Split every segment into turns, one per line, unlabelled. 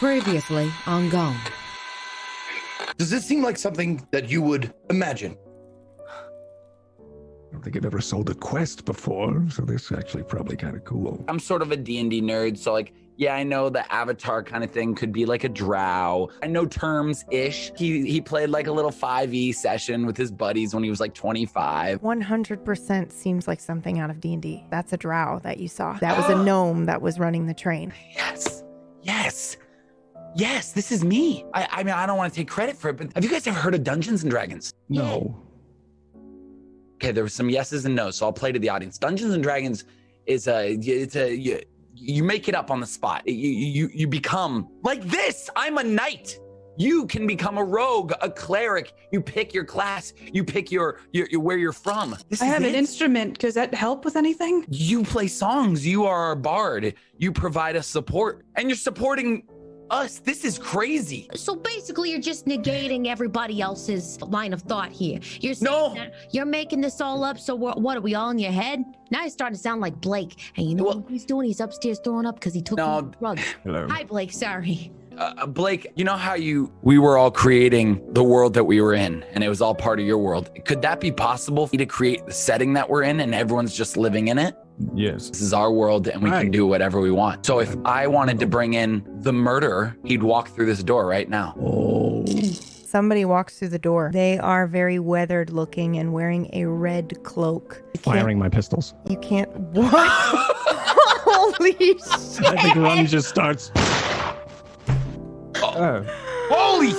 Previously on Gone.
Does this seem like something that you would imagine?
I don't think I've ever sold a quest before, so this is actually probably kind of cool.
I'm sort of a D&D nerd, so like, yeah, I know the avatar kind of thing could be like a drow. I know terms-ish. He played like a little 5e session with his buddies when he was like 25.
100% seems like something out of D&D. That's a drow that you saw. That was a gnome that was running the train.
Yes, this is me. I mean, I don't want to take credit for it, but have you guys ever heard of Dungeons and Dragons?
No.
Okay, there were some yeses and nos, so I'll play to the audience. Dungeons and Dragons is you make it up on the spot. You become like this. I'm a knight. You can become a rogue, a cleric. You pick your class. You pick your where you're from.
I have an instrument. Does that help with anything?
You play songs. You are our bard. You provide us support, and you're supporting us. This is crazy.
So basically, you're just negating everybody else's line of thought here. You're saying that you're making this all up. So what are we all in your head? Now you're starting to sound like Blake. And you know what he's doing? He's upstairs throwing up because he took the drug.
Hello.
Hi, Blake. Sorry.
Blake, you know how we were all creating the world that we were in, and it was all part of your world. Could that be possible for you to create the setting that we're in and everyone's just living in it?
Yes.
This is our world and we can do whatever we want. So if I wanted to bring in the murderer, he'd walk through this door right now.
Oh.
Somebody walks through the door. They are very weathered looking and wearing a red cloak.
Firing my pistols.
You can't. What? Holy shit.
I think Ron just starts.
Holy!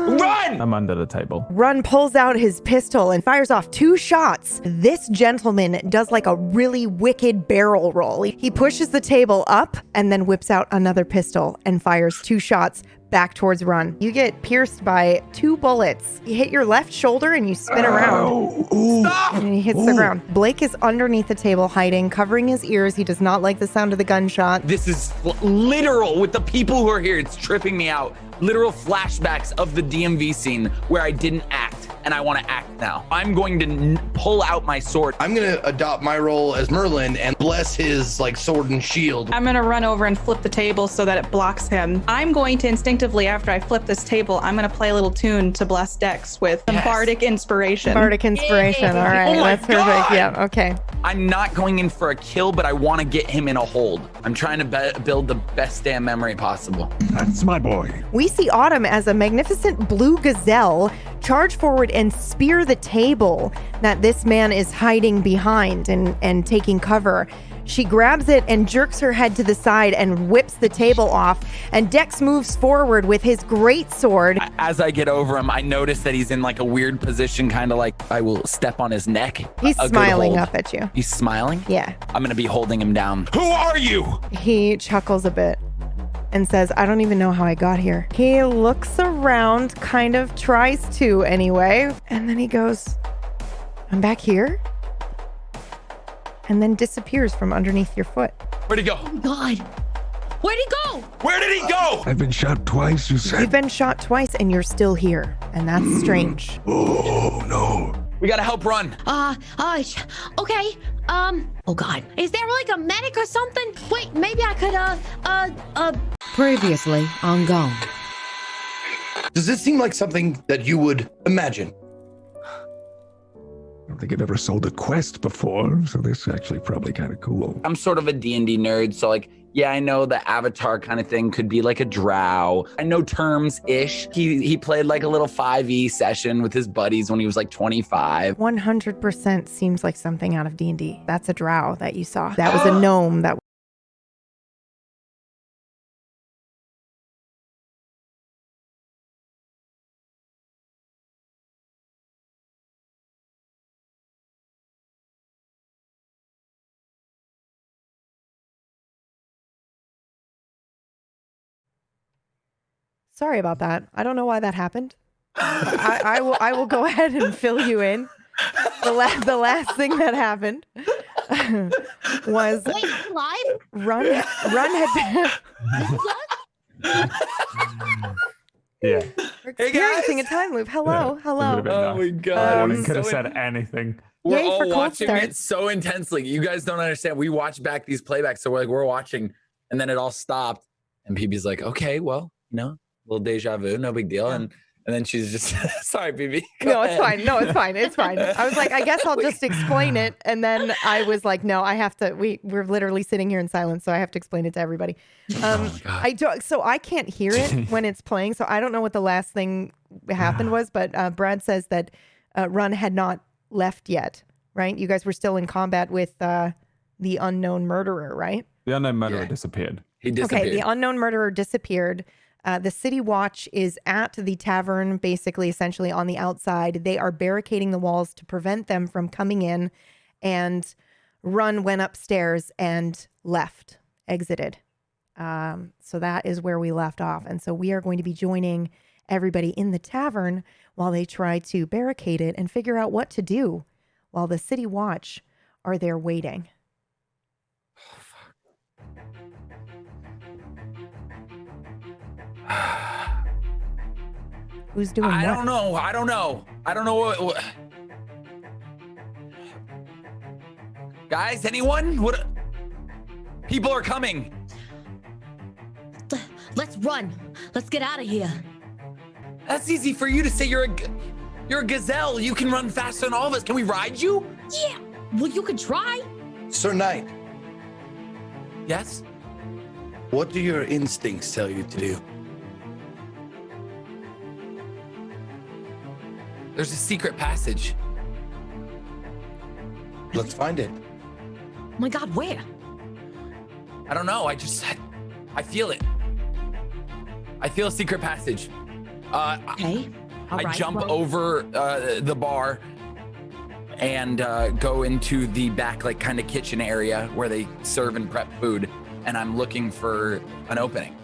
Run!
I'm under the table.
Run pulls out his pistol and fires off 2 shots. This gentleman does like a really wicked barrel roll. He pushes the table up and then whips out another pistol and fires 2 shots back towards Run. You get pierced by 2 bullets. You hit your left shoulder and you spin around.
Stop!
And he hits the ground. Blake is underneath the table hiding, covering his ears. He does not like the sound of the gunshot.
This is literal with the people who are here. It's tripping me out. Literal flashbacks of the DMV scene where I didn't act and I want to act now. I'm going to pull out my sword.
I'm gonna adopt my role as Merlin and bless his like sword and shield.
I'm going to run over and flip the table so that it blocks him. I'm going to instinctively, after I flip this table, I'm going to play a little tune to bless Dex with some bardic inspiration.
Bardic inspiration. All right,
Oh my
that's perfect.
God.
Yeah, okay.
I'm not going in for a kill, but I want to get him in a hold. I'm trying to build the best damn memory possible.
That's my boy.
We see Autumn as a magnificent blue gazelle charge forward and spear the table that this man is hiding behind and taking cover. She grabs it and jerks her head to the side and whips the table off. And Dex moves forward with his great sword.
As I get over him, I notice that he's in like a weird position, kind of like I will step on his neck.
He's
A good
smiling
hold.
up at you.
He's smiling?
Yeah.
I'm going to be holding him down. Who are you?
He chuckles a bit and says, I don't even know how I got here. He looks around, kind of tries to anyway. And then he goes, I'm back here? And then disappears from underneath your foot.
Where'd he go?
Oh, God. Where'd he go?
Where did he go?
I've been shot twice, you said.
You've been shot twice and you're still here. And that's strange.
Oh, no.
We got to help Run.
Okay. Oh, God. Is there like a medic or something? Wait, maybe I could,
Previously on Gone.
Does this seem like something that you would imagine?
I don't think I've ever sold a quest before, so this is actually probably kind of cool.
I'm sort of a D&D nerd, so like, yeah, I know the avatar kind of thing could be like a drow. I know terms-ish. He played like a little 5e session with his buddies when he was like 25.
100% seems like something out of D&D. That's a drow that you saw. That was a gnome that Sorry about that. I don't know why that happened. I will go ahead and fill you in. The last thing that happened was
wait, I'm live?
Run had been
Yeah.
We're experiencing a time loop. Hello.
Would've been
Oh
nice.
my God.
Could have said anything.
We're
Yay
all
for cold
watching
start.
it so intensely. You guys don't understand. We watch back these playbacks. So we're watching, and then it all stopped. And PB's like, okay, well, little deja vu, no big deal. And then she's just sorry, BB.
No, it's fine. No, it's fine. It's fine. I was like, I guess I'll just explain it. And then I was like, no, I have to. We're literally sitting here in silence, so I have to explain it to everybody. I don't. So I can't hear it when it's playing. So I don't know what the last thing happened was. But Brad says that Run had not left yet. Right? You guys were still in combat with the unknown murderer, right?
The unknown murderer disappeared.
He disappeared.
Okay, the unknown murderer disappeared. The City Watch is at the tavern, basically, essentially on the outside. They are barricading the walls to prevent them from coming in. And Run went upstairs and left, exited. So that is where we left off. And so we are going to be joining everybody in the tavern while they try to barricade it and figure out what to do while the City Watch are there waiting. Who's doing what?
I don't know what. Guys, anyone? What? People are coming.
Let's run. Let's get out of here.
That's easy for you to say. You're a gazelle. You can run faster than all of us. Can we ride you?
Yeah. Well, you could try.
Sir Knight,
Yes.
what do your instincts tell you to do?
There's a secret passage.
Let's find it.
Oh my God, where?
I don't know. I feel it. I feel a secret passage.
Okay. All
I
right,
jump
well,
over the bar and go into the back, like kind of kitchen area where they serve and prep food. And I'm looking for an opening.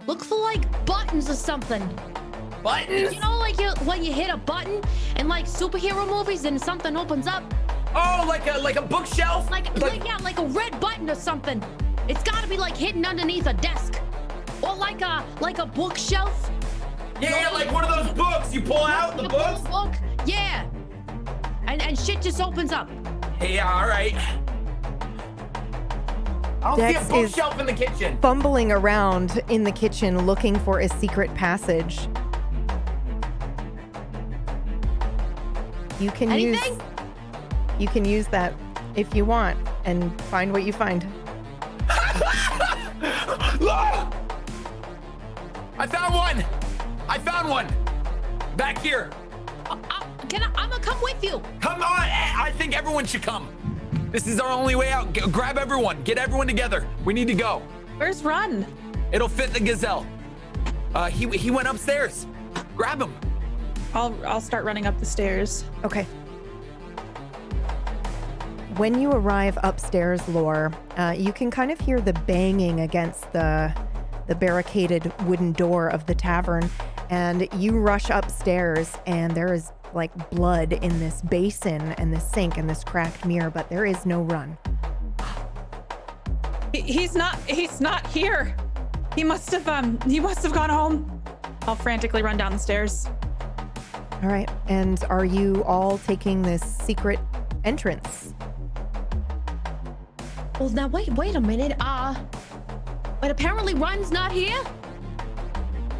Look for like buttons or something.
Buttons?
You know, like when you hit a button in like superhero movies and something opens up.
Oh, like a bookshelf?
Like a red button or something. It's got to be like hidden underneath a desk, or like a bookshelf.
Yeah, like one of those books you pull out the books.
Book, yeah. And shit just opens up.
Yeah, all right. I don't
Dex
see a bookshelf in the kitchen.
Fumbling around in the kitchen looking for a secret passage. You can
Anything?
use that if you want and find what you find.
I found one. Back here.
I'm gonna come with you.
Come on. I think everyone should come. This is our only way out. Grab everyone. Get everyone together. We need to go.
Where's Run?
It'll fit the gazelle. He went upstairs. Grab him.
I'll start running up the stairs.
Okay. When you arrive upstairs, Lore, you can kind of hear the banging against the barricaded wooden door of the tavern, and you rush upstairs, and there is like blood in this basin and this sink and this cracked mirror, but there is no Run.
He's not here. He must have gone home. I'll frantically run down the stairs.
All right. And are you all taking this secret entrance?
Well, now wait a minute. But apparently Run's not here.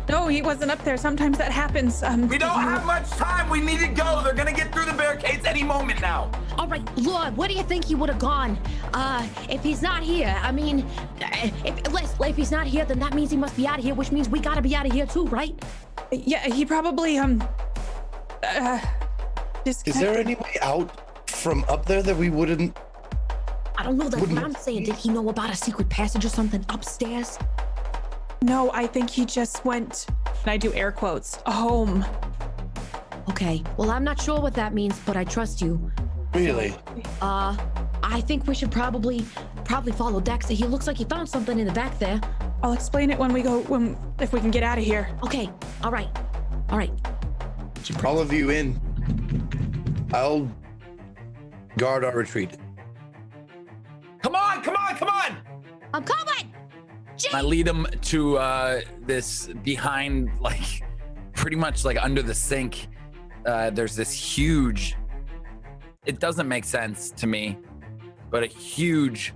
No, he wasn't up there. Sometimes that happens.
We don't have much time. We need to go. They're gonna get through the barricades any moment now.
All right, Lord, where do you think he would have gone? If he's not here, I mean, if he's not here, then that means he must be out of here, which means we gotta be out of here too, right?
Yeah, he probably
Is there any way out from up there that we wouldn't?
I don't know. That's what I'm saying. Did he know about a secret passage or something upstairs?
No, I think he just went, and I do air quotes, home.
Okay, well, I'm not sure what that means, but I trust you.
Really?
I think we should probably follow Dexter. He looks like he found something in the back there.
I'll explain it if we can get out of here.
Okay, all right.
All of you in. I'll guard our retreat.
Come on.
I'm coming!
I lead him to this behind, like, pretty much like under the sink. There's this huge, it doesn't make sense to me, but a huge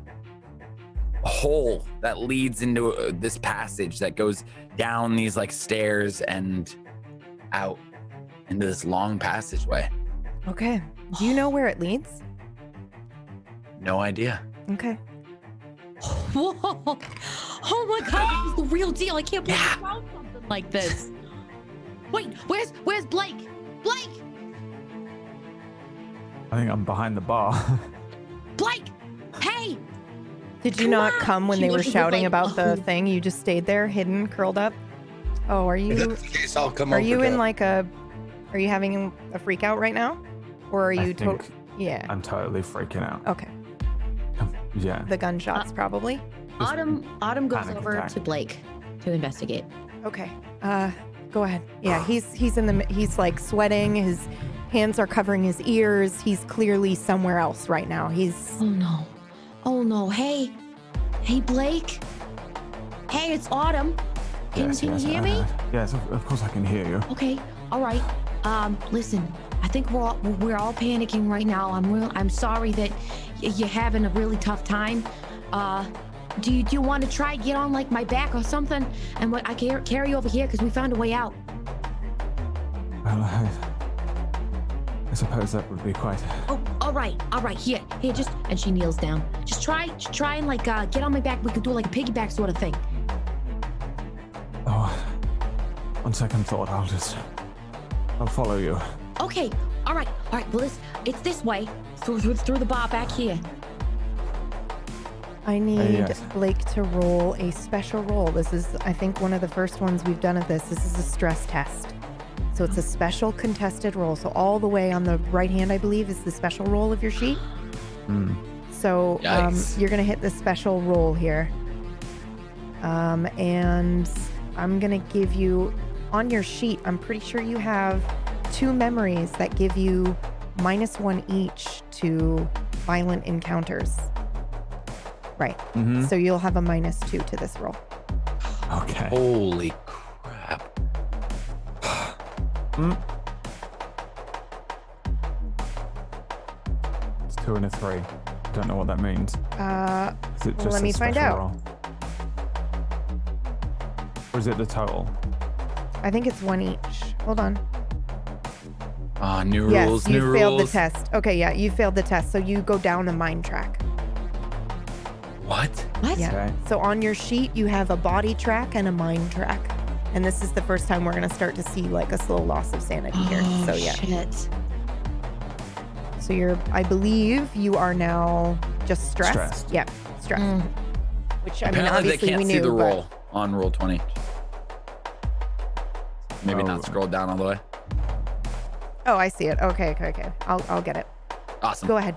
hole that leads into this passage that goes down these like stairs and out into this long passageway.
Okay. Do you know where it leads?
No idea.
Okay.
Whoa! Oh my God, this is the real deal. I can't believe I found something like this. Wait, where's Blake? Blake!
I think I'm behind the bar.
Blake! Hey!
Did you not come when
She
they were
was just
shouting
like,
about the
"Oh."
thing? You just stayed there, hidden, curled up? Oh, are
If
you
that's the case, I'll come
are
over
you
to-
in like a are you having a freak out right now? Or are
I
you
think
yeah.
I'm totally freaking out.
Okay.
Yeah.
The gunshots probably.
Just
Autumn goes
panic
over
attack.
to Blake to investigate.
Okay. Go ahead. Yeah, he's like sweating, his hands are covering his ears. He's clearly somewhere else right now. He's
Oh no. Oh no. Hey, Blake. Hey, it's Autumn. Can you hear me?
Yes, of course I can hear you.
Okay. All right. Listen. I think we're all panicking right now. I'm sorry that you're having a really tough time. Do you want to try get on like my back or something, and I can carry you over here because we found a way out.
Well, I suppose that would be quite.
Oh, all right. Here, just and she kneels down. Just try and like get on my back. We could do like a piggyback sort of thing.
Oh, on second thought, I'll follow you.
Okay. All right. Well, it's this way through the bar back here.
I need
Yes.
Blake to roll a special roll. This is, I think, one of the first ones we've done of this. This is a stress test. So it's a special contested roll. So all the way on the right hand, I believe, is the special roll of your sheet. So
Yikes.
you're going to hit the special roll here. And I'm going to give you, on your sheet, I'm pretty sure you have 2 memories that give you -1 each to violent encounters. Right.
Mm-hmm.
So you'll have a -2 to this roll.
Okay.
Holy crap.
It's 2 and a 3. Don't know what that means. Is it just
let
a
me find
special
out.
roll? Or is it the total?
I think it's 1 each. Hold on.
New
Yes,
rules,
you
new
failed
rules.
the test. Okay, yeah, you failed the test. So you go down a mind track.
What?
What?
Yeah.
Okay.
So on your sheet, you have a body track and a mind track. And this is the first time we're going to start to see like a slow loss of sanity here.
Oh,
So yeah.
shit.
So I believe you are now just stressed.
Stressed.
Yeah, stressed.
Mm.
Which, I mean,
Apparently they
obviously
can't
we
see
knew,
the
but
roll on roll 20. Maybe
Oh.
not scroll down all the way.
oh, I see it. Okay. I'll get it.
Awesome.
Go ahead.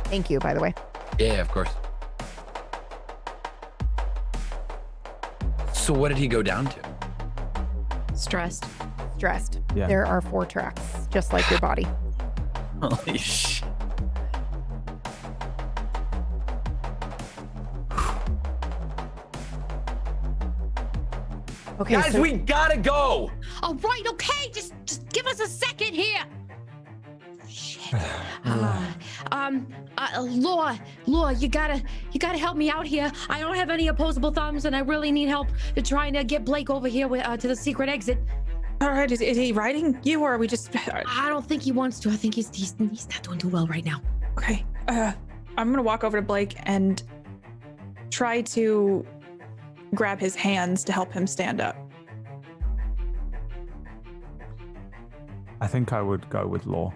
Thank you, by the way.
Yeah, of course. So what did he go down to?
Stressed.
Stressed.
Yeah.
There are 4 tracks, just like your body.
Holy shit.
Okay,
Guys,
so
we gotta go.
All right. Okay. Just give us a second here. Shit. Laura, you gotta help me out here. I don't have any opposable thumbs, and I really need help to trying to get Blake over here to the secret exit.
All right, is he riding you, or are we just?
I don't think he wants to. I think he's not doing too well right now.
Okay. I'm gonna walk over to Blake and try to grab his hands to help him stand up.
I think I would go with Law.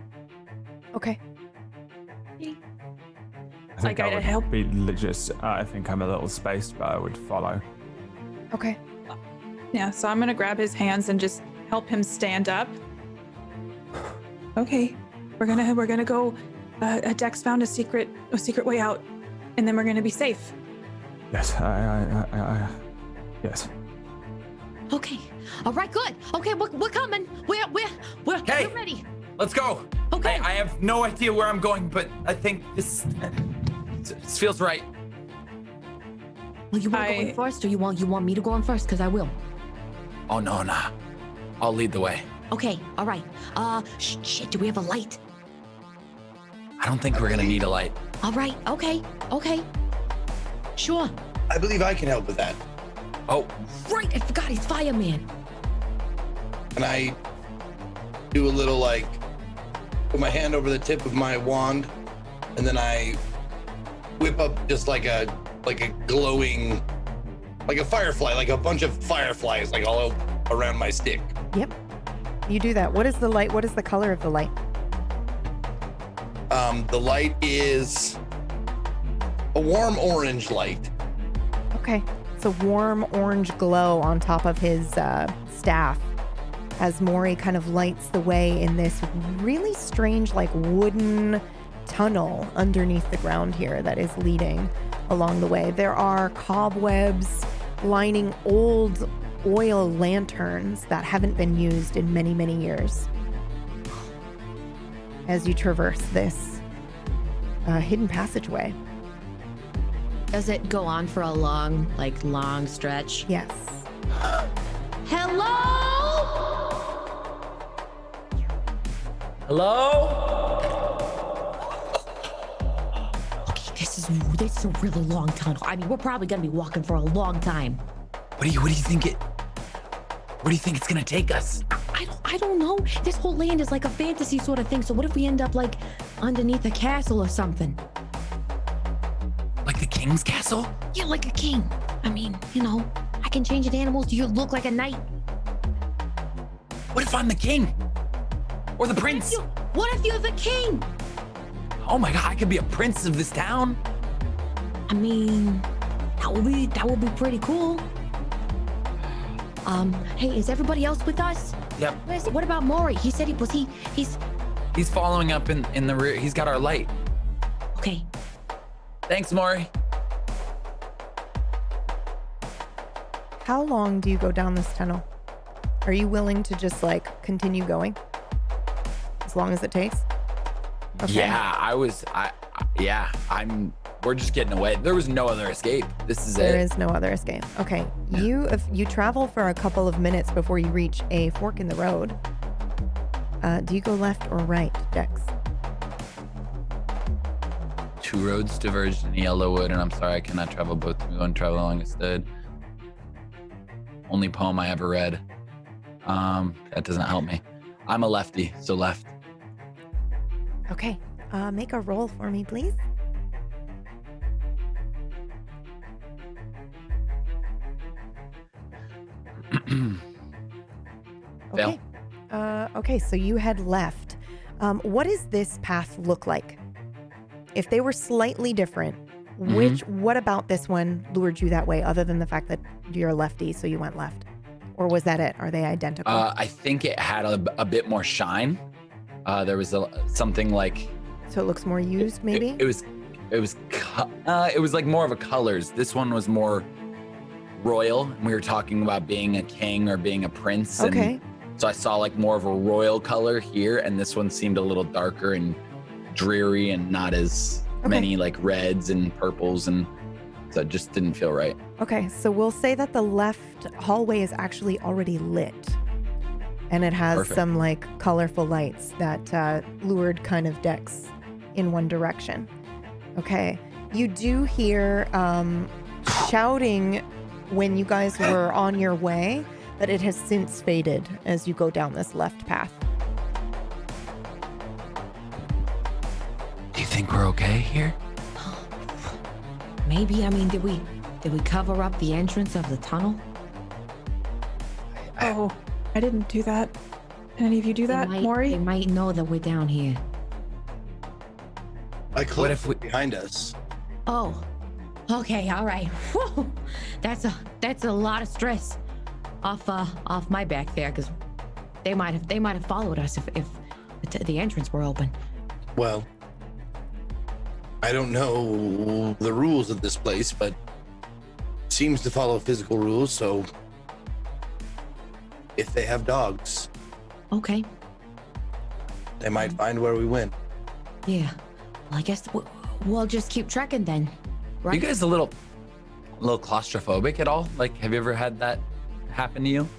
okay.
I think
Like,
I
I'd
would
help-
be just. I think I'm a little spaced, but I would follow.
Okay.
Yeah, so I'm gonna grab his hands and just help him stand up. Okay, we're gonna go. Dex found a secret way out, and then we're gonna be safe.
Yes, yes.
Okay. All right. Good. Okay. We're coming. We're
Hey.
ready.
Let's go.
Okay.
I have no idea where I'm going, but I think this feels right.
Well, you want to go in first, or you want me to go in first? Because I will.
Oh, no, nah. I'll lead the way.
Okay. All right. Shit. Do we have a light?
I don't think we're gonna need a light.
All right. Okay. Sure.
I believe I can help with that.
Oh,
Right, I forgot he's fireman.
And I do a little like, put my hand over the tip of my wand, and then I whip up just like a glowing, like a firefly, like a bunch of fireflies, like all around my stick.
Yep. You do that. What is the light? What is the color of the light?
The light is a warm orange light.
Okay. It's a warm orange glow on top of his staff as Maury kind of lights the way in this really strange, like wooden tunnel underneath the ground here that is leading along the way. There are cobwebs lining old oil lanterns that haven't been used in many, many years as you traverse this hidden passageway.
Does it go on for a long stretch?
Yes.
Hello?
hello?
Okay, this is a really long tunnel. I mean, we're probably gonna be walking for a long time.
What do you think it's gonna take us?
I don't know. This whole land is like a fantasy sort of thing. So what if we end up like underneath a castle or something?
Like the king's castle?
Yeah, like a king. I mean, you know, I can change into animals. Do you look like a knight?
What if I'm the king? Or the prince?
What if you're the king?
Oh my god, I could be a prince of this town.
I mean, that would be pretty cool. Hey, is everybody else with us?
Yep.
What about Maury? He said
He's following up in the rear. He's got our light.
okay.
Thanks, Maury.
How long do you go down this tunnel? Are you willing to just like continue going? As long as it takes? Okay.
Yeah, we're just getting away. There was no other escape. This is
There
it.
is no other escape. Okay. You travel for a couple of minutes before you reach a fork in the road. Do you go left or right, Dex?
Two roads diverged in Yellowwood, and I'm sorry I cannot travel both to go and travel along instead. Only poem I ever read. That doesn't help me. I'm a lefty, so left.
Okay. Make a roll for me, please.
Fail.
Okay, so you had left. What does this path look like? If they were slightly different, what about this one lured you that way, other than the fact that you're a lefty, so you went left? Or was that it? Are they identical?
I think it had a bit more shine. There was something like.
So it looks more used, maybe?
It was like more of a colors. This one was more royal. We were talking about being a king or being a prince.
Okay.
And so I saw like more of a royal color here, and this one seemed a little darker and dreary and not as many like reds and purples, and so it just didn't feel right.
Okay, so we'll say that the left hallway is actually already lit. And it has some like colorful lights that lured kind of Dex in one direction. Okay, you do hear shouting when you guys were on your way, but it has since faded as you go down this left path.
Do you think we're okay here?
Maybe. I mean, did we cover up the entrance of the tunnel?
Oh, I didn't do that. Did any of you do that, Maury?
They might know that we're down here.
What if behind us?
Oh, okay, all right. Whew. That's a lot of stress off my back there, because they might have followed us if the entrance were open.
Well, I don't know the rules of this place, but it seems to follow physical rules. So if they have dogs,
okay,
they might find where we went.
Yeah. Well, I guess we'll just keep trekking then. Right?
Are you guys a little claustrophobic at all? Like, have you ever had that happen to you?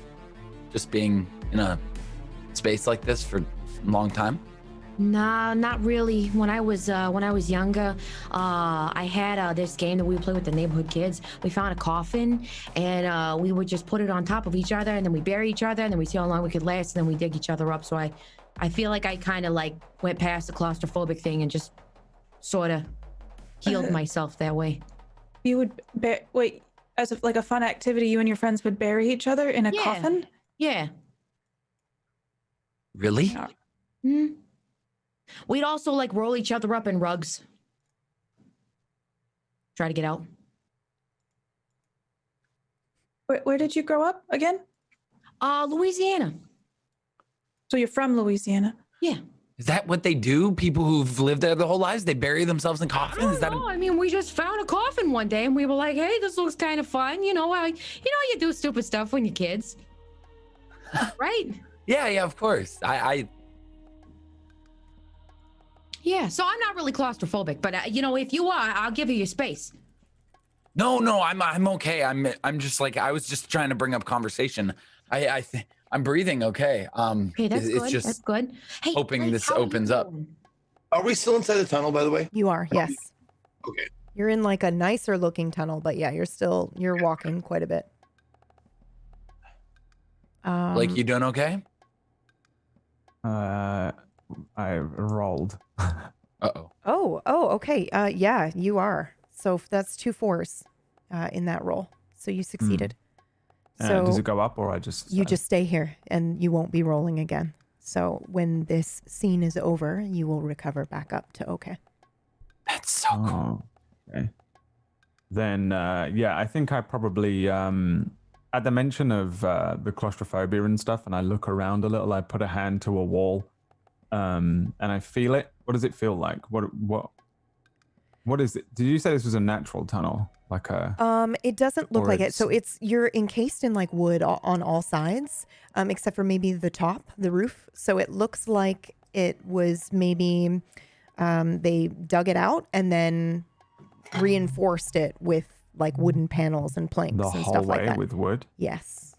Just being in a space like this for a long time?
Nah, not really. When I was younger, I had this game that we would play with the neighborhood kids. We found a coffin, and we would just put it on top of each other, and then we bury each other, and then we see how long we could last, and then we dig each other up. So I feel like I kind of like went past the claustrophobic thing and just sort of healed myself that way.
You would wait, as like a fun activity, you and your friends would bury each other in a coffin?
Yeah.
Really?
Hmm. We'd also like roll each other up in rugs. Try to get out.
Where did you grow up again?
Louisiana.
So you're from Louisiana?
Yeah.
Is that what they do? People who've lived there their whole lives, they bury themselves in coffins? Is that
I mean, we just found a coffin one day and we were like, hey, this looks kind of fun. You know, you do stupid stuff when you're kids. Right?
Yeah, of course.
Yeah, so I'm not really claustrophobic, but if you are, I'll give you your space.
No, I'm okay. I'm just like, I was just trying to bring up conversation. I'm breathing okay.
Okay, that's good.
Just
that's good. Hey,
hoping
Blake,
this
how are you
opens up.
doing?
Are we still inside the tunnel, by the way?
You are, yes.
Okay.
You're in like a nicer looking tunnel, but yeah, you're walking quite a bit.
Like, you doing okay?
I rolled.
Uh-oh.
Oh, okay. Yeah, you are. So that's 2 4s in that roll. So you succeeded. So
does it go up or I just...
you just stay here and you won't be rolling again. So when this scene is over, you will recover back up to okay.
That's so cool.
Okay. Then, I think I probably, at the mention of the claustrophobia and stuff, and I look around a little, I put a hand to a wall, and I feel it. What does it feel like? What is it? Did you say this was a natural tunnel? Like a...
It doesn't look like it. So you're encased in like wood on all sides, except for maybe the top, the roof. So it looks like it was maybe they dug it out and then reinforced it with like wooden panels and planks
the
and
whole
stuff like
way
that.
with wood?
Yes.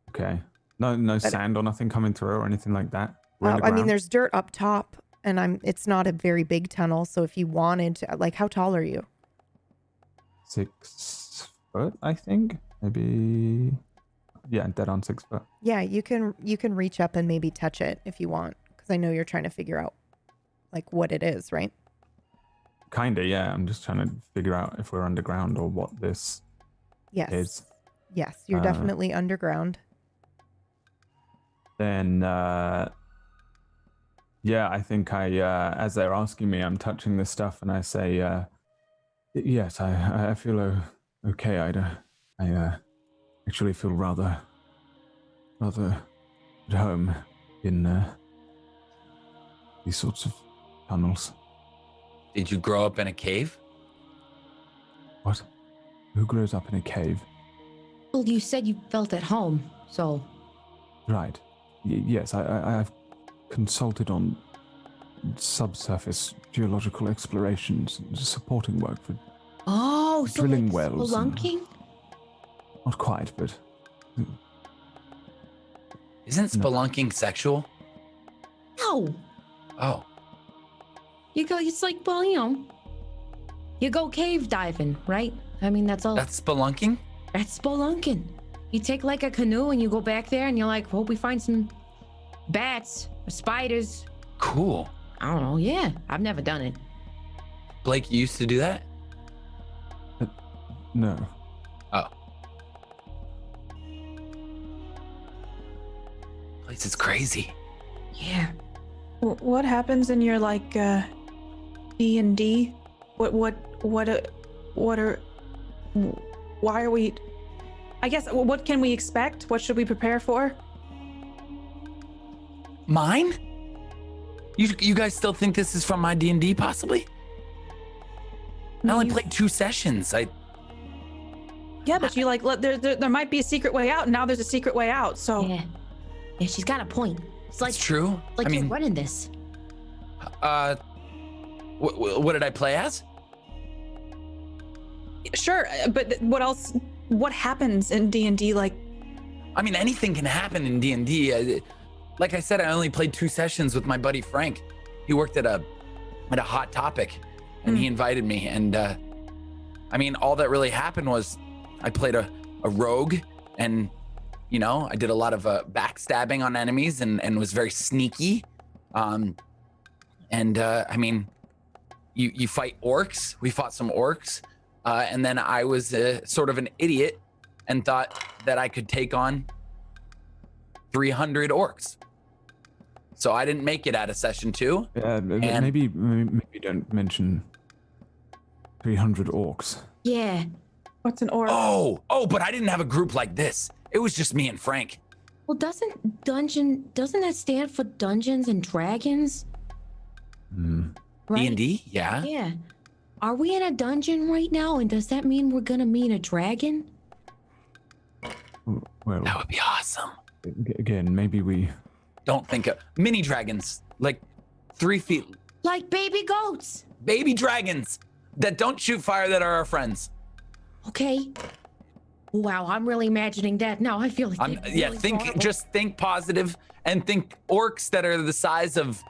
Okay. No sand or nothing coming through or anything like that? We're
I mean,
underground?
there's dirt up top, and it's not a very big tunnel. So if you wanted to, like, how tall are you?
6 foot, I think. Maybe. Yeah, dead on 6 foot.
Yeah, you can reach up and maybe touch it if you want, because I know you're trying to figure out like what it is, right?
Kinda, yeah. I'm just trying to figure out if we're underground or what this is.
Yes, you're definitely underground.
Then, I think as they're asking me, I'm touching this stuff and I say, yes, I feel okay, Ida. I actually feel rather at home in these sorts of tunnels.
Did you grow up in a cave?
What? Who grows up in a cave?
Well, you said you felt at home, so...
Right. Yes, I've consulted on subsurface geological explorations and supporting work for
so
drilling
like
wells.
Spelunking?
Not quite, but...
Isn't spelunking sexual?
No.
Oh.
It's like, well, you go cave diving, right? I mean, that's all.
That's spelunking?
That's spelunking. You take like a canoe and you go back there and you're like, hope we find some bats or spiders.
Cool.
I don't know. Yeah, I've never done it.
Blake, you used to do that?
No.
Oh. Place is crazy.
Yeah.
What happens in your like D&D? Why are we? I guess what can we expect? What should we prepare for?
Mine? You guys still think this is from my D&D possibly?
No,
I only played 2 sessions.
Yeah, but you like there might be a secret way out, and now there's a secret way out. So
yeah, she's got a point. It's like
It's true.
Like
I
you're
mean,
running this.
what did I play as?
sure, but what else? What happens in D&D? Like,
I mean, anything can happen in D&D. like I said, I only played 2 sessions with my buddy Frank. He worked at a Hot Topic, and he invited me. And I mean, all that really happened was I played a rogue, and you know, I did a lot of backstabbing on enemies, and was very sneaky. I mean, you fight orcs. We fought some orcs, and then I was sort of an idiot and thought that I could take on 300 orcs. So I didn't make it out of session 2.
Maybe don't mention 300 orcs.
Yeah.
What's an orc?
Oh, but I didn't have a group like this. It was just me and Frank.
Well, doesn't that stand for Dungeons and Dragons? Right?
D&D, yeah.
Yeah. Are we in a dungeon right now? And does that mean we're gonna meet a dragon?
Well,
That would be awesome.
again, maybe we.
Don't think of mini dragons, like 3 feet,
Like baby goats.
baby dragons that don't shoot fire, that are our friends.
Okay. Wow, I'm really imagining that now. I feel like
Think positive, and think orcs that are the size of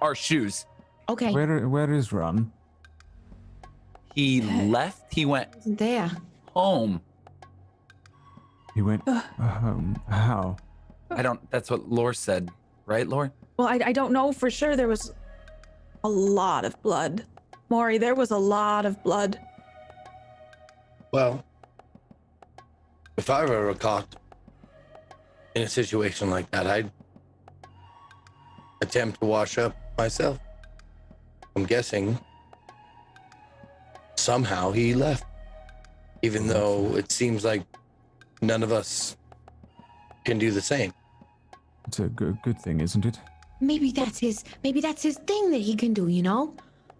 our shoes.
Okay.
Where is Ron?
He left. He went
Isn't there?
home.
He went home. How?
I don't. That's what Lore said, right, Lore?
Well, I don't know for sure. There was a lot of blood. Maury, there was a lot of blood.
Well, if I were ever caught in a situation like that, I'd attempt to wash up myself. I'm guessing somehow he left, even though it seems like none of us can do the same.
It's a good thing, isn't it?
Maybe that's his thing that he can do, you know?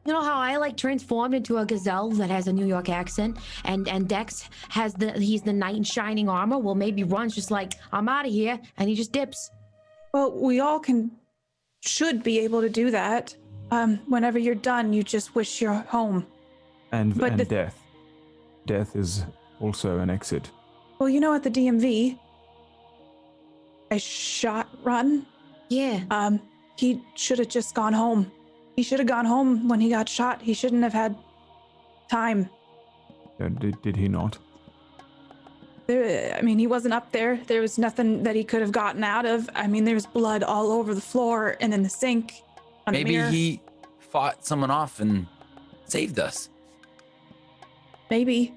You know how I like transformed into a gazelle that has a New York accent, and Dex he's the knight in shining armor? Well, maybe Ron's just like, I'm out of here, and he just dips.
Well, we all should be able to do that. Whenever you're done, you just wish you're home.
And death. Death is also an exit.
Well, you know, at the DMV, I shot Ron.
Yeah.
He should have just gone home. He should have gone home when he got shot. He shouldn't have had time.
Did he not?
He wasn't up there. There was nothing that he could have gotten out of. I mean, there was blood all over the floor and in the sink. On the
Maybe
mirror.
he fought someone off and saved us.
Maybe.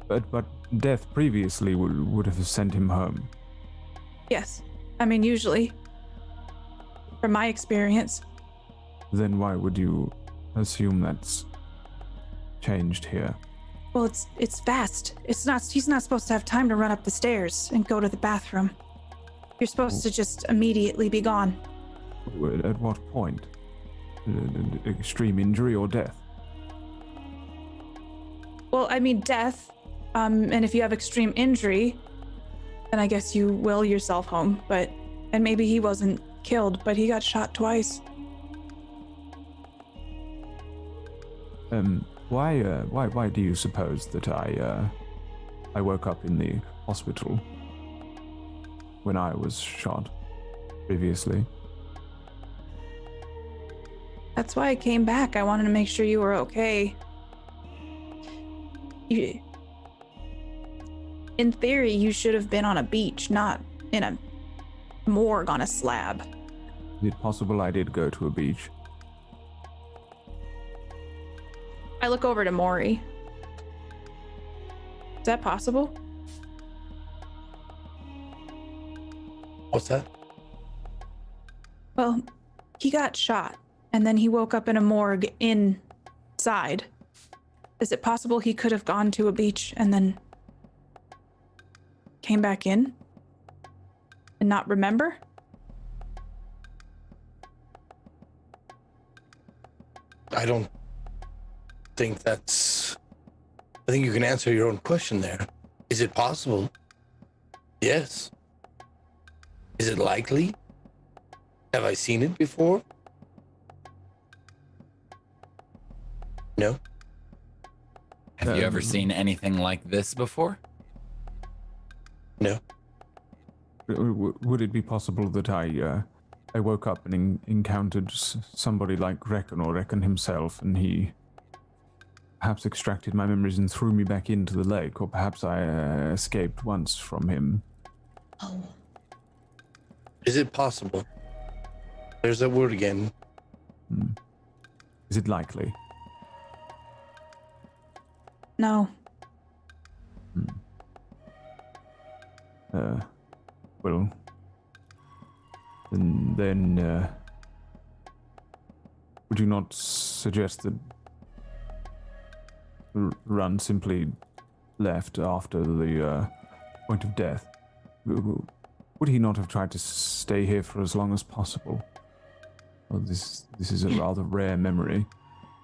But death previously would have sent him home.
Yes. I mean, usually. From my experience.
Then why would you assume that's changed here?
Well, it's fast. He's not supposed to have time to run up the stairs and go to the bathroom. You're supposed to just immediately be gone.
At what point? Extreme injury or death?
Well, I mean, death. And if you have extreme injury, then I guess you will yourself home. And maybe he wasn't killed, but he got shot twice.
Why do you suppose that I woke up in the hospital when I was shot previously?
That's why I came back. I wanted to make sure you were okay. In theory, you should have been on a beach, not in a morgue on a slab.
Is it possible I did go to a beach?
I look over to Maury. Is that possible?
What's that?
Well, he got shot, and then he woke up in a morgue inside. Is it possible he could have gone to a beach and then came back in and not remember?
I don't think I think you can answer your own question there. Is it possible? Yes. Is it likely? Have I seen it before? No.
Have you ever seen anything like this before?
No.
Would it be possible that I woke up and encountered somebody like Reckon or Reckon himself, and he perhaps extracted my memories and threw me back into the lake, or perhaps I escaped once from him?
Oh.
Is it possible? There's that word again.
Is it likely?
No.
Well, then would you not suggest that Run simply left after the point of death? Would he not have tried to stay here for as long as possible? Well, this is a rather rare memory.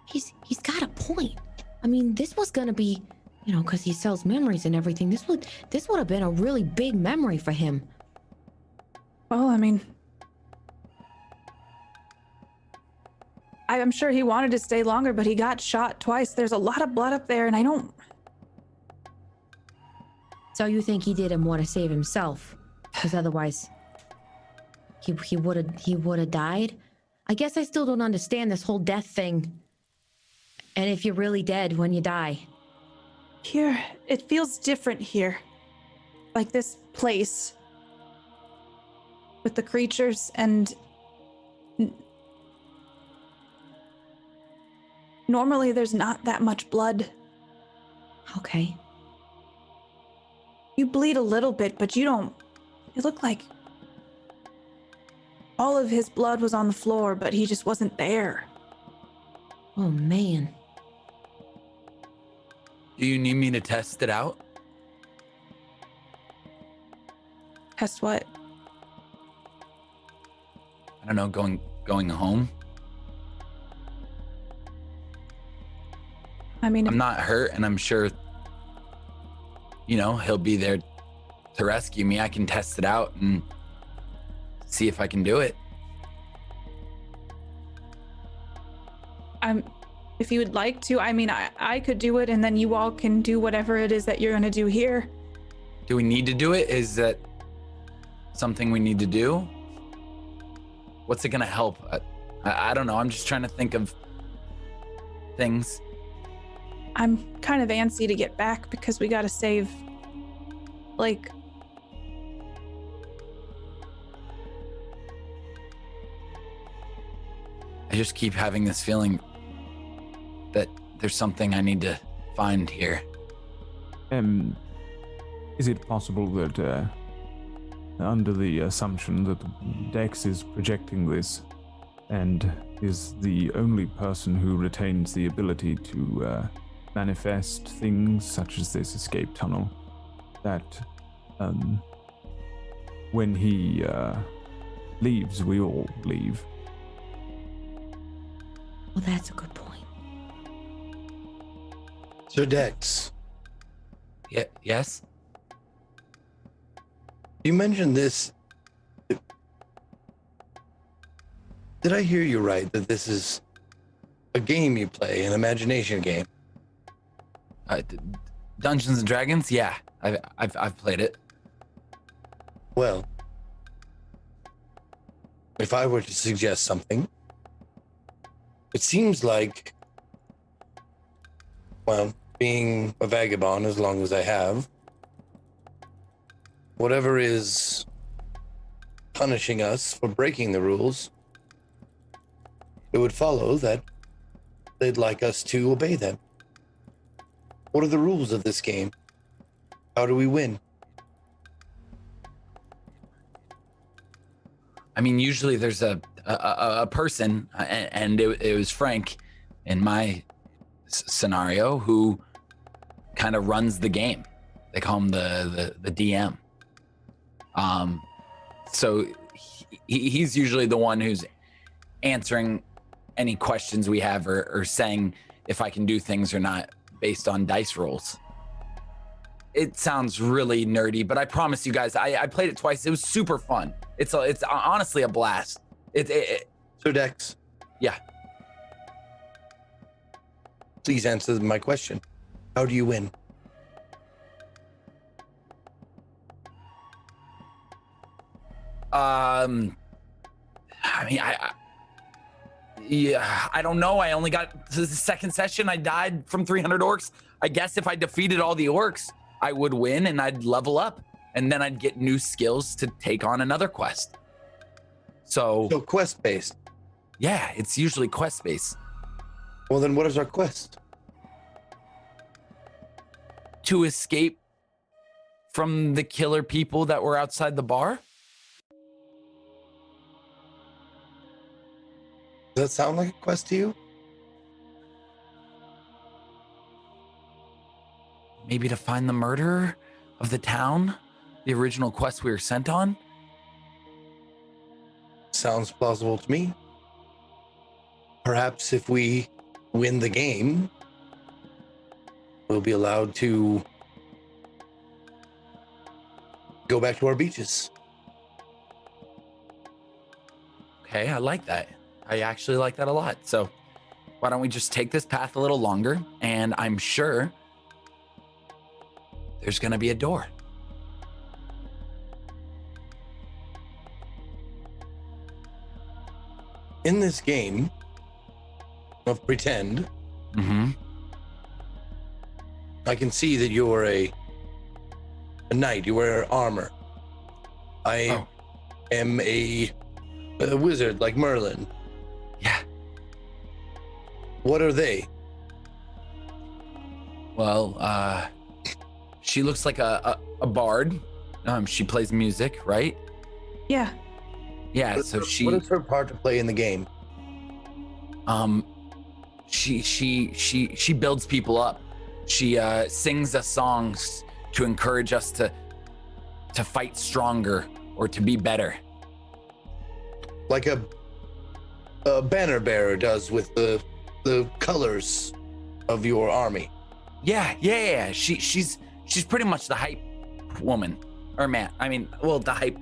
He's got a point. I mean, this was gonna be, because he sells memories and everything. This would have been a really big memory for him.
Well, I mean, I'm sure he wanted to stay longer, but he got shot twice. There's a lot of blood up there, and I don't.
So you think he didn't want to save himself? Because otherwise, he would have died? I guess I still don't understand this whole death thing. And if you're really dead when you die.
Here, it feels different here. Like this place. With the creatures and... Normally there's not that much blood.
Okay.
You bleed a little bit, but you don't... It looked like... all of his blood was on the floor, but he just wasn't there.
Oh, man.
Do you need me to test it out?
Test what?
I don't know, going home?
I mean...
I'm not hurt, and I'm sure, he'll be there to rescue me. I can test it out and see if I can do it.
If you would like to, I could do it, and then you all can do whatever it is that you're going to do here.
Do we need to do it? Is that something we need to do? What's it going to help? I don't know. I'm just trying to think of things.
I'm kind of antsy to get back because we got to save, like...
I just keep having this feeling that there's something I need to find here.
Is it possible that, under the assumption that Dex is projecting this and is the only person who retains the ability to manifest things such as this escape tunnel, that when he leaves, we all leave?
Well, that's a good point.
Sir Dex.
Yeah, yes?
You mentioned this. Did I hear you right that this is a game you play, an imagination game?
Dungeons and Dragons? Yeah, I've played it.
Well, if I were to suggest something, it seems like, well, being a vagabond as long as I have, whatever is punishing us for breaking the rules, it would follow that they'd like us to obey them. What are the rules of this game? How do we win?
I mean, usually there's a person, and it was Frank in my scenario, who kind of runs the game. They call him the DM. So he's usually the one who's answering any questions we have, or saying if I can do things or not based on dice rolls. It sounds really nerdy, but I promise you guys, I played it twice. It was super fun. It's honestly a blast.
So Dex.
Yeah.
Please answer my question. How do you win?
I mean, I don't know. I only got to the second session. I died from 300 orcs. I guess if I defeated all the orcs, I would win and I'd level up, and then I'd get new skills to take on another quest. So
quest based.
Yeah, it's usually quest based.
Well, then what is our quest?
To escape from the killer people that were outside the bar.
Does that sound like a quest to you?
Maybe to find the murderer of the town, the original quest we were sent on.
Sounds plausible to me. Perhaps if we win the game, we'll be allowed to go back to our beaches.
Okay, I like that. I actually like that a lot. So why don't we just take this path a little longer? And I'm sure there's going to be a door.
In this game of pretend, I can see that you're a knight. You wear armor. I am a wizard like Merlin.
Yeah.
What are they?
Well, she looks like a bard. She plays music, right?
Yeah.
Yeah,
What is her part to play in the game?
She builds people up. She sings us songs to encourage us to fight stronger or to be better.
Like a banner bearer does with the colors of your army.
Yeah. She's pretty much the hype woman or man. I mean, well, the hype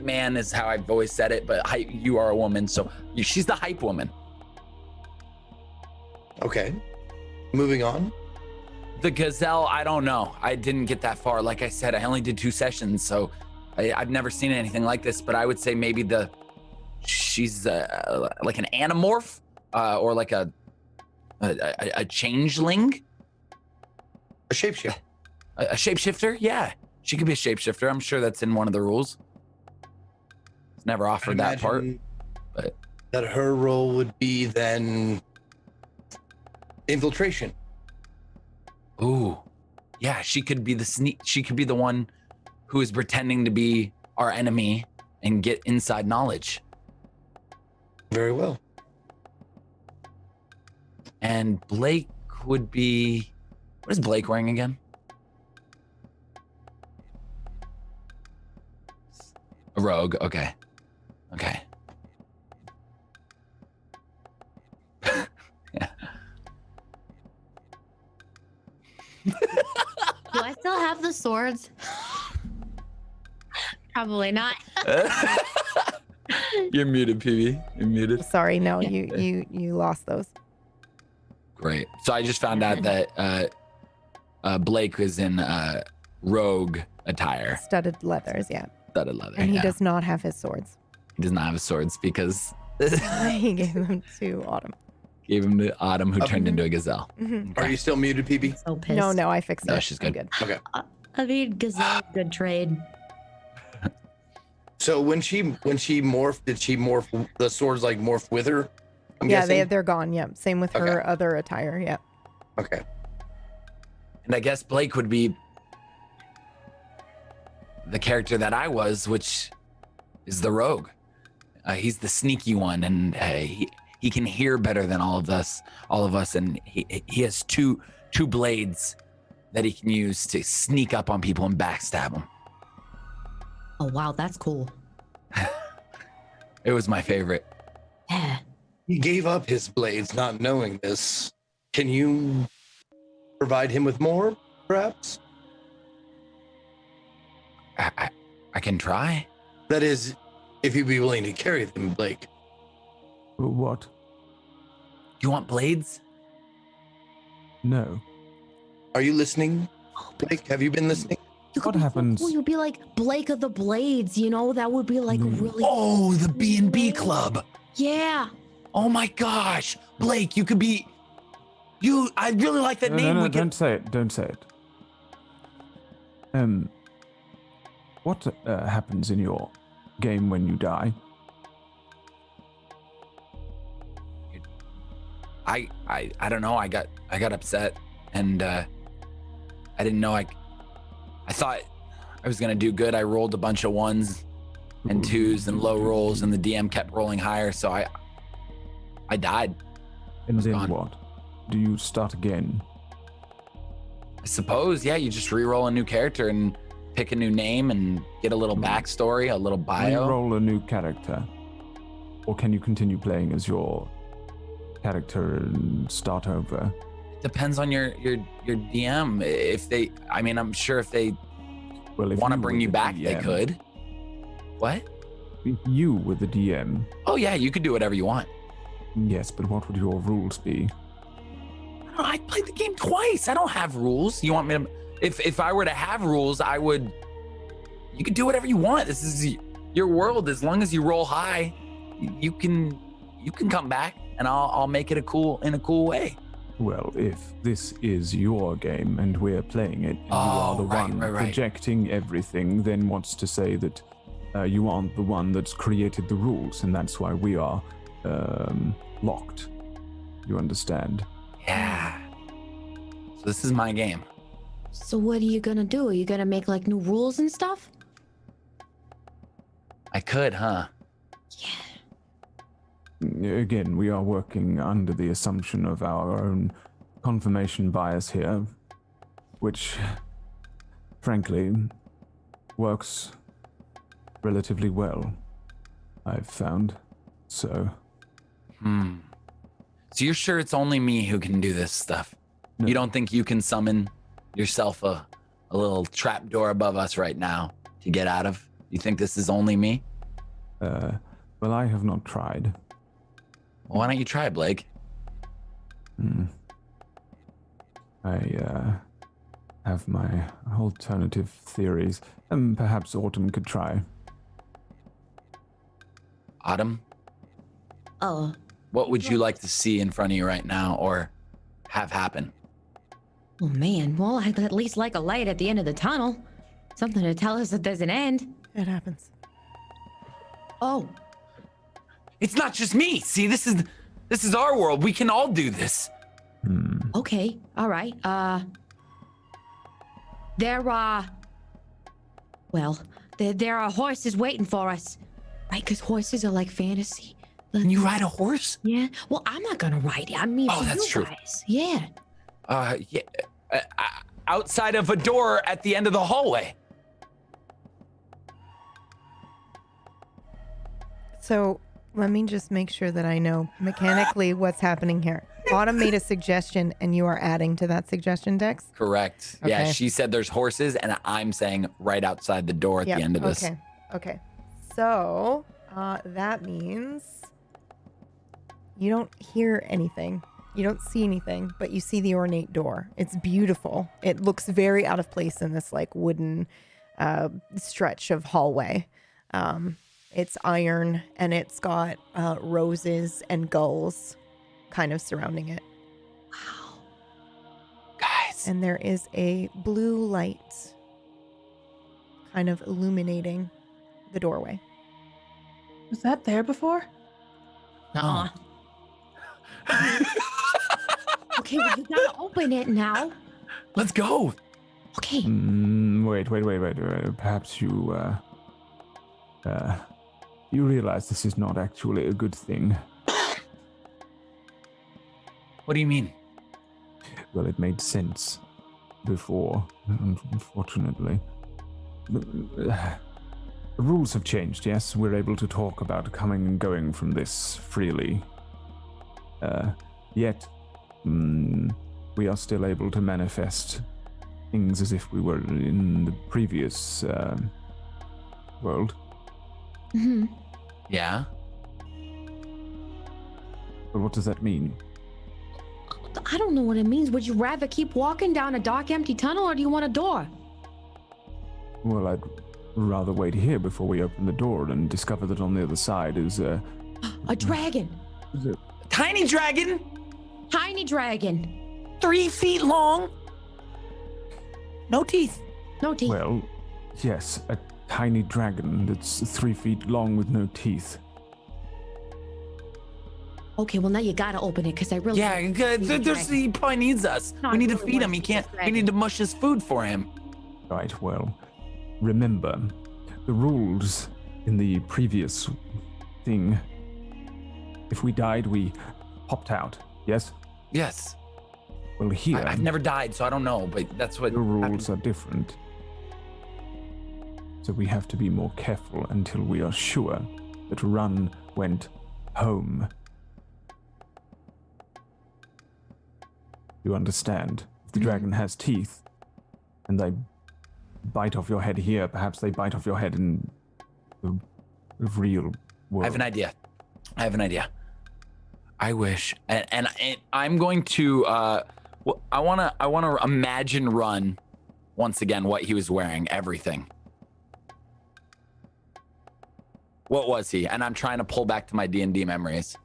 man is how I've always said it, but you are a woman, so she's the hype woman.
Okay. Moving on.
The gazelle, I don't know. I didn't get that far. Like I said, I only did 2 sessions, so I've never seen anything like this, but I would say maybe she's like an animorph or like a changeling.
A shapeshifter.
A shapeshifter? Yeah. She could be a shapeshifter. I'm sure that's in one of the rules. It's never offered that part. But
that her role would be then infiltration.
Ooh. Yeah, she could be she could be the one who is pretending to be our enemy and get inside knowledge.
Very well.
And Blake would be, what is Blake wearing again? A rogue, okay. Yeah.
Do I still have the swords? Probably not.
You're muted, PB. You're muted.
Sorry, no, you lost those.
Great. So I just found out that Blake is in rogue attire.
Studded leathers, yeah.
Studded leather.
And he does not have his swords.
He does not have his swords because
He gave them to Autumn.
Gave him to Autumn, who turned into a gazelle.
Mhm.
Are you still muted, PB?
So pissed.
No, I fixed it.
No, she's
I'm
good.
Okay.
I mean, gazelle, good trade.
So when she morphed, did she morph the swords like morph with her? I'm
Yeah,
guessing?
they're gone. Yeah, same with her other attire. Yeah.
Okay.
And I guess Blake would be the character that I was, which is the rogue. He's the sneaky one, and he can hear better than all of us, and he has two blades that he can use to sneak up on people and backstab them.
Oh, wow, that's cool.
It was my favorite.
Yeah.
He gave up his blades not knowing this. Can you provide him with more, perhaps?
I can try.
That is, if you'd be willing to carry them, Blake.
What?
You want blades?
No.
Are you listening, Blake? Have you been listening?
You could
What
be so
happens-
cool. You'd be like Blake of the Blades, you know? That would be like really.
Oh, the B&B club.
Yeah.
Oh my gosh, Blake, you could be. I really like that name.
No,
We
don't
could.
say it. Don't say it. What happens in your game when you die?
I don't know. I got upset, and I didn't know. I thought I was gonna do good. I rolled a bunch of 1s and 2s and low rolls, and the DM kept rolling higher, so I died.
And then
gone.
what? Do you start again?
I suppose, yeah. You just re-roll a new character and pick a new name and get a little backstory, a little bio.
Roll a new character, or can you continue playing as your character and start over?
Depends on your DM. If they, I mean, I'm sure if they
Well, if
want to
you
bring
were
you
the
back, they
DM,
could. What?
If you were the DM,
Oh yeah, you could do whatever you want.
yes, but what would your rules be?
I played the game twice. I don't have rules. You want me to? If I were to have rules, I would. You could do whatever you want. This is your world. As long as you roll high, you can come back, and I'll make it in a cool way.
Well, if this is your game and we're playing it, and you are the one
right.
projecting everything, then what's to say that you aren't the one that's created the rules, and that's why we are locked. You understand?
Yeah. So this is my game.
So what are you gonna do? Are you gonna make like new rules and stuff?
I could, huh?
Again, we are working under the assumption of our own confirmation bias here, which, frankly, works relatively well, I've found. So.
So you're sure it's only me who can do this stuff?
No.
You don't think you can summon yourself a little trap door above us right now to get out of? You think this is only me?
Well, I have not tried.
Well, why don't you try, Blake?
I have my alternative theories, and perhaps Autumn could try.
Autumn,
Oh.
what would you like to see in front of you right now or have happen?
Oh man. Well, I'd at least like a light at the end of the tunnel. Something to tell us that there's an end.
It happens.
Oh.
It's not just me. See, this is our world. We can all do this.
Okay. All right. There are horses waiting for us, right? Because horses are like fantasy.
Can you ride a horse?
Yeah. Well, I'm not gonna ride it. I mean,
Oh,
for
that's
you
true.
guys. Yeah.
Yeah. Outside of a door at the end of the hallway.
So let me just make sure that I know mechanically what's happening here. Autumn made a suggestion and you are adding to that suggestion, Dex?
Correct. Yeah,
Okay.
she said there's horses, and I'm saying right outside the door at
Yep,
the end of this.
Okay. So that means you don't hear anything. You don't see anything, but you see the ornate door. It's beautiful. It looks very out of place in this like wooden stretch of hallway. It's iron and it's got roses and gulls kind of surrounding it.
Wow.
Guys,
And there is a blue light kind of illuminating the doorway.
Was that there before?
no.
Okay, well, you gotta open it now.
Let's go.
Okay.
Wait. Perhaps you realize this is not actually a good thing.
What do you mean?
Well, it made sense before, unfortunately. The rules have changed, yes? We're able to talk about coming and going from this freely. Yet, we are still able to manifest things as if we were in the previous world.
Mm-hmm.
Yeah.
But what does that mean?
I don't know what it means. Would you rather keep walking down a dark, empty tunnel, or do you want a door?
Well, I'd rather wait here before we open the door and discover that on the other side is
A dragon.
Tiny dragon,
Tiny dragon.
3 feet long, no teeth.
No teeth.
Well, yes, a tiny dragon that's 3 feet long with no teeth.
Okay, well now you gotta open it because I really.
Yeah, good. He probably needs us.
No,
We need
I
to
really
feed him.
want
He
to
can't.
see this
We
dragon.
need to mush his food for him.
Right, well, remember, the rules in the previous thing, if we died, we popped out, yes?
Yes.
Well, here,
I've never died, so I don't know, but that's what
the rules
happened.
are different. So we have to be more careful until we are sure that Run went home. You understand? If the dragon has teeth and they bite off your head here, perhaps they bite off your head in the real world.
I have an idea. I wish, and I'm going to. I wanna imagine Run once again what he was wearing, everything. What was he? And I'm trying to pull back to my D&D memories.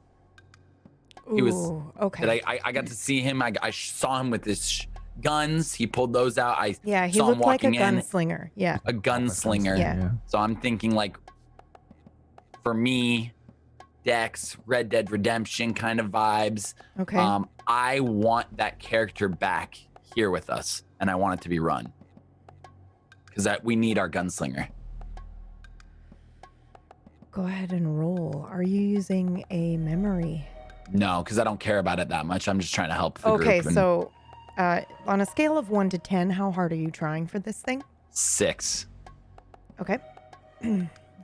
He was
okay.
that I got to see him. I saw him with his guns. He pulled those out. I
Yeah, he
saw him
looked like a
walking in.
gunslinger. Yeah.
A gunslinger.
Yeah.
So I'm thinking like, for me, Dex, Red Dead Redemption kind of vibes.
Okay.
I want that character back here with us, and I want it to be Run, because we need our gunslinger.
Go ahead and roll. Are you using a memory?
No, because I don't care about it that much. I'm just trying to help the
Okay,
group. and
so on a scale of 1 to 10, how hard are you trying for this thing?
6.
Okay.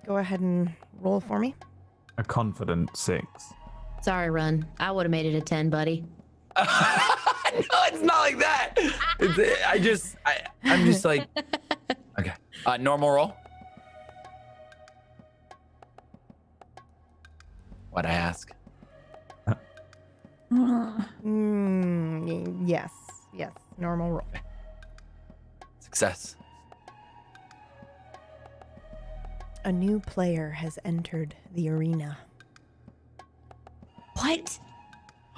Go ahead and roll for me.
A confident 6.
Sorry, Run. I would have made it a 10, buddy.
No, it's not like that. I'm just like, okay. Normal roll. What'd I ask?
Yes. Normal roll.
Success.
A new player has entered the arena.
What?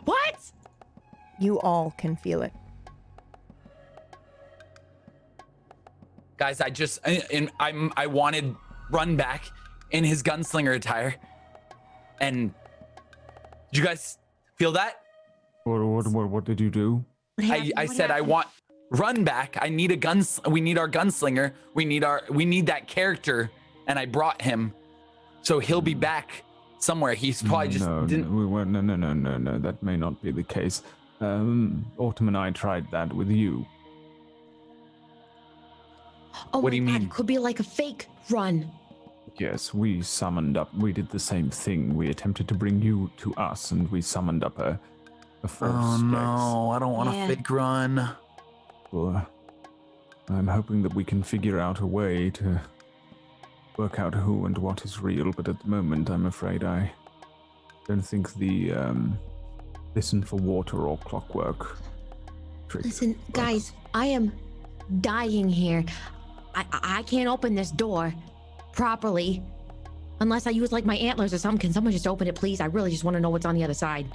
What?
You all can feel it.
Guys, I wanted Run back in his gunslinger attire. And did you guys feel that?
What did you do?
I said I want Run back. I need we need our gunslinger. We need that character, and I brought him. So he'll be back somewhere. He's probably didn't.
No. That may not be the case. Autumn and I tried that with you.
Oh,
What do you
my God,
mean?
it could be like a fake Run.
Yes, we summoned up. We did the same thing. We attempted to bring you to us, and we summoned up a false
Oh no, I don't want
Yeah.
a fake Run.
Well, I'm hoping that we can figure out a way to work out who and what is real, but at the moment, I'm afraid I don't think the listen for water or clockwork trick.
Listen,
works.
guys, I am dying here. I can't open this door properly unless I use like my antlers or something. Can someone just open it, please? I really just want to know what's on the other side.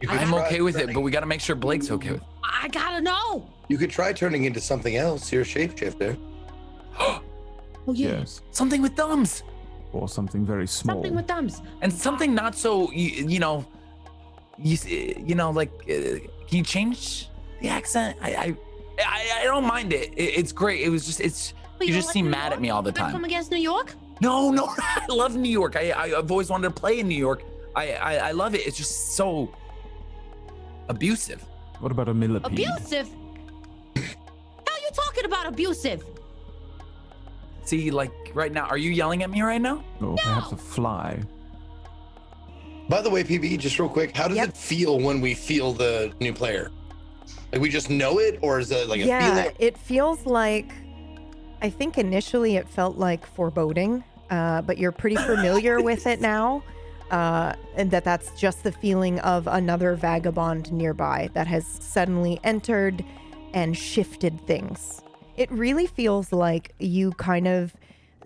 I'm okay with it, but we got to make sure Blake's okay with it.
I gotta know.
You could try turning into something else. You're a shapeshifter.
Oh yeah,
Yes,
Something with thumbs.
or something very small.
something with thumbs.
And something not so, you know, can you change the accent? I don't mind it. It's great. It was just,
Wait,
you
don't
just
like
seem
New
mad
York?
at me all the
Back from
time.
against New York?
No, I love New York. I've always wanted to play in New York. I love it. It's just so abusive.
What about a millipede?
Abusive? Hell, you talking about abusive?
See, like right now, are you yelling at me right now?
Or perhaps a fly?
By the way, PB, just real quick, how does
Yep.
it feel when we feel the new player? Like we just know it, or is it like a feeling?
It feels like, I think initially it felt like foreboding, but you're pretty familiar with it now. And that's just the feeling of another vagabond nearby that has suddenly entered and shifted things. It really feels like you kind of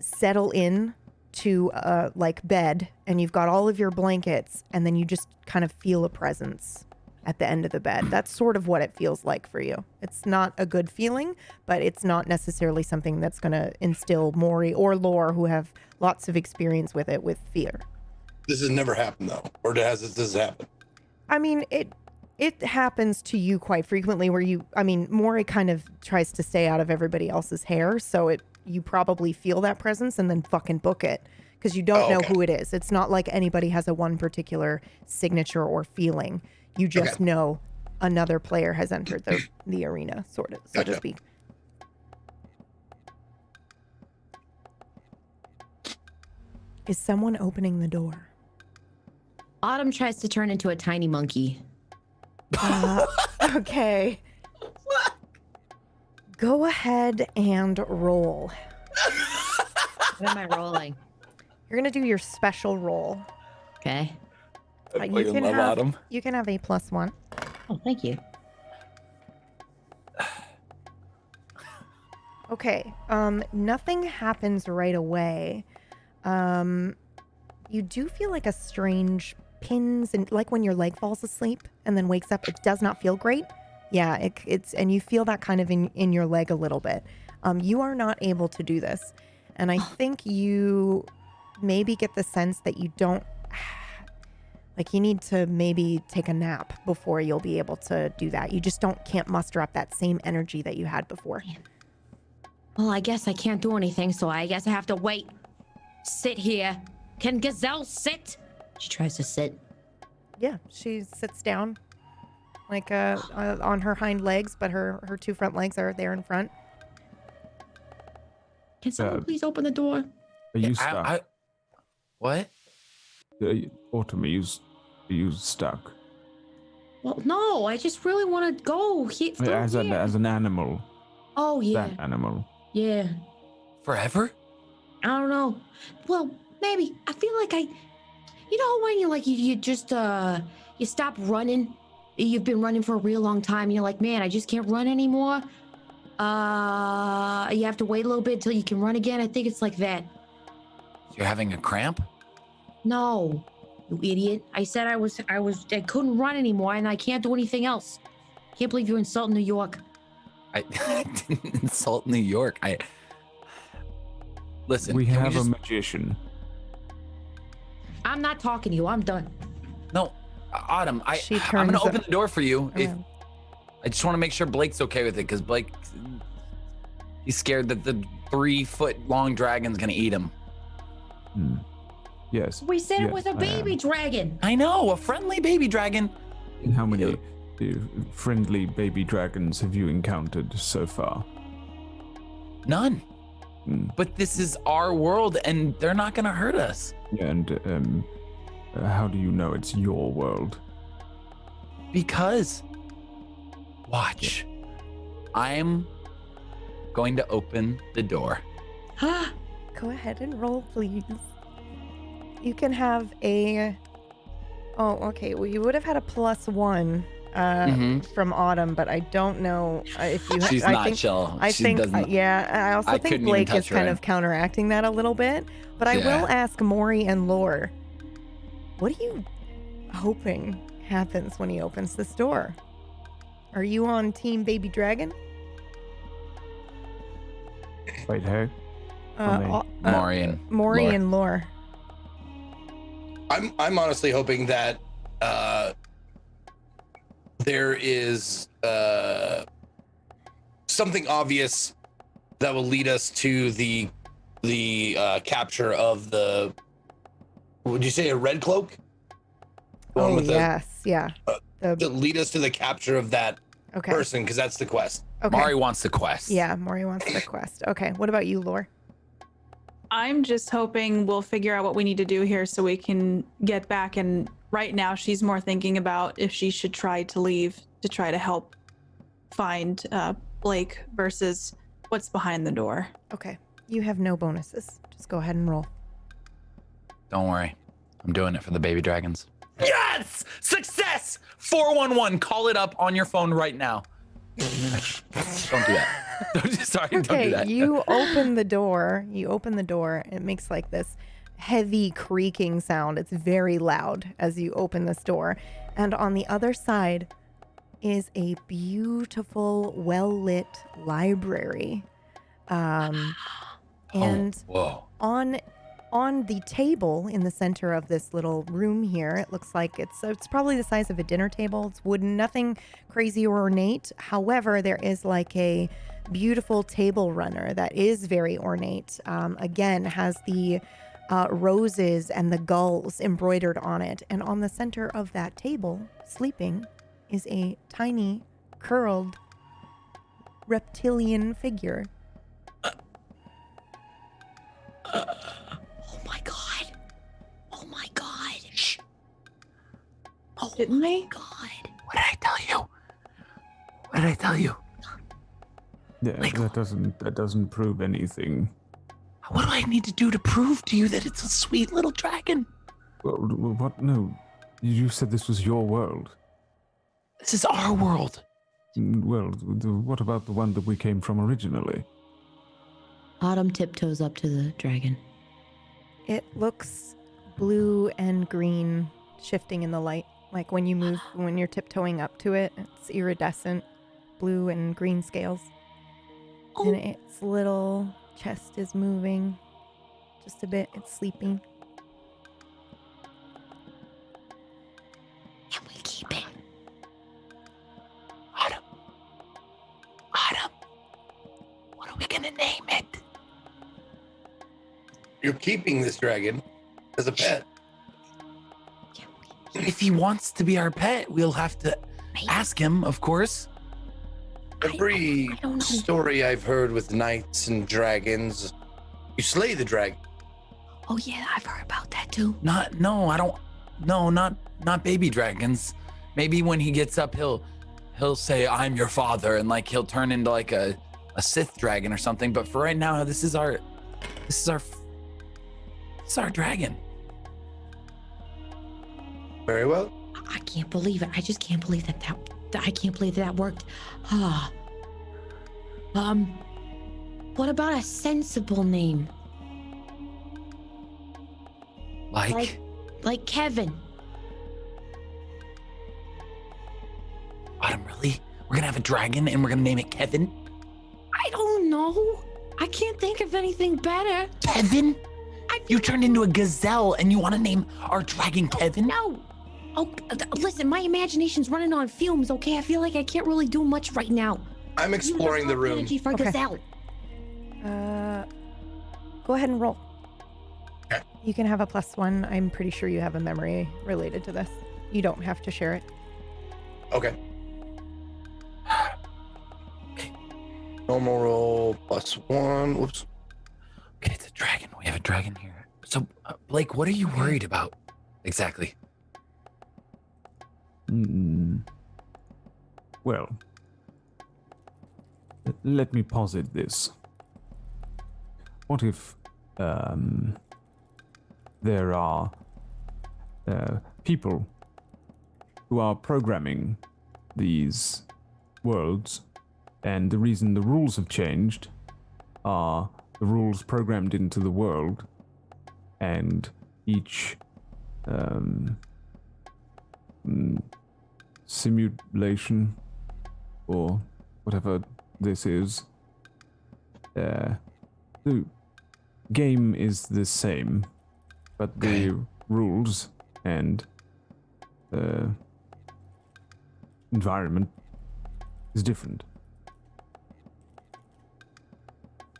settle in to like bed, and you've got all of your blankets, and then you just kind of feel a presence at the end of the bed. That's sort of what it feels like for you. It's not a good feeling, but it's not necessarily something that's going to instill Maury or Lore, who have lots of experience with it, with fear.
This has never happened though, or has this happened?
I mean, it happens to you quite frequently where Maury kind of tries to stay out of everybody else's hair, so you probably feel that presence and then fucking book it because you don't know who it is. It's not like anybody has a one particular signature or feeling. You just know another player has entered the arena, sort of, so to speak. Is someone opening the door?
Autumn tries to turn into a tiny monkey.
Okay. Go ahead and roll.
What am I rolling?
You're going to do your special roll.
Okay.
You can have a +1.
Oh, thank you.
Okay. Nothing happens right away. You do feel like a strange pins, and like when your leg falls asleep and then wakes up, it does not feel great. Yeah, it's and you feel that kind of in your leg a little bit. You are not able to do this, and I think you maybe get the sense that you don't. Like you need to maybe take a nap before you'll be able to do that. You just can't muster up that same energy that you had before.
Well, I guess I can't do anything, so I guess I have to wait. Sit here. Can Gazelle sit? She tries to sit.
Yeah, she sits down, like on her hind legs, but her two front legs are there in front.
Can someone please open the door?
Are you stuck?
What?
Autumn, are you stuck?
Well, no, I just really want to go.
As an animal.
Oh, yeah.
That animal.
Yeah.
Forever?
I don't know. Well, maybe. I feel like you know when you just you stop running. You've been running for a real long time. And you're like, man, I just can't run anymore. You have to wait a little bit until you can run again. I think it's like that.
You're having a cramp?
No, you idiot. I said I couldn't run anymore and I can't do anything else. Can't believe you're insulting New York.
I didn't insult New York. Listen.
We have a magician.
I'm not talking to you. I'm done.
No, Autumn, I'm going to open the door for you. I just want to make sure Blake's okay with it because Blake, he's scared that the 3-foot-long dragon's going to eat him.
Yes.
We said it was a baby dragon.
I know, a friendly baby dragon.
And how many friendly baby dragons have you encountered so far?
None. But this is our world and they're not going to hurt us.
And how do you know it's your world?
Because, watch, I'm going to open the door.
Go ahead and roll, please. You can have a... Oh, okay. Well, you would have had a +1 from Autumn, but I don't know if you...
She's not chill.
I think, I also think Blake is kind of counteracting that a little bit. But I will ask Maury and Lore, what are you hoping happens when he opens this door? Are you on Team Baby Dragon?
Wait, who?
Maury
and Lore.
I'm honestly hoping that there is something obvious that will lead us to the capture of the. Would you say a red cloak?
Yeah.
To lead us to the capture of that person, because that's the quest.
Okay.
Maury wants the quest.
Yeah, Maury wants the quest. Okay, what about you, Lore?
I'm just hoping we'll figure out what we need to do here so we can get back. And right now she's more thinking about if she should try to leave to try to help find Blake versus what's behind the door.
Okay, you have no bonuses. Just go ahead and roll.
Don't worry. I'm doing it for the baby dragons. Yes! Success! 411. Call it up on your phone right now. Don't do that. Sorry, don't do
Okay,
that.
you open the door. It makes like this heavy creaking sound. It's very loud as you open this door. And on the other side is a beautiful, well-lit library. And
whoa.
on the table in the center of this little room here, it looks like it's probably the size of a dinner table. It's wooden, nothing crazy or ornate. However, there is like a beautiful table runner that is very ornate. Again, has the roses and the gulls embroidered on it. And on the center of that table, sleeping, is a tiny, curled, reptilian figure.
Oh my god. Oh my god. Shh. Oh
Didn't
my
they?
god.
What did I tell you?
Yeah, that doesn't prove anything.
What do I need to do to prove to you that it's a sweet little dragon?
Well, what? No, you said this was your world.
This is our world.
Well, what about the one that we came from originally?
Autumn tiptoes up to the dragon.
It looks blue and green shifting in the light. Like when you move, when you're tiptoeing up to it, it's iridescent blue and green scales.
Oh.
And its little chest is moving just a bit. It's sleeping.
Can we keep it?
Autumn. What are we gonna name it?
You're keeping this dragon as a pet.
If he wants to be our pet, we'll have to ask him, of course.
Every
I don't know.
story I've heard with knights and dragons, you slay the dragon.
Oh yeah, I've heard about that too.
Not baby dragons. Maybe when he gets up, he'll say, "I'm your father," and like he'll turn into like a Sith dragon or something. But for right now, this is our dragon.
Very well.
I can't believe it. I just can't believe that I can't believe that worked. What about a sensible name? Like Kevin.
Autumn, really? We're gonna have a dragon and we're gonna name it Kevin?
I don't know. I can't think of anything better.
Kevin? You turned into a gazelle and you want to name our dragon Kevin?
No. Oh, listen, my imagination's running on fumes, okay? I feel like I can't really do much right now.
I'm exploring the room.
Energy for
Okay.
gazelle.
Go ahead and roll.
Okay.
You can have a +1. I'm pretty sure you have a memory related to this. You don't have to share it.
Okay. Normal roll +1. Whoops.
Okay, it's a dragon. We have a dragon here. So, Blake, what are you worried about exactly?
Well, let me posit this. What if there are people who are programming these worlds, and the reason the rules have changed are the rules programmed into the world, and each simulation or whatever this is, the game is the same, but the rules and the environment is different.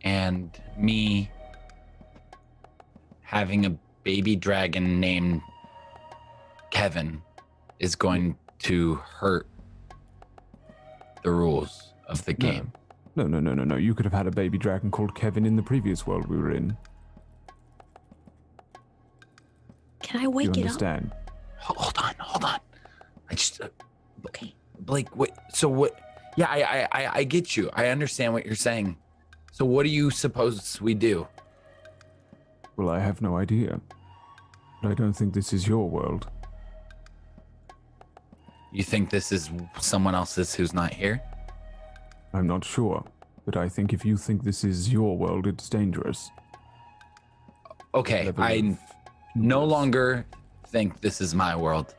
And me having a baby dragon named Kevin is going to hurt the rules of the game.
No. You could have had a baby dragon called Kevin in the previous world we were in.
Can I wake
You
it
understand?
Hold on. I just
up? Okay.
Blake, what? So what? Yeah, I get you. I understand what you're saying. So what do you suppose we do?
Well, I have no idea. But I don't think this is your world.
You think this is someone else's who's not here?
I'm not sure. but I think if you think this is your world, it's dangerous.
Okay,
Level
I
of
no
hubris.
longer think this is my world.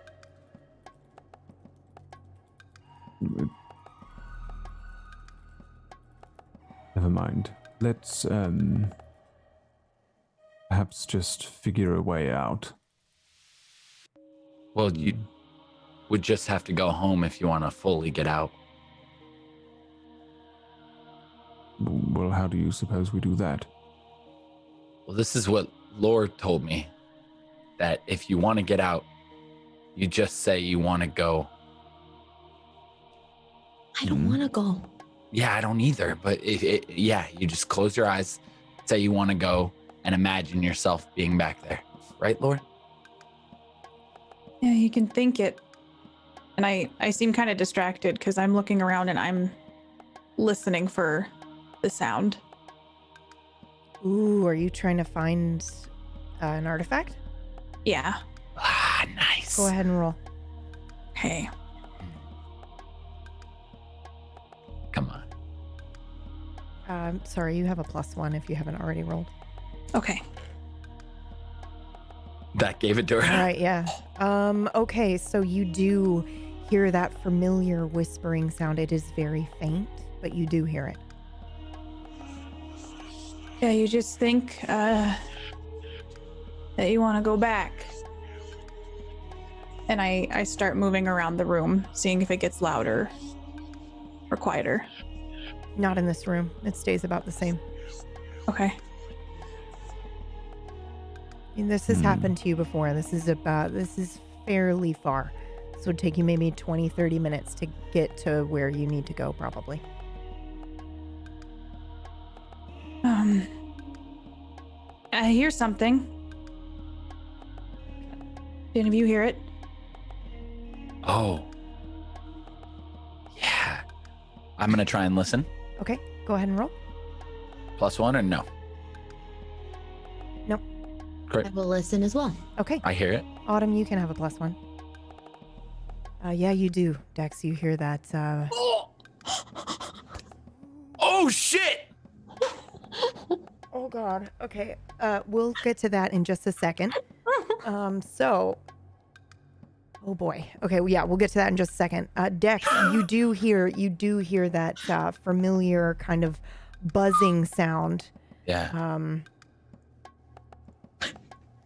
Never mind. Let's perhaps just figure a way out.
Well, you would just have to go home if you want to fully get out.
Well, how do you suppose we do that?
Well, this is what Lord told me, that if you want to get out, you just say you want to go.
I don't want to go.
Yeah, I don't either. But you just close your eyes, say you want to go, and imagine yourself being back there. Right, Lord?
Yeah, you can think it. And I seem kind of distracted because I'm looking around and I'm listening for the sound.
Ooh, are you trying to find an artifact?
Yeah.
Ah, nice.
Go ahead and roll.
Okay.
Come on.
Sorry, you have a +1 if you haven't already rolled.
Okay.
That gave it to her.
All right, yeah. Okay, so you do hear that familiar whispering sound. It is very faint, but you do hear it.
Yeah, you just think that you want to go back. And I start moving around the room, seeing if it gets louder or quieter.
Not in this room. It stays about the same.
Okay.
I mean, this has happened to you before. This is fairly far. So it'd take you maybe 20, 30 minutes to get to where you need to go, probably.
I hear something. Did any of you hear it?
Oh. Yeah. I'm going to try and listen.
Okay, go ahead and roll.
+1 or no?
Nope.
Great.
I will listen as well.
Okay,
I hear it.
Autumn, you can have a +1. Yeah, you do, Dex. You hear that.
Oh, shit!
Oh, God. Okay, we'll get to that in just a second. So... Oh boy. Okay, well, yeah, we'll get to that in just a second. Dex, you do hear that familiar kind of buzzing sound.
Yeah.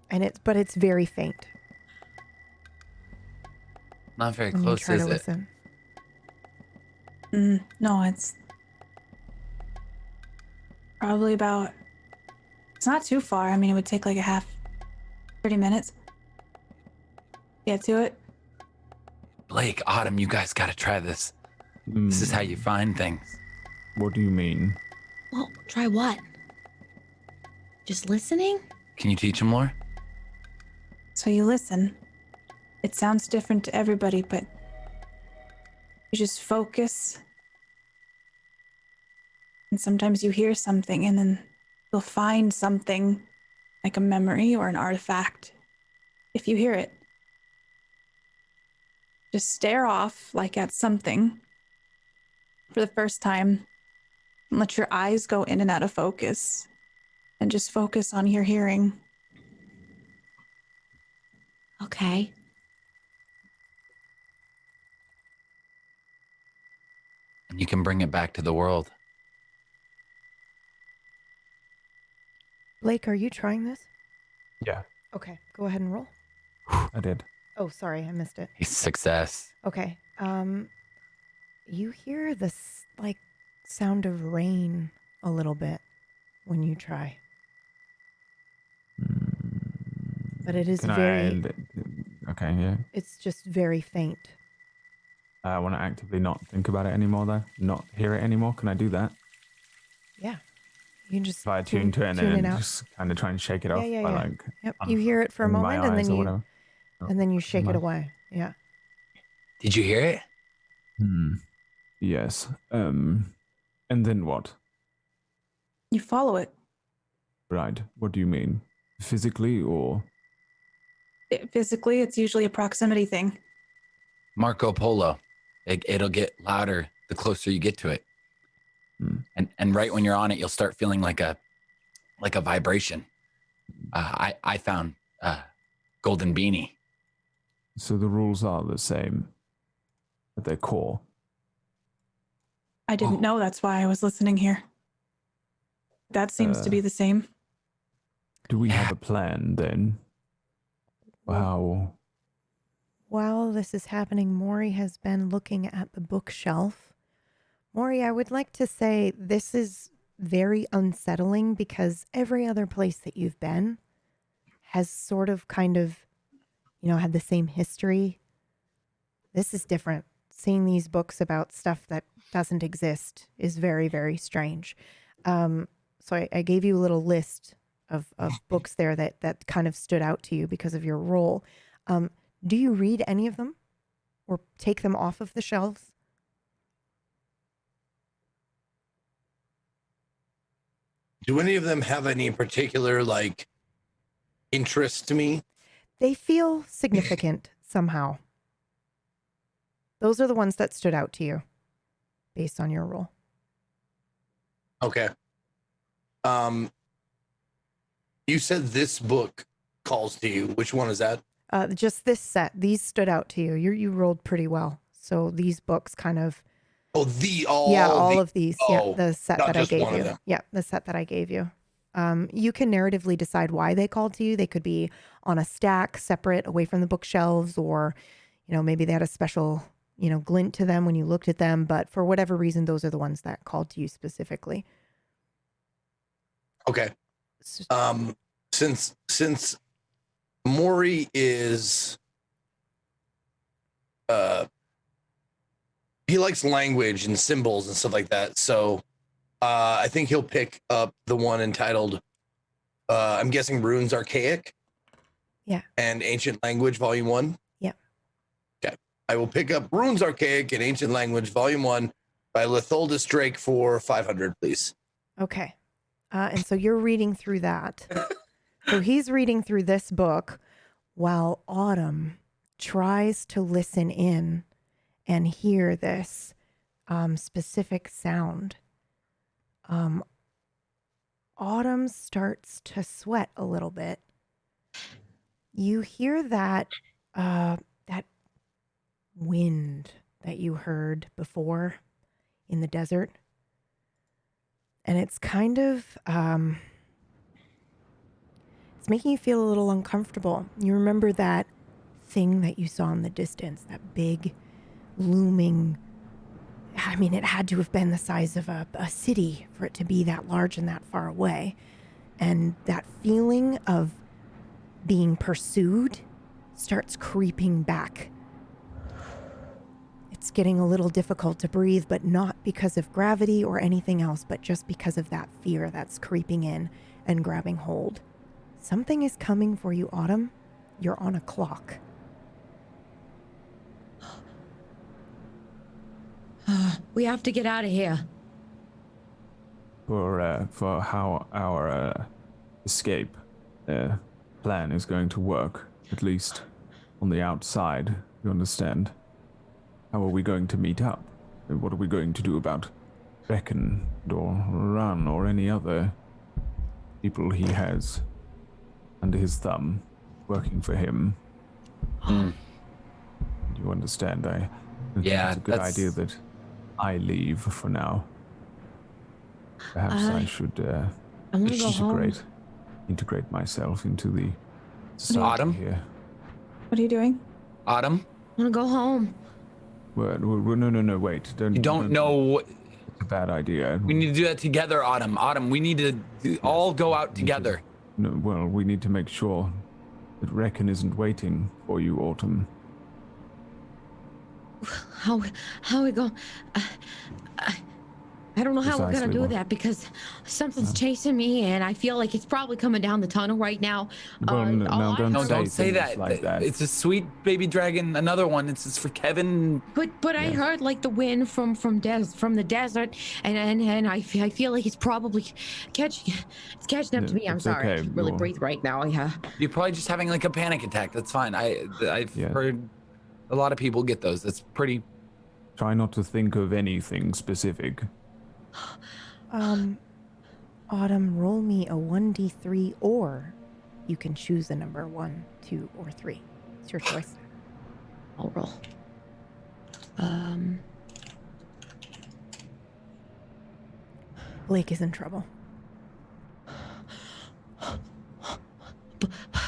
And it's very faint.
Not very
When you
close,
try
is
to
it?
listen.
No, it's probably about. It's not too far. I mean, it would take like 30 minutes. Get to it.
Blake, Autumn, you guys got to try this. This is how you find things.
What do you mean?
Well, try what? Just listening?
Can you teach him more?
So you listen. It sounds different to everybody, but you just focus. And sometimes you hear something and then you'll find something like a memory or an artifact if you hear it. Just stare off like at something for the first time and let your eyes go in and out of focus and just focus on your hearing.
Okay.
And you can bring it back to the world.
Blake, are you trying this?
Yeah,
Okay, go ahead and roll.
I did.
Oh, sorry, I missed it.
Success.
Okay. You hear this like sound of rain a little bit when you try. But it is
Okay, yeah.
it's just very faint.
I want to actively not think about it anymore, though. Not hear it anymore. Can I do that?
Yeah. You can just
If I tune to it and
tune
then
it out.
just kind of try and shake it off
Yeah,
by
yeah.
like
Yep. You hear it for a
my
moment and
eyes
then
or
you
whatever.
and then you shake it
my-
away. Yeah.
Did you hear it?
Yes. And then what?
You follow it.
Right. What do you mean? Physically or?
Physically, it's usually a proximity thing.
Marco Polo. It'll get louder the closer you get to it. And right when you're on it, you'll start feeling like a vibration. I found golden beanie.
So the rules are the same at their core.
I didn't know. That's why I was listening here. That seems to be the same.
Do we have a plan then? How?
While this is happening, Maury has been looking at the bookshelf. Maury, I would like to say this is very unsettling because every other place that you've been has sort of kind of, had the same history. This is different. Seeing these books about stuff that doesn't exist is very, very strange. So I gave you a little list of books there that kind of stood out to you because of your role. Do you read any of them or take them off of the shelves?
Do any of them have any particular interest to me?
They feel significant somehow. Those are the ones that stood out to you based on your role.
Okay. You said this book calls to you. Which one is that?
Just this set. These stood out to you. You rolled pretty well. So these books kind of.
Oh,
all of these. Yeah, the set
not
that I
just
gave
one of
you.
them.
Yeah, the set that I gave you. You can narratively decide why they called to you. They could be on a stack, separate, away from the bookshelves, or, maybe they had a special, glint to them when you looked at them. But for whatever reason, those are the ones that called to you specifically.
Okay. Since Maury is, he likes language and symbols and stuff like that. So, I think he'll pick up the one entitled, I'm guessing Runes Archaic.
Yeah.
And Ancient Language, Volume 1.
Yeah.
Okay. I will pick up Runes Archaic and Ancient Language, Volume 1 by Litholdus Drake for 500, please.
Okay. And so you're reading through that. So he's reading through this book while Autumn tries to listen in and hear this specific sound. Autumn starts to sweat a little bit. You hear that that wind that you heard before in the desert. And it's kind of, it's making you feel a little uncomfortable. You remember that thing that you saw in the distance, that big looming, it had to have been the size of a city for it to be that large and that far away. And that feeling of being pursued starts creeping back. It's getting a little difficult to breathe, but not because of gravity or anything else, but just because of that fear that's creeping in and grabbing hold. Something is coming for you, Autumn. You're on a clock.
We have to get out of here.
For how our escape plan is going to work, at least on the outside, you understand? How are we going to meet up? What are we going to do about Reckon or Run or any other people he has under his thumb working for him? You understand? It's a good idea that I leave for now. Perhaps I should
I'm gonna go home.
integrate myself into the
Autumn?
society here.
What are you doing?
Autumn?
I'm gonna go home.
No, wait.
You don't know.
It's a bad idea.
We need to do that together, Autumn. Autumn, we need to all go out together.
We need to make sure that Reckon isn't waiting for you, Autumn.
How we go? I don't know how we're gonna
Precisely
do
what-
that because something's chasing me, and I feel like it's probably coming down the tunnel right now.
Well, no,
all I
don't
heard-
Don't say
things
that.
like that.
It's a sweet baby dragon. Another one. It's for Kevin.
But I heard like the wind from the desert, and I feel like it's probably catching up to me. I'm
It's
sorry, I
okay.
can't really
You're-
breathe right now. Yeah.
You're probably just having like a panic attack. That's fine. I've
Yeah.
heard a lot of people get those. That's pretty.
Try not to think of anything specific.
Autumn, roll me a 1d3, or you can choose a number 1, 2, or 3. It's your choice.
I'll roll.
Blake is in trouble.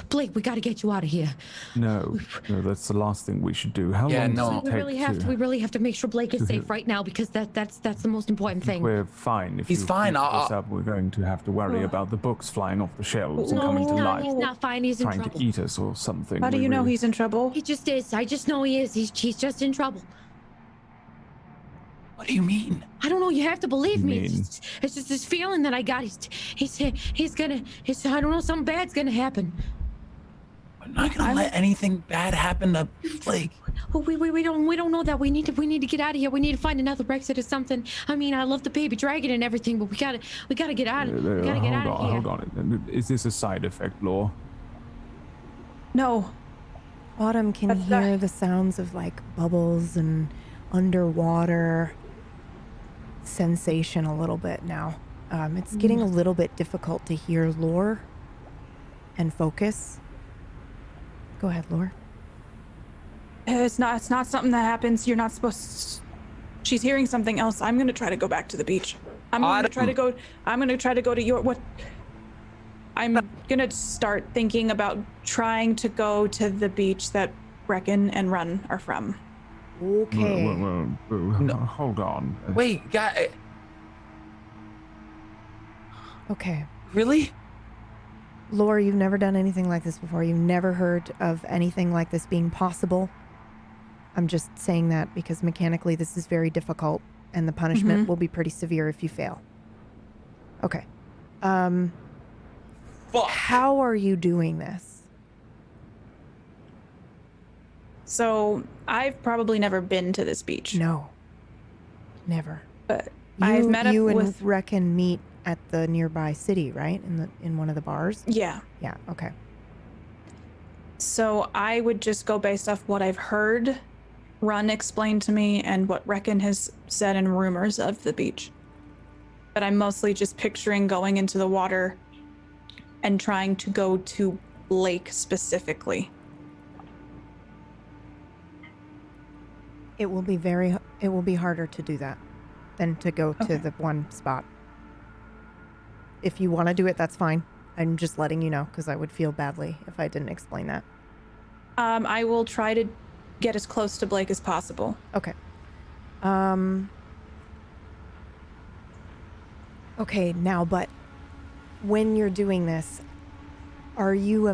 Blake, we got to get you out of here.
No, that's the last thing we should do. How
Yeah,
long
no.
does it
We
take
really have to. We really have to make sure Blake is safe right now, because that's the most important thing.
We're fine. If
He's
you
fine.
keep this up, we're going to have to worry about the books flying off the shelves and coming to life,
He's not fine. He's in
trying
trouble.
to eat us or something.
How do you know he's in trouble?
He just is. I just know he is. He's just in trouble.
What do you mean?
I don't know. You have to believe me.
Mean.
It's just this feeling that I got. He's gonna. I don't know. Something bad's gonna happen.
I'm not gonna let anything bad happen to Blake.
Oh, we don't know that. We need to get out of here. We need to find another exit or something. I mean, I love the baby dragon and everything, but we gotta get out of here.
Hold on. Is this a side effect, Law?
No.
Autumn can hear the sounds of like bubbles and underwater sensation a little bit now. It's getting a little bit difficult to hear Lore and focus. Go ahead, Lore.
It's not something that happens. You're not supposed to... She's hearing something else. I'm going to try to go back to the beach. I'm going to try to go to your... What? I'm going to start thinking about trying to go to the beach that Brecken and Run are from.
Okay.
Hold on.
Wait, guy.
Okay.
Really?
Lore, you've never done anything like this before. You've never heard of anything like this being possible. I'm just saying that because mechanically this is very difficult and the punishment will be pretty severe if you fail. Okay.
Fuck.
How are you doing this?
So I've probably never been to this beach.
No. Never.
But I've met up
you and
with...
Reckon meet at the nearby city, right? In one of the bars?
Yeah.
Yeah, okay.
So I would just go based off what I've heard Run explain to me and what Reckon has said in rumors of the beach. But I'm mostly just picturing going into the water and trying to go to Lake specifically.
It will be harder to do that than to go to the one spot. If you want to do it, that's fine. I'm just letting you know because I would feel badly if I didn't explain that.
I will try to get as close to Blake as possible.
Okay. Okay, now, but when you're doing this, are you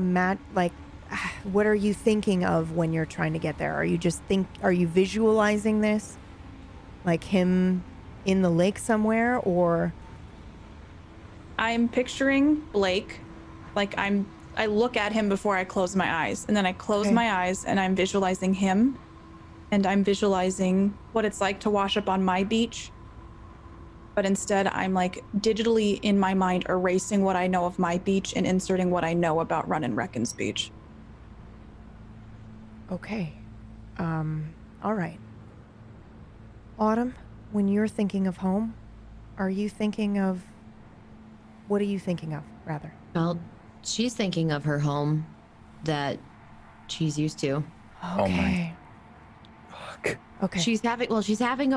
what are you thinking of when you're trying to get there? Are you visualizing this? Like him in the lake somewhere, or?
I'm picturing Blake, like I look at him before I close my eyes, and then I close my eyes and I'm visualizing him, and I'm visualizing what it's like to wash up on my beach. But instead I'm like digitally in my mind erasing what I know of my beach and inserting what I know about Run and Reckon's beach.
Okay. All right. Autumn, when you're thinking of home, what are you thinking of, rather?
Well, she's thinking of her home that she's used to.
Okay.
Fuck.
Okay.
She's having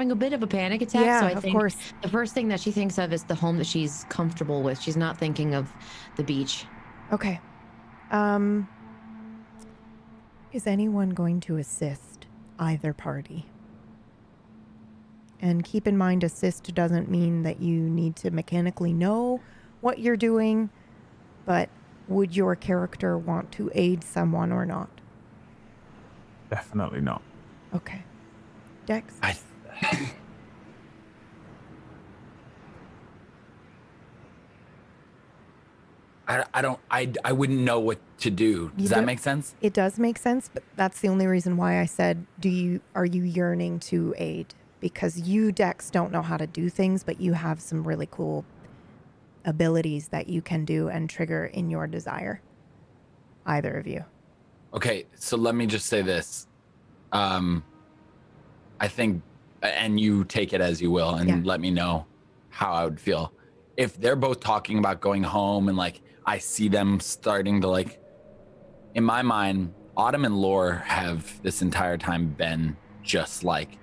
a bit of a panic attack.
Yeah,
so I
of
think
course.
the first thing that she thinks of is the home that she's comfortable with. She's not thinking of the beach.
Okay. Is anyone going to assist either party? And keep in mind, assist doesn't mean that you need to mechanically know what you're doing, but would your character want to aid someone or not?
Definitely not.
Okay. Dex?
I wouldn't know what to do. Does that make sense?
It does make sense, but that's the only reason why I said, are you yearning to aid? Because you, Dex, don't know how to do things, but you have some really cool abilities that you can do and trigger in your desire. Either of you.
Okay, so let me just say this. I think, and you take it as you will and let me know. how I would feel if they're both talking about going home and like I see them starting to like, in my mind, Autumn and Lore have this entire time been just like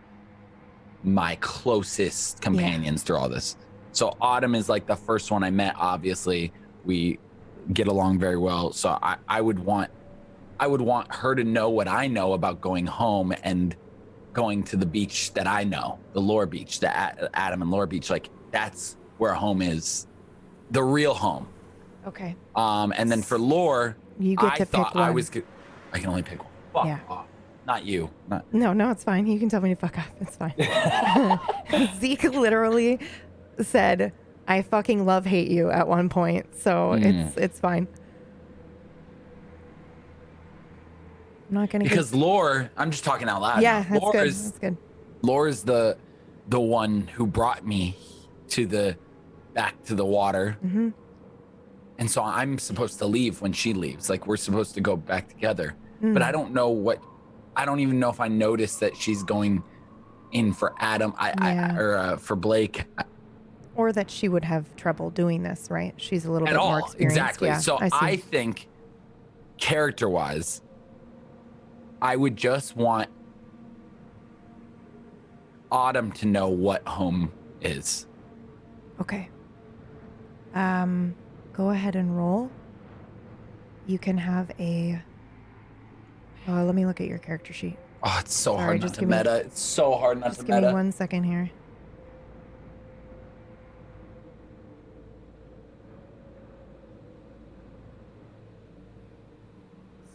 my closest companions through all this. So Autumn is like the first one I met. Obviously, we get along very well. So I would want her to know what I know about going home and going to the beach that I know, the Lore Beach, the Adam and Lore Beach. Like that's where home is, the real home.
Okay.
And then for Lore,
you get to pick one.
I can only pick one. Fuck
Yeah.
off. Not you.
No, it's fine. You can tell me to fuck off. It's fine. Zeke literally said, "I fucking love hate you" at one point, so it's fine. I'm not gonna
because Lore, I'm just talking out loud.
Yeah,
now.
that's good.
Lore's the one who brought me back to the water.
Mm-hmm.
And so I'm supposed to leave when she leaves. Like we're supposed to go back together. But I don't even know if I noticed that she's going in for Adam or for Blake.
Or that she would have trouble doing this, right? She's a little bit more experienced.
Exactly.
Yeah,
so I think character-wise, I would just want Autumn to know what home is.
Okay. Go ahead and roll. You can have a... let me look at your character sheet.
Oh, it's so hard not
just
to meta. It's so hard not to meta.
Just give me 1 second here.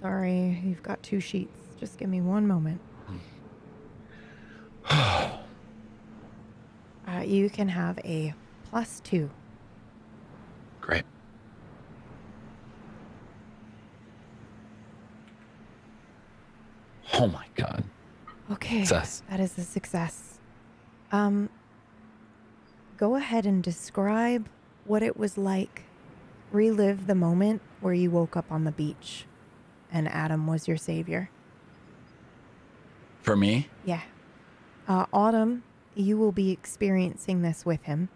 Sorry, you've got 2 sheets. Just give me 1 moment. You can have a +2.
Great. Oh my God.
Okay.
Success.
That is a success. Go ahead and describe what it was like. Relive the moment where you woke up on the beach and Adam was your savior.
For me?
Yeah. Autumn, you will be experiencing this with him.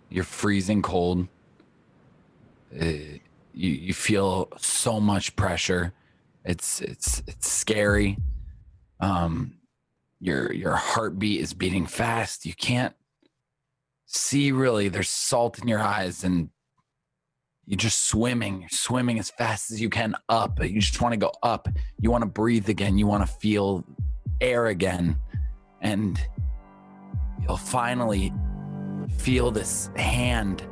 You're freezing cold. You feel so much pressure. It's scary. Your heartbeat is beating fast. You can't see really. There's salt in your eyes and you're just swimming. You're swimming as fast as you can up. You just want to go up. You want to breathe again. You want to feel air again. And you'll finally feel this hand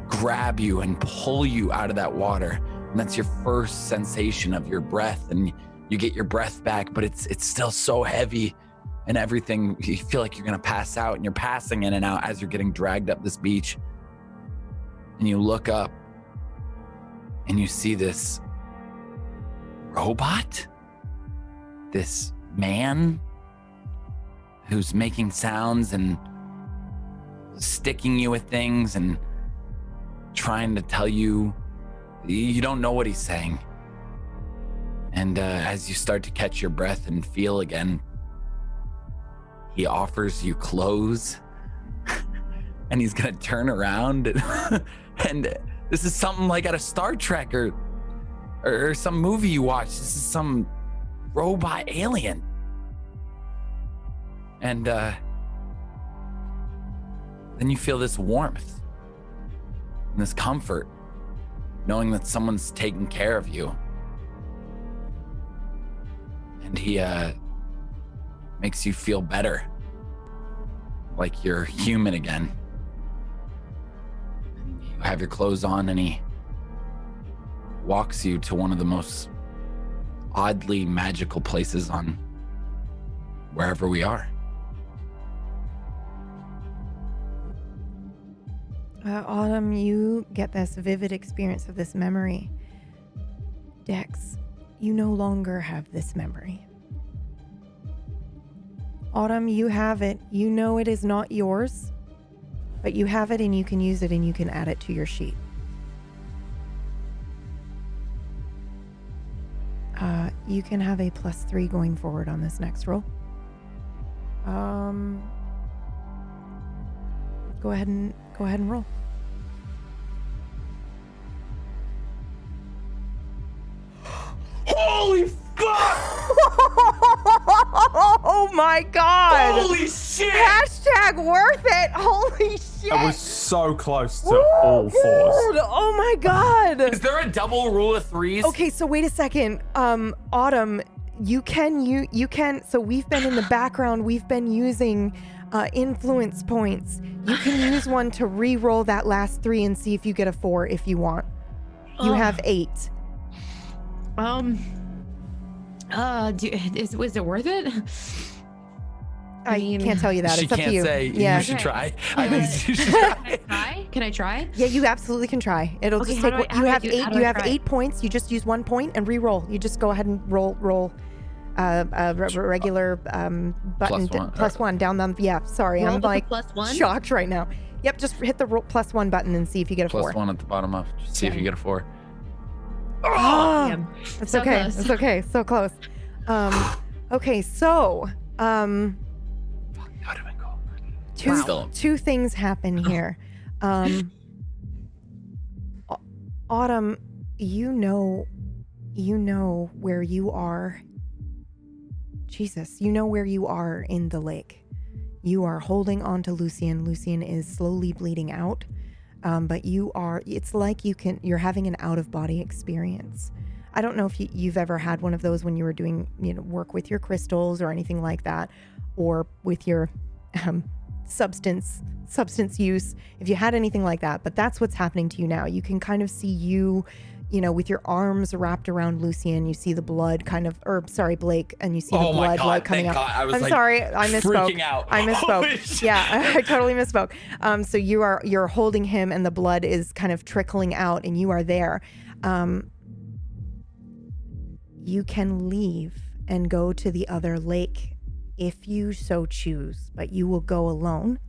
grab you and pull you out of that water. And that's your first sensation of your breath. And you get your breath back, but it's still so heavy and everything. You feel like you're going to pass out, and you're passing in and out as you're getting dragged up this beach. And you look up and you see this robot, this man who's making sounds and sticking you with things and trying to tell you don't know what he's saying. And as you start to catch your breath and feel again, he offers you clothes and he's gonna turn around and this is something like out of Star Trek or some movie you watch. This is some robot alien. And then you feel this warmth and this comfort, knowing that someone's taking care of you. And he makes you feel better, like you're human again. And you have your clothes on and he walks you to one of the most oddly magical places on wherever we are.
Autumn, you get this vivid experience of this memory. Dex, you no longer have this memory. Autumn, you have it. You know it is not yours, but you have it and you can use it and you can add it to your sheet. You can have a +3 going forward on this next roll. Go ahead and roll.
Holy fuck!
Oh my god!
Holy shit!
Hashtag worth it! Holy shit!
I was so close to all fours.
Oh my god!
Is there a double rule of threes?
Okay, so wait a second. Autumn, you can. So we've been in the background. We've been using influence points. You can use one to re-roll that last 3 and see if you get a 4 if you want. You have 8.
Was it worth it?
I can't tell you that.
She
It's up
can't
to you.
say.
Yeah.
You should try. I think you should try.
Can I try?
Yeah, you absolutely can try. It'll
Okay,
just
how
take.
do I-
You
how
have
do I do-
8.
how do
You
I
have
try?
8 points. You just use 1 point and re-roll. You just go ahead and roll. Regular button plus one down the. Yeah, sorry,
Roll
I'm
with the
like
+1?
shocked right now. Yep, just hit the +1 button and see if you get a 4.
Plus 1 at the bottom of. Just see if you get a 4.
Oh,
Damn.
it's
So
okay.
close.
It's okay. So close. Okay, so
That would have been cool.
two things happen here. Autumn, you know where you are. Jesus, you know where you are in the lake. You are holding on to Lucian. Lucian is slowly bleeding out. But it's like you're having an out-of-body experience. I don't know if you've ever had one of those when you were doing, work with your crystals or anything like that, or with your substance use, if you had anything like that, but that's what's happening to you now. You can kind of see you with your arms wrapped around Lucian, you see the blood Blake, and you see the blood like coming out. I'm sorry, I misspoke.
Freaking out.
I misspoke. Yeah, I totally misspoke. So you're holding him and the blood is kind of trickling out and you are there. You can leave and go to the other lake if you so choose, but you will go alone.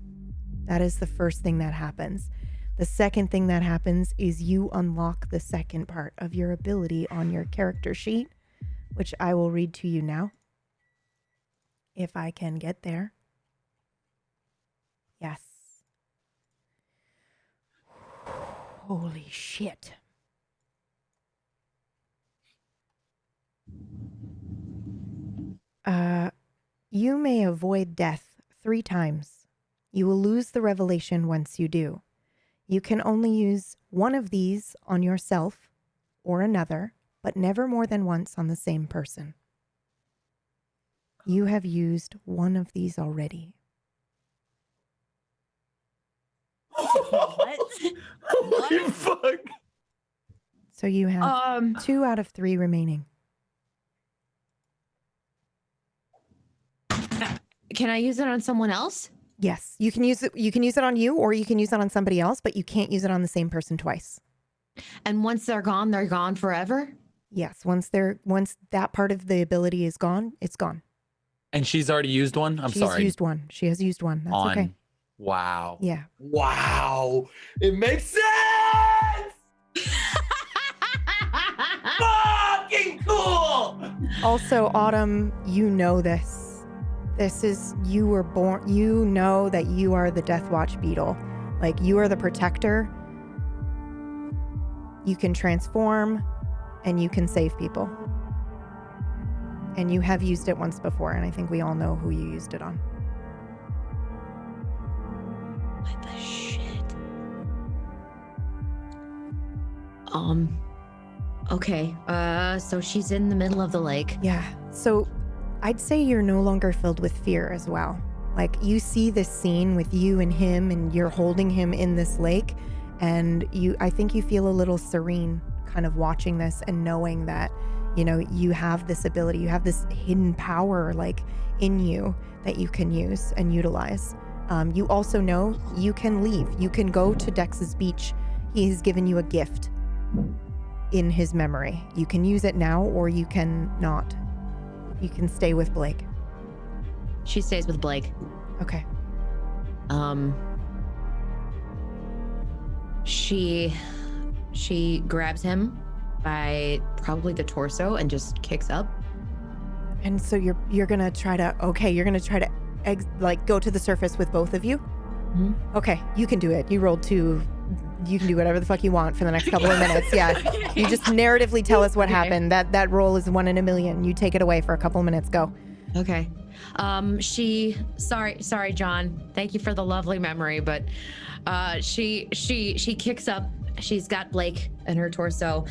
That is the first thing that happens. The second thing that happens is you unlock the second part of your ability on your character sheet, which I will read to you now. If I can get there. Yes. Holy shit. You may avoid death 3 times. You will lose the revelation once you do. You can only use one of these on yourself or another, but never more than once on the same person. You have used one of these already.
What?
Holy fuck.
So you have 2 out of 3 remaining.
Can I use it on someone else?
Yes, you can use it. You can use it on you, or you can use it on somebody else, but you can't use it on the same person twice.
And once they're gone forever?
Yes, once that part of the ability is gone, it's gone.
And she's already used one? I'm sorry.
She's used one. She has used one. That's okay.
Wow.
Yeah.
Wow. It makes sense. Fucking cool.
Also, Autumn, you know this. You were born, you know that you are the Death Watch beetle. Like, you are the protector. You can transform and you can save people. And you have used it once before, and I think we all know who you used it on.
What the shit? Okay. So she's in the middle of the lake.
Yeah. So I'd say you're no longer filled with fear as well. Like, you see this scene with you and him, and you're holding him in this lake, and I think you feel a little serene kind of watching this and knowing that, you have this ability, you have this hidden power like in you that you can use and utilize. You also know you can leave. You can go to Dex's beach. He's given you a gift in his memory. You can use it now, or you can not. You can stay with Blake.
She stays with Blake.
Okay.
She grabs him by probably the torso and just kicks up.
And so you're gonna try to go to the surface with both of you?
Mhm.
Okay, you can do it. You rolled 2. You can do whatever the fuck you want for the next couple of minutes. Yeah. You just narratively tell us what happened. That roll is 1 in a million. You take it away for a couple of minutes. Go.
Okay. Sorry, John. Thank you for the lovely memory, but she kicks up. She's got Blake in her torso.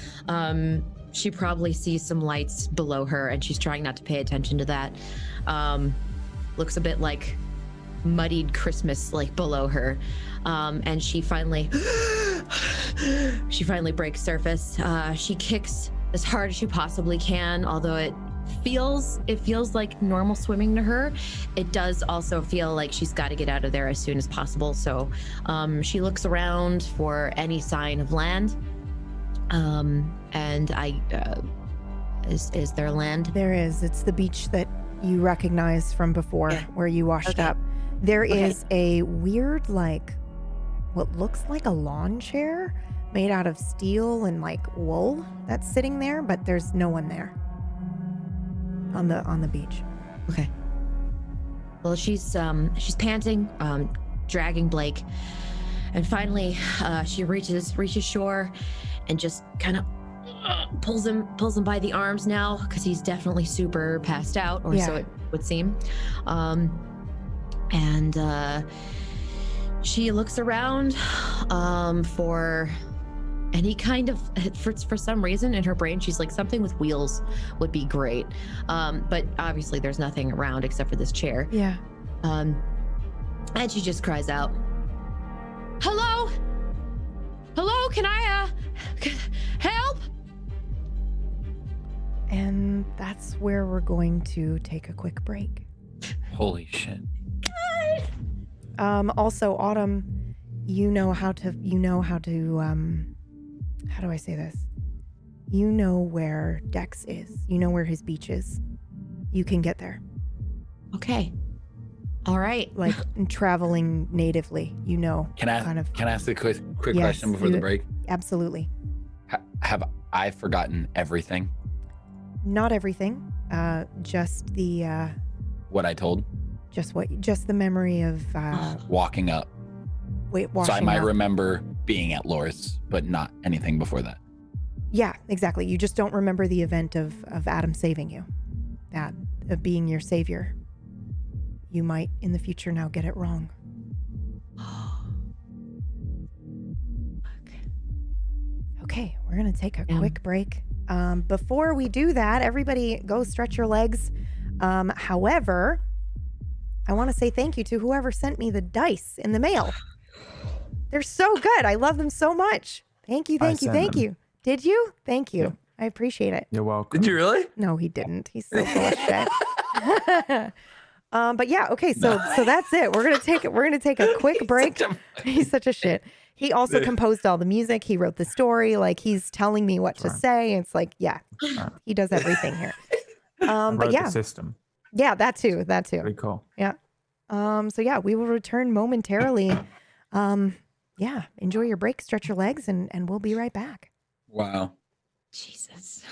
She probably sees some lights below her, and she's trying not to pay attention to that. Looks a bit like muddied Christmas, like below her. And she finally breaks surface. She kicks as hard as she possibly can, although it feels like normal swimming to her. It does also feel like she's got to get out of there as soon as possible. So she looks around for any sign of land. And is there land?
There is. It's the beach that you recognize from before, where you washed up. There is a weird, what looks like a lawn chair made out of steel and wool that's sitting there, but there's no one there on the beach.
Okay. Well, she's panting, dragging Blake, and finally she reaches shore and just kind of pulls him by the arms now, because he's definitely super passed out, or so it would seem. And she looks around for any kind of, for some reason in her brain, she's like, something with wheels would be great. But obviously there's nothing around except for this chair.
Yeah.
And she just cries out, hello, can I help?
And that's where we're going to take a quick break.
Holy shit.
Also, Autumn, you know how to how do I say this? You know where Dex is. You know where his beach is. You can get there.
Okay. All right.
Traveling natively, Can I
ask a quick
Yes,
question before the break?
Absolutely.
Have I forgotten everything?
Not everything. Just the
What I told?
just the memory of
Walking up.
washing
So I might
up.
remember being at Loris, but not anything before that.
Yeah, exactly. You just don't remember the event of Adam saving you. That of being your savior. You might in the future now get it wrong. Okay, we're gonna take a quick break. Before we do that, everybody go stretch your legs. However, I want to say thank you to whoever sent me the dice in the mail. They're so good. I love them so much. Thank you. Did you? Thank you.
Yeah.
I appreciate it.
You're welcome.
Did you really?
No, he didn't. He's so full of shit. But yeah, okay, so that's it. We're gonna take a quick break. He's such a shit. He also composed all the music. He wrote the story. He's telling me what to say. It's he does everything here. But yeah,
The system.
yeah, that too.
Pretty cool.
Yeah. So yeah, we will return momentarily. Yeah, enjoy your break, stretch your legs, and we'll be right back.
Wow.
Jesus.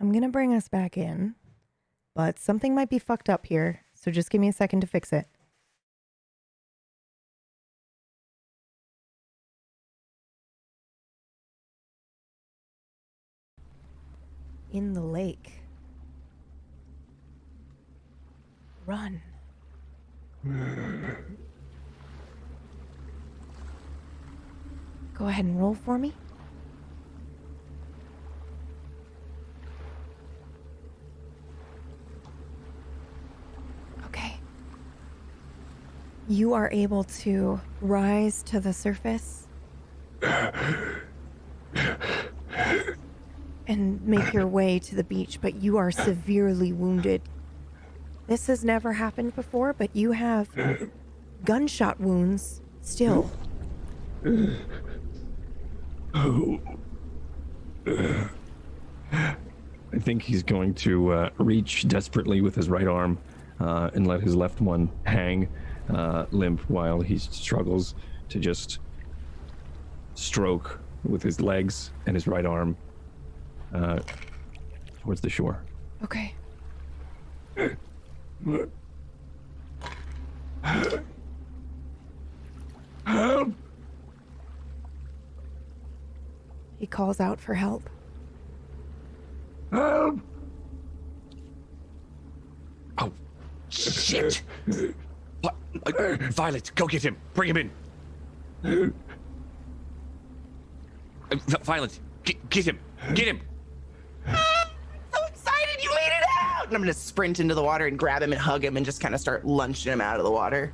I'm going to bring us back in, but something might be fucked up here, so just give me a second to fix it. In the lake. Run. Go ahead and roll for me. Okay. You are able to rise to the surface and make your way to the beach, but you are severely wounded. This has never happened before, but you have gunshot wounds still.
I think he's going to reach desperately with his right arm and let his left one hang limp while he struggles to just stroke with his legs and his right arm towards the shore.
Okay.
Help!
He calls out for help.
Help!
Oh, shit! What? Violet, go get him. Bring him in. Violet, get him. Get him.
So excited you made it out! And I'm gonna sprint into the water and grab him and hug him and just kind of start lunching him out of the water.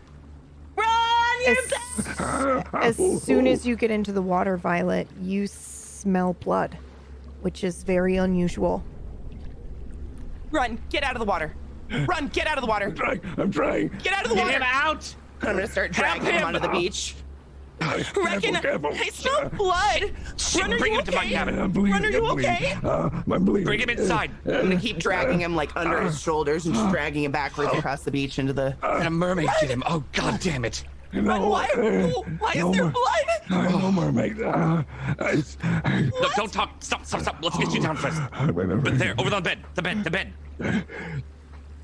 Run, you
As soon as you get into the water, Violet, you smell blood, which is very unusual.
Run, get out of the water. Run, get out of the water.
I'm trying.
Get out of the water.
Get him out!
I'm gonna start dragging him onto the beach.
Careful.
I smell blood. Run, are
Bring
you
him to my
okay?
cabin.
I'm bleeding.
Run, are you
I'm bleeding.
okay?
I'm bleeding.
Bring him inside.
I'm gonna keep dragging him like under his shoulders and just dragging him backwards across the beach into the.
And a mermaid get him. Oh, god damn it.
No,
Why is there blood?
No, mermaid.
Look, don't talk. Stop. Let's get you down first. But there, over on the bed. The bed.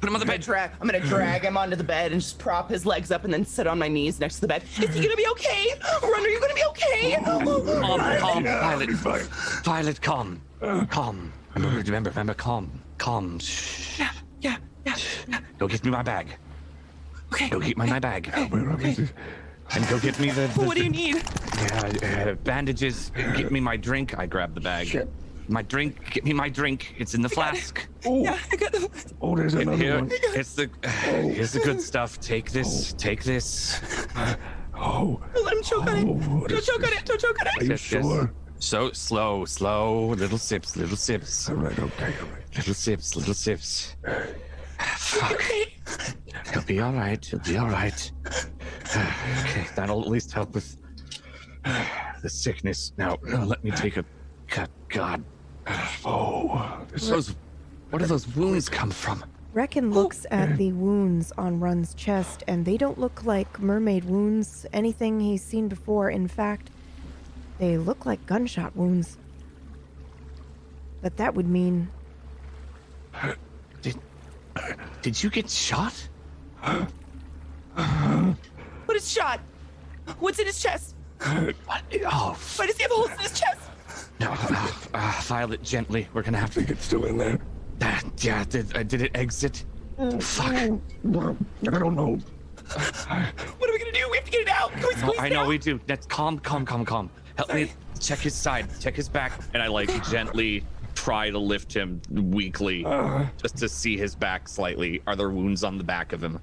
Put him on the bed.
I'm gonna drag him onto the bed and just prop his legs up and then sit on my knees next to the bed. Is he gonna be okay? Run, are you gonna be okay?
Calm, Violet. Violet, calm. Remember, calm. Shh.
Yeah.
Go get me my bag.
Okay.
Go get my bag.
Okay.
And go get me the
What do you need?
bandages. Get me my drink. I grab the bag.
Shit.
My drink. Get me my drink. It's in the flask.
Yeah, I got the.
Oh, there's
And
another
here,
one.
here's the good stuff. Take this. Take this.
Oh.
Let him choke on it.
what
Don't
is
choke on
this?
it. Don't choke on
Are
it.
you sure?
So slow. Little sips.
All right, okay, all right.
Little sips.
Fuck. He'll be all right. He'll be all right. Okay, that'll at least help with the sickness. Now, let me take a cut. God. Oh, where do those wounds come from?
Reckon looks at the wounds on Run's chest, and they don't look like mermaid wounds, anything he's seen before. In fact, they look like gunshot wounds. But that would mean...
Did you get shot?
What is shot? What's in his chest?
What? Oh,
Why does he have holes in his chest?
no. Violet, gently. We're gonna have to...
It's still in there.
Yeah, did it exit? Fuck.
I don't know.
What are we gonna do? We have to get it out. Can we squeeze
I
it
know
out?
we do. That's calm. Help me check his side, check his back.
And I like gently try to lift him weakly just to see his back slightly. Are there wounds on the back of him?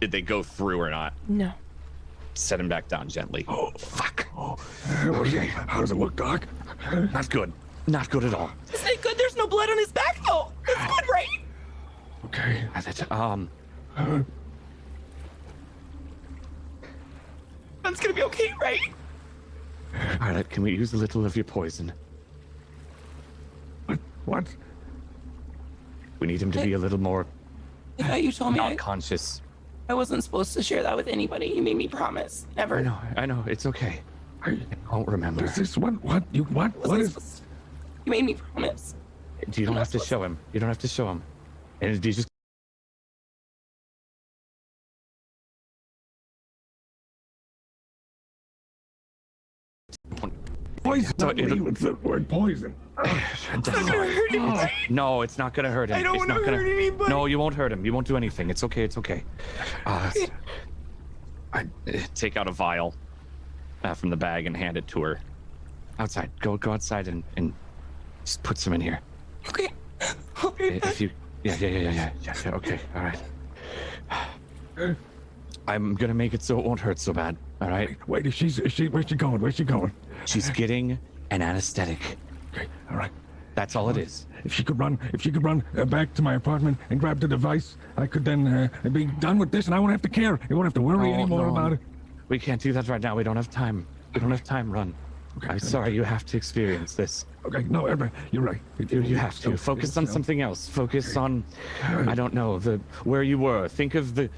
Did they go through or not?
No.
Set him back down gently.
Oh, fuck.
Okay. How does it look, Doc?
Not good. Not good at all.
Isn't it good? There's no blood on his back, though. It's good, right?
Okay.
It's gonna be okay, right?
Violet, can we use a little of your poison?
What?
We need him to be a little more
I thought you told me
not conscious.
I wasn't supposed to share that with anybody. You made me promise. Never.
I know. It's okay. I won't remember.
What is this? What? What is...
You made me promise.
You don't have to show him. You don't have to show him. And you just...
Poison. It's the word poison.
No, it's not gonna hurt him.
I don't want to hurt anybody.
No, you won't hurt him. You won't do anything. It's okay.
I take out a vial from the bag and hand it to her.
Outside. Go outside and just put some in here.
Okay. I'll be right back.
If you... Yeah. Okay. All right. I'm gonna make it so it won't hurt so bad. All right.
Wait, where's she going? Where's she going?
She's getting an anesthetic.
Okay, all right.
That's all it is.
If she could run back to my apartment and grab the device, I could then be done with this, and I won't have to care. I won't have to worry anymore about it.
We can't do that right now. We don't have time. Run.
Okay,
I'm sorry. You have to experience this.
Okay, no, you're right.
You have to focus on something else. Focus on, I don't know, where you were. Think of the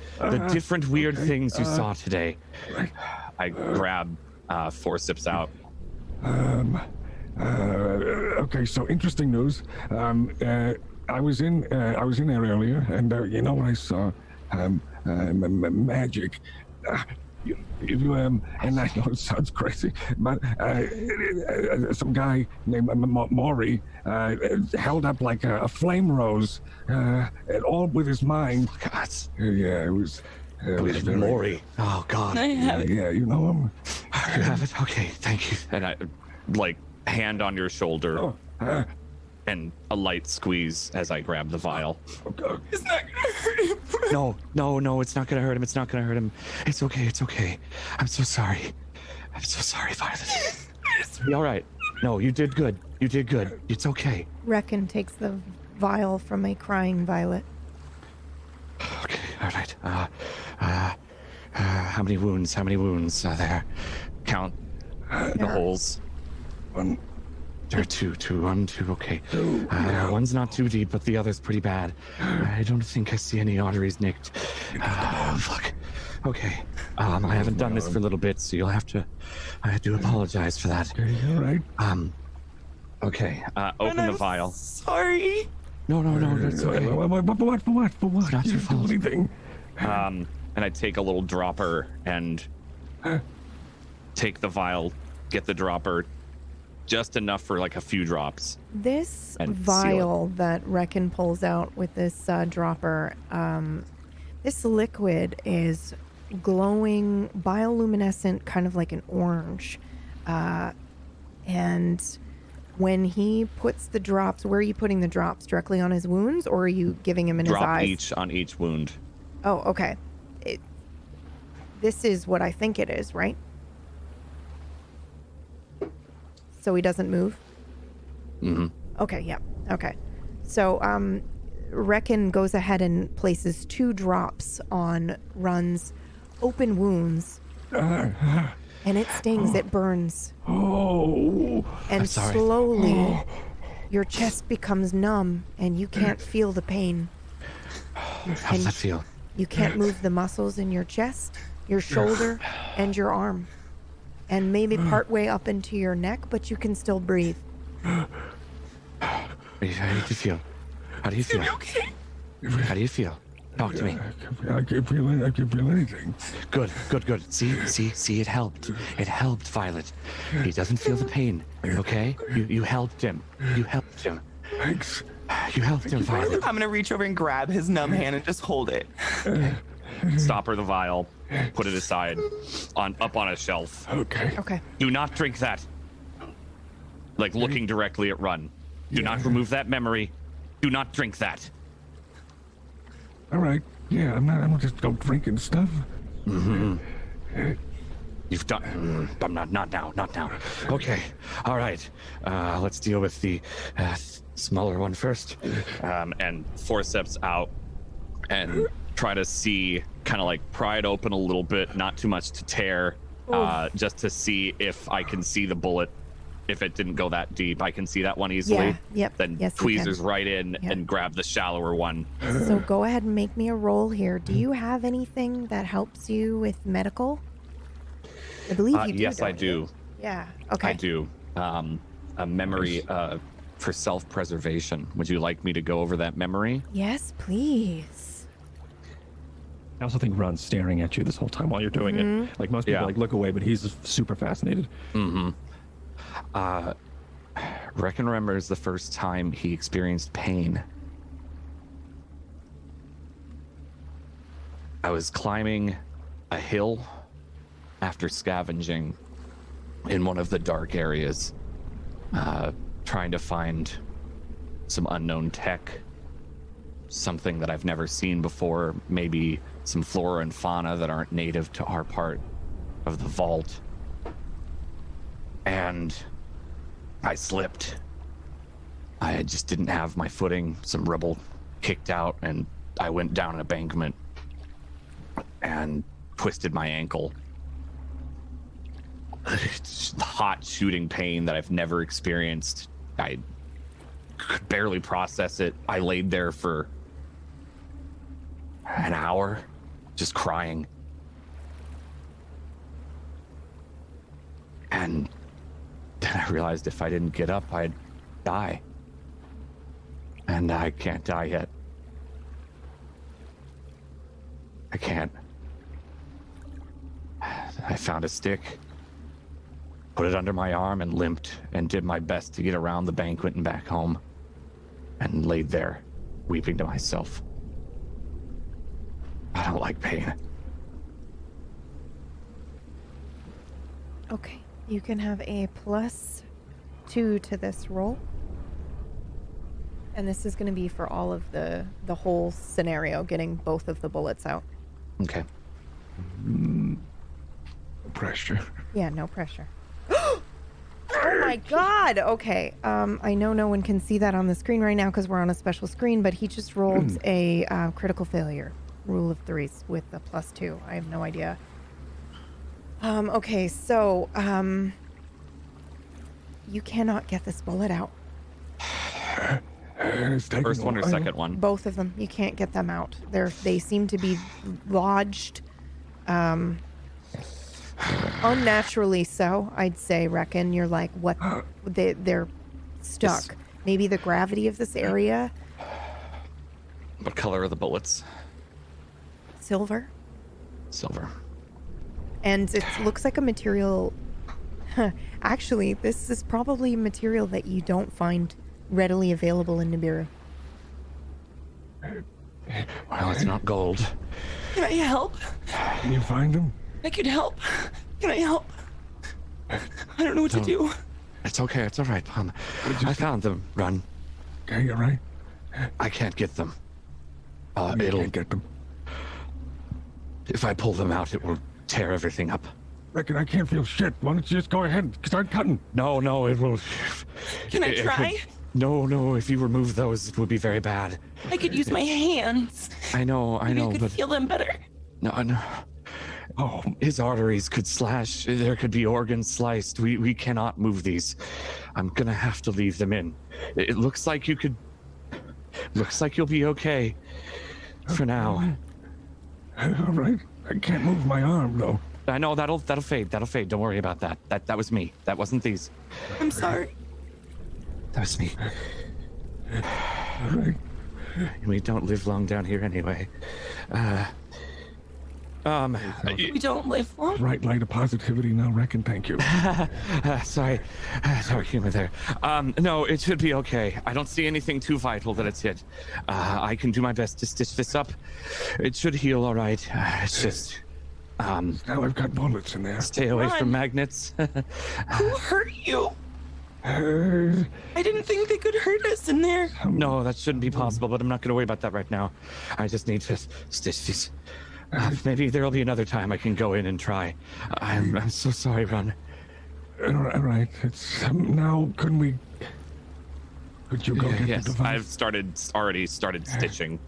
different weird things you saw today.
Right.
I grab forceps out.
Okay, so interesting news. I was in there earlier, and you know what I saw? Magic. And I know it sounds crazy, but some guy named Maury held up like a flame rose, and all with his mind.
God.
Yeah, it was very...
Maury. Oh God.
I have it.
Yeah, you know him.
You have it. Okay, thank you.
And I, like, hand on your shoulder and a light squeeze as I grab the vial.
Okay.
It's not gonna hurt him.
No, it's not gonna hurt him. It's not gonna hurt him. It's okay. I'm so sorry, Violet. Be all right. No, you did good. It's okay.
Reckon takes the vial from a crying Violet.
Okay, all right. How many wounds are there?
Count the holes.
One.
There are two. One, two. Okay. One's not too deep, but the other's pretty bad. I don't think I see any arteries nicked. Fuck. Okay. I haven't done this for a little bit, so you'll have to. I do apologize for that.
Okay, all right.
Okay.
Open the vial.
Sorry.
No. That's okay.
For what?
It's not your fault.
Anything.
And I take a little dropper and take the vial, get the dropper, just enough for like a few drops.
This
And
vial that Reckon pulls out with this dropper, this liquid is glowing bioluminescent, kind of like an orange. And when he puts the drops, where are you putting the drops? Directly on his wounds, or are you giving him in his
Drop
eyes?
each on each wound.
Oh, okay. This is what I think it is, right? So he doesn't move?
Mm-hmm.
Okay, yeah. Okay. So, Reckon goes ahead and places 2 drops on Run's open wounds. And it stings, it burns.
Oh.
And slowly, your chest becomes numb and you can't feel the pain.
How's that feel?
You can't move the muscles in your chest, your shoulder, and your arm. And maybe partway up into your neck, but you can still breathe.
How do you feel? How do you feel? How do you feel? Talk to me.
I can't feel anything.
Good. See, it helped. It helped, Violet. He doesn't feel the pain, okay? You helped him.
Thanks.
You helped him, Violet.
I'm gonna reach over and grab his numb hand and just hold it.
Stop her the vial. Put it aside, up on a shelf.
Okay.
Do not drink that. Like looking directly at Run. Do not remove that memory. Do not drink that.
All right. Yeah, I'm not just go drinking stuff.
Mm-hmm. You've done. Not now. Okay. All right. Let's deal with the smaller one first.
And forceps out and try to see, kind of like pry it open a little bit, not too much to tear, just to see if I can see the bullet. If it didn't go that deep, I can see that one easily.
Yeah, yep.
Then
yes,
tweezers right in and grab the shallower one.
So go ahead and make me a roll here. Do you have anything that helps you with medical? I believe you do.
Yes, I do.
Yeah. Okay.
I do. A memory for self-preservation. Would you like me to go over that memory?
Yes, please.
I also think Run's staring at you this whole time while you're doing it. Like most people, like look away, but he's super fascinated.
Mm-hmm. Reckon remembers the first time he experienced pain. I was climbing a hill after scavenging in one of the dark areas, trying to find some unknown tech, something that I've never seen before, maybe some flora and fauna that aren't native to our part of the vault. And I slipped. I just didn't have my footing. Some rubble kicked out and I went down an embankment and twisted my ankle. It's hot shooting pain that I've never experienced. I could barely process it. I laid there for an hour just crying. And then I realized if I didn't get up, I'd die. And I can't die yet. I can't. I found a stick, put it under my arm and limped and did my best to get around the banquet and back home and laid there weeping to myself. I don't like pain.
Okay. You can have a +2 to this roll. And this is going to be for all of the whole scenario, getting both of the bullets out.
Okay.
No pressure.
Yeah, no pressure. Oh my god! Okay. I know no one can see that on the screen right now because we're on a special screen, but he just rolled a critical failure. Rule of threes with a +2. I have no idea. Okay, so, you cannot get this bullet out.
First one or second one?
Both of them. You can't get them out. They seem to be lodged, unnaturally so, I'd say, Reckon. You're like, what? They're stuck. Maybe the gravity of this area.
What color are the bullets?
Silver.
Silver.
And it looks like a material. Actually, this is probably a material that you don't find readily available in Nibiru.
Well, it's not gold.
Can I help?
Can you find him?
I could help. Can I help? I don't know what to do.
It's okay. It's all right, Pom. I found them. Run.
Okay, you're right.
I can't get them.
You can't get them.
If I pull them out, it will tear everything up.
Reckon I can't feel shit. Why don't you just go ahead and start cutting?
No, it will.
Can I try?
No, if you remove those, it would be very bad.
I could use my hands.
I know,
Maybe I could
but
feel them better.
no. Oh, his arteries could slash. There could be organs sliced. We cannot move these. I'm gonna have to leave them in. It looks like you could. Looks like you'll be okay. For now.
All right. I can't move my arm though.
I know that'll fade. That'll fade. Don't worry about that. That was me. That wasn't these.
I'm sorry.
That was me.
All right.
We don't live long down here anyway.
We don't live long.
Right light of positivity now, reckon. Thank you.
Sorry, humor there. No, it should be okay. I don't see anything too vital that it's hit. I can do my best to stitch this up. It should heal all right. It's just,
now I've got bullets in there.
stay away from magnets.
Who hurt you?
Uh,
I didn't think they could hurt us in there.
No, that shouldn't be possible, but I'm not going to worry about that right now. I just need to stitch these. Maybe there'll be another time I can go in and try. I'm so sorry, Ron.
all right. It's now. Could you go get
Yes,
the device?
I've already started stitching,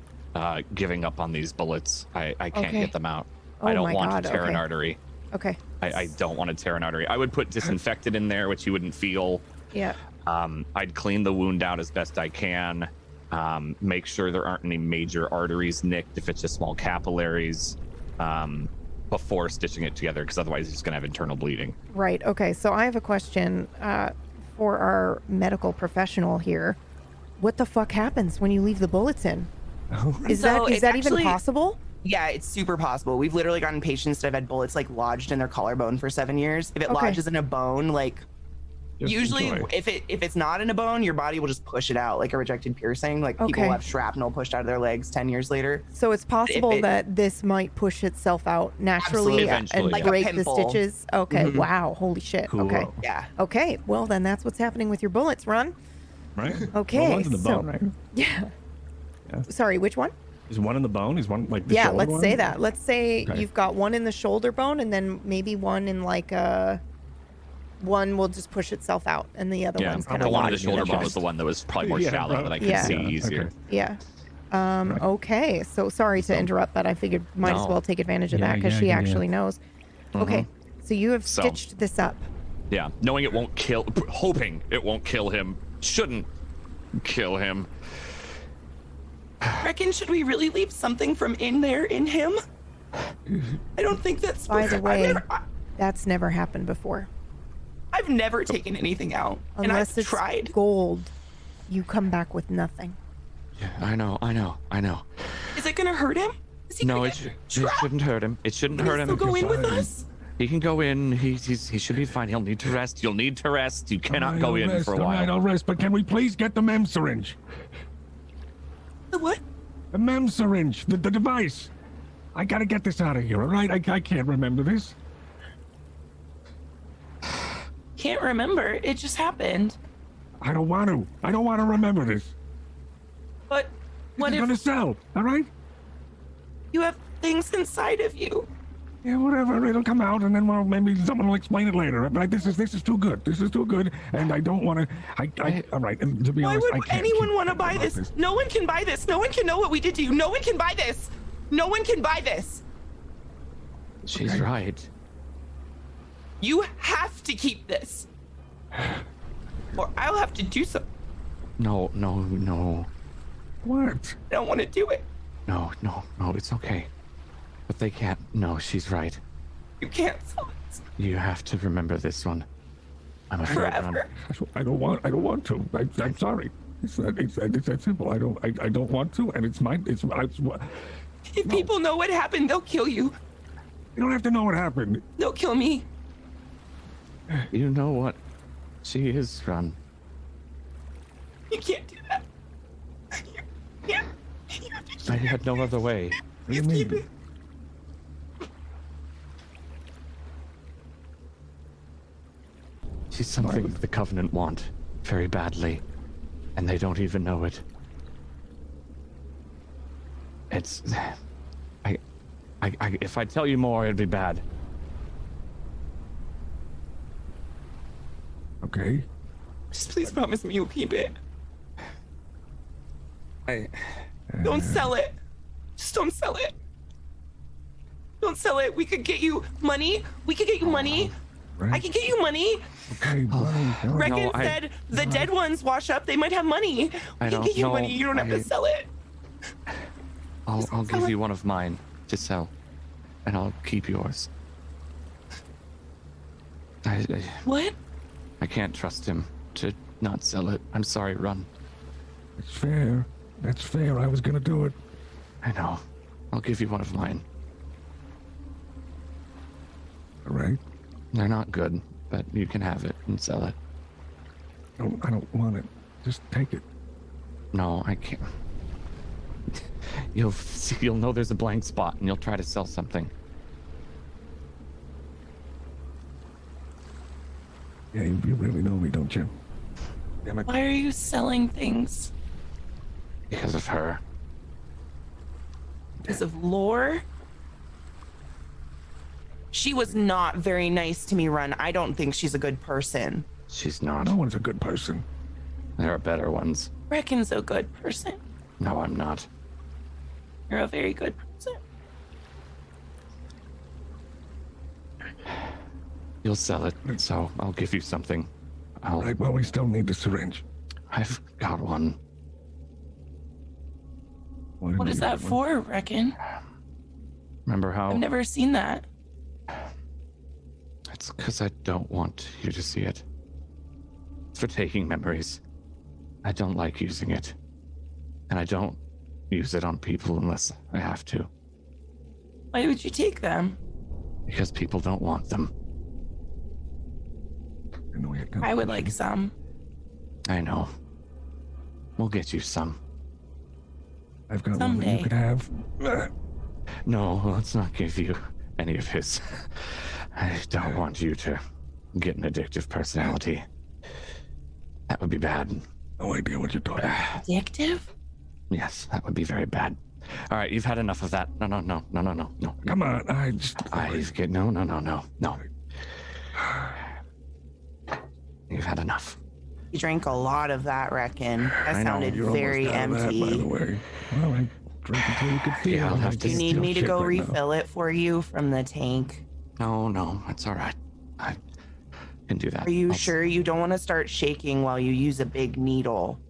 giving up on these bullets. I can't
Okay.
get them out.
Oh
I don't
my
want
God,
to tear an
okay.
artery.
Okay.
I don't want to tear an artery. I would put disinfectant in there, which you wouldn't feel.
Yeah.
I'd clean the wound out as best I can. Make sure there aren't any major arteries nicked if it's just small capillaries, before stitching it together, because otherwise it's just gonna have internal bleeding.
Right. Okay. So I have a question for our medical professional here. What the fuck happens when you leave the bullets in? Is
So
that
it's
even
actually-
possible?
Yeah, it's super possible. We've literally gotten patients that have had bullets like lodged in their collarbone for 7 years. If it
Okay.
lodges in a bone, like
Just
usually
enjoy.
if it's not in a bone, your body will just push it out like a rejected piercing. Like people
Okay.
have shrapnel pushed out of their legs 10 years later.
So it's possible
it-
that this might push itself out naturally
Eventually,
and
yeah.
Like a
break the
pimple.
stitches. Okay.
Mhm.
Wow. Holy shit.
Cool.
Okay.
Yeah.
Okay. Well, then that's what's happening with your bullets, Ron.
Right.
Okay,
Well, one's in the
so-
bone, right?
Yeah.
Yeah.
Sorry, which one?
Is one in the bone? Is one like the
Yeah,
shoulder
let's
one?
say that. Let's say
Okay.
you've got one in the shoulder bone and then maybe one in like one will just push itself out and the other one's kind
the
of
one in the
lodged in
shoulder
the
bone
chest.
was the one that was probably more
Yeah,
shallow
right.
that I could
Yeah.
see
Okay.
easier.
Yeah. Okay. So sorry to interrupt, but I figured might as
No.
well take advantage of
Yeah,
that because
yeah,
she
yeah.
actually knows. Okay. So you have
So-
stitched this up.
Yeah, knowing it won't kill, hoping it won't kill him, shouldn't kill him.
Reckon should we really leave something from in there in him? I don't think that's
By the
I've
way,
never-
that's never happened before.
I've never taken anything out, and
Unless
I've
it's
tried.
gold, you come back with nothing.
Yeah, I know.
Is it gonna hurt him? Is he
No,
gonna
it
get
shouldn't hurt him. It shouldn't
Can he
hurt him.
still go in with us?
He can go in. He should be fine. He'll need to rest. You'll need to rest. You cannot
All right,
go
I'll
in
rest,
for a
all
while.
right, I'll rest, but can we please get the mem syringe?
The what?
The mem syringe, the device. I gotta get this out of here, all right? I can't remember this.
Can't remember. It just happened.
I don't want to. I don't want to remember this.
But what
It's
if
gonna sell, all right?
you have things inside of you?
Yeah, whatever. It'll come out, and then well, maybe someone will explain it later. But this is too good. This is too good, and I don't want to. All right. And to be
Why
honest, I
would
can't
anyone
keep
want to buy
about
this? No one can buy this. No one can know what we did to you. No one can buy this. No one can buy this.
She's right.
You have to keep this. Or I'll have to do something.
No.
What?
I don't want to do it.
No. It's okay. But they can't. No, she's right.
You can't sell it
You have to remember this one. I'm afraid. Ron.
forever.
I don't want to. I'm sorry. It's that simple. I don't want to, and it's
If people know what happened, they'll kill you.
You don't have to know what happened.
They'll kill me.
You know what? She is, Ron.
You can't do that. You have to
I had no other way.
What do you mean?
She's something the Covenant want very badly, and they don't even know it. It's... if I tell you more, it'd be bad.
Okay.
Just please promise me you'll keep it. Don't sell it. Just don't sell it. Don't sell it. We could get you money. We could get you money. I can get you money.
Okay,
Reckon said the dead ones wash up. They might have money. We can get you money. You don't have to sell it.
I'll give you one of mine to sell, and I'll keep yours.
What?
I can't trust him to not sell it. I'm sorry, Run.
It's fair. That's fair. I was gonna do it.
I know. I'll give you one of mine.
All right.
They're not good, but you can have it and sell it.
I don't want it. Just take it.
No, I can't. You'll know there's a blank spot, and you'll try to sell something.
Yeah, you really know me, don't you? Damn it.
Why are you selling things?
Because of her.
Because of lore? She was not very nice to me, Run. I don't think she's a good person.
She's not.
No one's a good person.
There are better ones.
Reckon's a good person.
No, I'm not.
You're a very good person.
You'll sell it, so I'll give you something.
Right, well, we still need the syringe.
I've got one.
What is that for, Reckon?
Remember how...
I've never seen that.
It's because I don't want you to see it. It's for taking memories. I don't like using it. And I don't use it on people unless I have to.
Why would you take them?
Because people don't want them.
I would like some.
I know. We'll get you some.
I've got
Someday.
one that you could have.
No, let's not give you any of his. I don't want you to get an addictive personality. That would be bad.
No idea what you're talking about.
Addictive?
Yes, that would be very bad. All right, you've had enough of that. No.
Come on,
No. You've had enough.
You drank a lot of that, Reckon. That
I know,
sounded
you're
very
almost out of that,
empty.
by the way. Well, I drink until you could feel.
Yeah, I'll have
Do you need me to go refill it for you from the tank?
No, it's all right. I can do that.
Are you sure you don't want to start shaking while you use a big needle?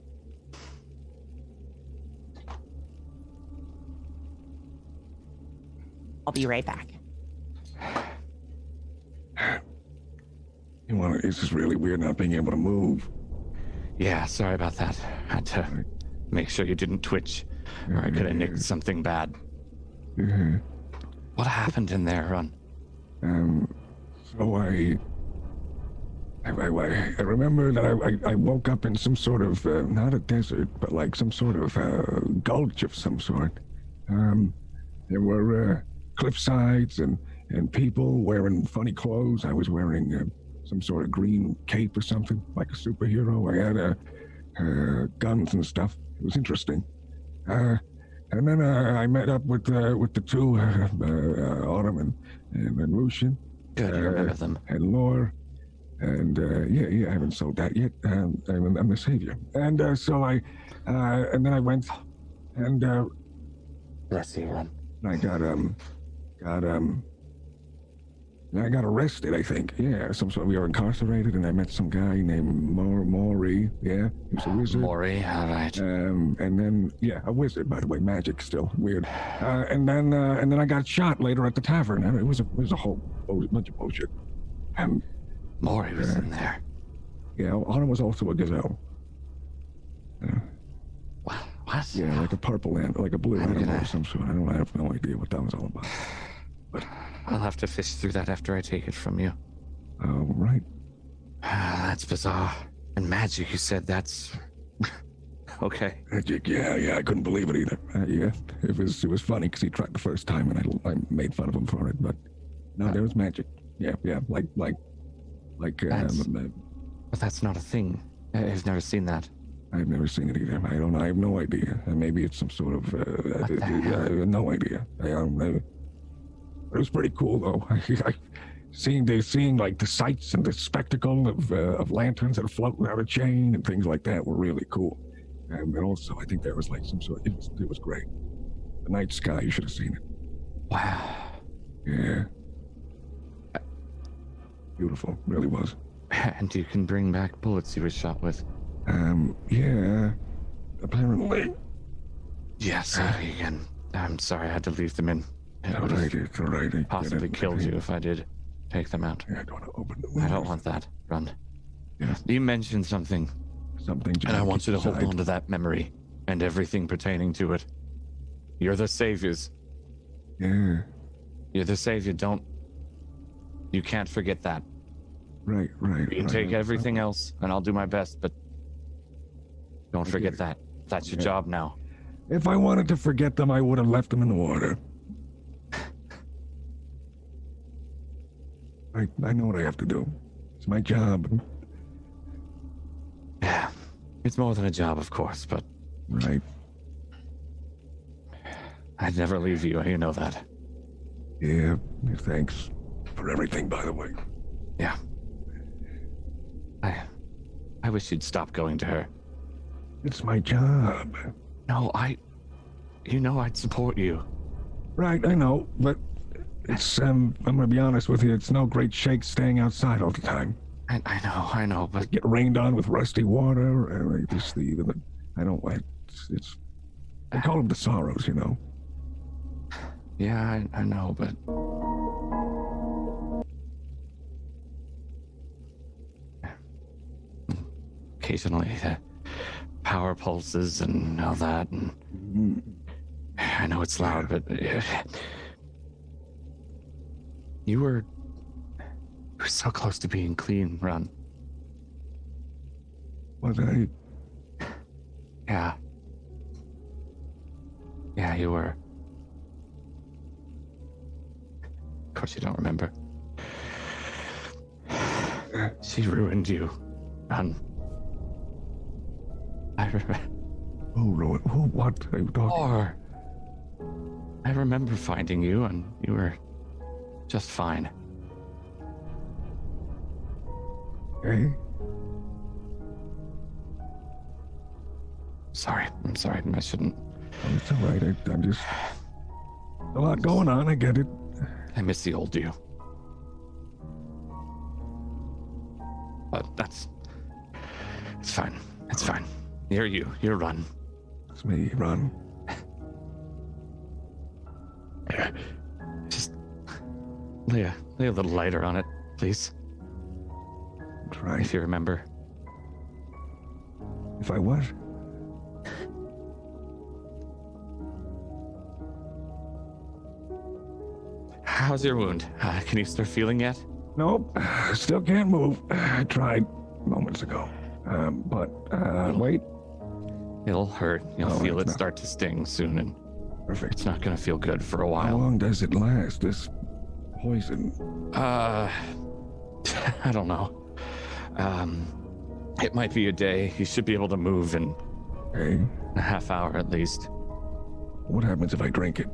I'll be right back.
It's just really weird not being able to move.
Yeah, sorry about that. Had to make sure you didn't twitch, or I could have nicked something bad. What happened in there, Run?
So I remember that I woke up in some sort of, not a desert, but like some sort of gulch of some sort. There were cliff sides and people wearing funny clothes. I was wearing some sort of green cape or something, like a superhero. I had guns and stuff. It was interesting. And then I met up with the two, Autumn and Lucian.
Good, I remember them.
And Lore. And I haven't sold that yet. I'm the savior. And so and then I went and
Bless you, Run.
I got arrested, I think. Yeah, we were incarcerated, and I met some guy named Maury. Yeah, he was a wizard.
Maury, all right.
And then, a wizard, by the way, magic still weird. And then I got shot later at the tavern. And it was a whole bunch of bullshit.
Maury was in there.
Yeah, Autumn was also a gazelle.
What?
Yeah, like a purple animal, like a blue animal of some sort. I have no idea what that was all about. But
I'll have to fish through that after I take it from you.
Oh, right.
That's bizarre. And magic, you said that's... Okay.
Magic, yeah, I couldn't believe it either. It was funny because he tried the first time and I made fun of him for it, but no, there was magic. Yeah, like
but that's not a thing. I've never seen that.
I've never seen it either. I don't know. I have no idea. Maybe it's some sort of, I have no idea. It was pretty cool though. Seeing like the sights and the spectacle of lanterns that float out of chain and things like that were really cool.
And also, I think there was like some sort. It was great. The night sky. You should have seen it.
Wow.
Yeah. Beautiful. Really was.
And you can bring back bullets you were shot with.
Yeah. Apparently.
Yes, you can. I'm sorry I had to leave them in.
It's all right. It's all right.
Possibly killed you if I did take them out.
Yeah, I don't want to open the windows.
I don't want that. Run.
Yeah.
You mentioned something.
And
I want you to hold on to that memory and everything pertaining to it. You're the saviors.
Yeah.
You're the savior. You can't forget that.
Right.
You can take everything else, and I'll do my best, but don't forget that. That's your job now.
If I wanted to forget them, I would have left them in the water. I know what I have to do. It's my job.
Yeah. It's more than a job, of course, but...
Right.
I'd never leave you, you know that.
Yeah, thanks for everything, by the way.
Yeah. I wish you'd stop going to her.
It's my job.
No, you know I'd support you.
Right, I know, but it's, I'm gonna be honest with you, it's no great shake staying outside all the time.
I know, but...
Get rained on with rusty water, I don't like, it's, I call them the sorrows, you know?
Yeah, I know, but... Occasionally, power pulses and all that, and... I know it's loud, but... You were so close to being clean, Ron.
Was I?
Yeah. Yeah, you were. Of course you don't remember. She ruined you, Ron. I remember.
Oh, ruined? Who? What are you talking?
I remember finding you, and you were just fine.
Hey?
I'm sorry. I shouldn't.
Oh, it's all right. I'm just... A lot going on, I get it.
I miss the old you. But it's fine. It's fine. You're Ron.
It's me, Ron.
Just lay a little lighter on it, please.
Try.
If you remember.
If I what?
How's your wound? Can you start feeling yet?
Nope. Still can't move. I tried moments ago. Wait.
It'll hurt. You'll feel it start to sting soon, and
perfect.
It's not gonna feel good for a while.
How long does it last, this poison?
I don't know. It might be a day. You should be able to move in a half hour at least.
What happens if I drink it?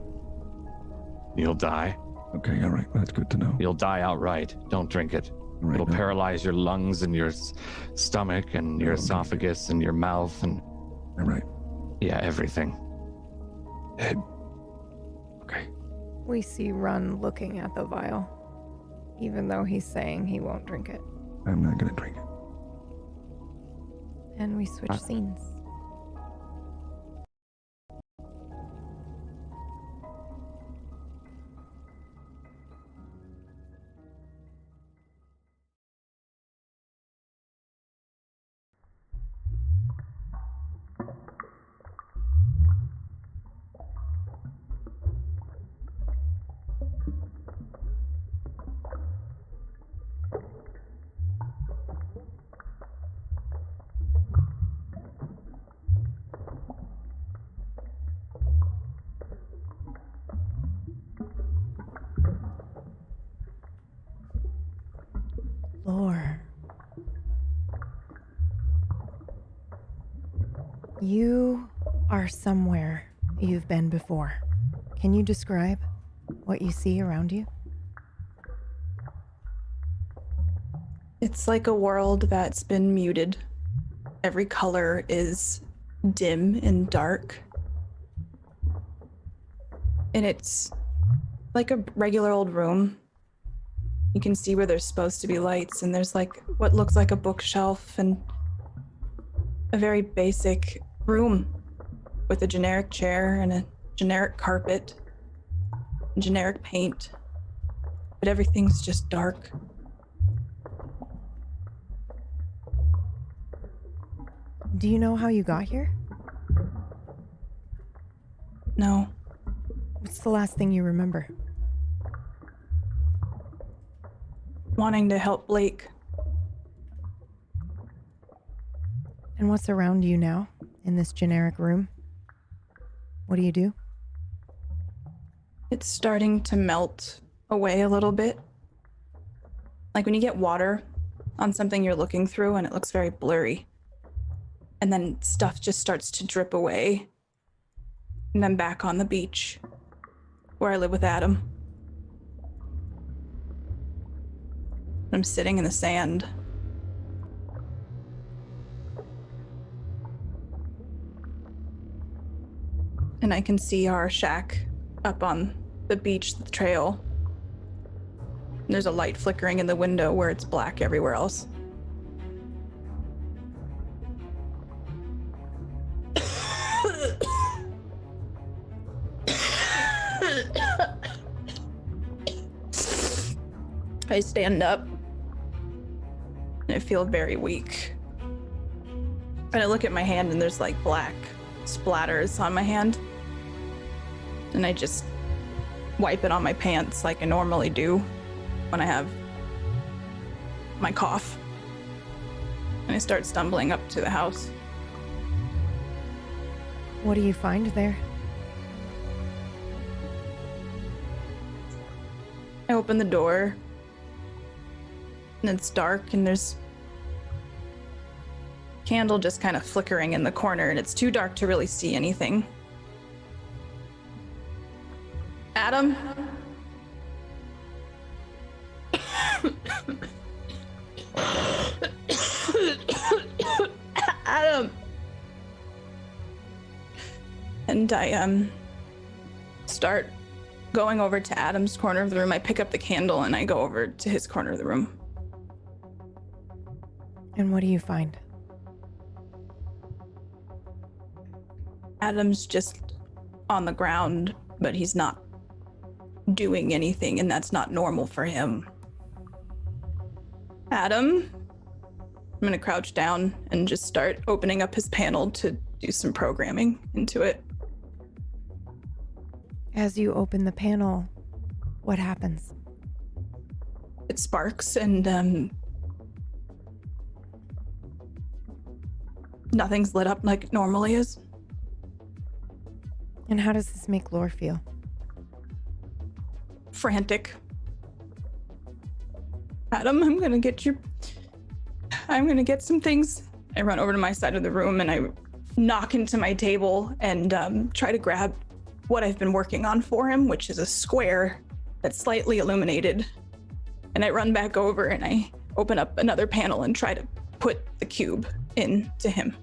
You'll die.
Okay, all right. That's good to know.
You'll die outright. Don't drink it.
Right,
It'll paralyze your lungs and your stomach and your esophagus and your mouth and...
All right.
Yeah, everything.
Okay.
We see Run looking at the vial, even though he's saying he won't drink it.
I'm not gonna drink it.
And we switch scenes. Lore. You are somewhere you've been before. Can you describe what you see around you?
It's like a world that's been muted. Every color is dim and dark. And it's like a regular old room. You can see where there's supposed to be lights, and there's like what looks like a bookshelf and a very basic room with a generic chair and a generic carpet, and generic paint. But everything's just dark.
Do you know how you got here?
No.
What's the last thing you remember?
Wanting to help Blake.
And what's around you now in this generic room? What do you do?
It's starting to melt away a little bit. Like when you get water on something you're looking through and it looks very blurry. And then stuff just starts to drip away. And I'm back on the beach where I live with Adam. I'm sitting in the sand. And I can see our shack up on the beach, the trail. And there's a light flickering in the window where it's black everywhere else. I stand up and I feel very weak. And I look at my hand and there's like black splatters on my hand. And I just wipe it on my pants like I normally do when I have my cough. And I start stumbling up to the house.
What do you find there?
I open the door and it's dark and there's a candle just kind of flickering in the corner and it's too dark to really see anything. Adam? Adam! And I start going over to Adam's corner of the room. I pick up the candle and I go over to his corner of the room.
And what do you find?
Adam's just on the ground, but he's not doing anything, and that's not normal for him. Adam? I'm gonna crouch down and just start opening up his panel to do some programming into it.
As you open the panel, what happens?
It sparks and nothing's lit up like it normally is.
And how does this make Lore feel?
Frantic. Adam, I'm gonna get some things. I run over to my side of the room and I knock into my table and try to grab what I've been working on for him, which is a square that's slightly illuminated. And I run back over and I open up another panel and try to put the cube into him.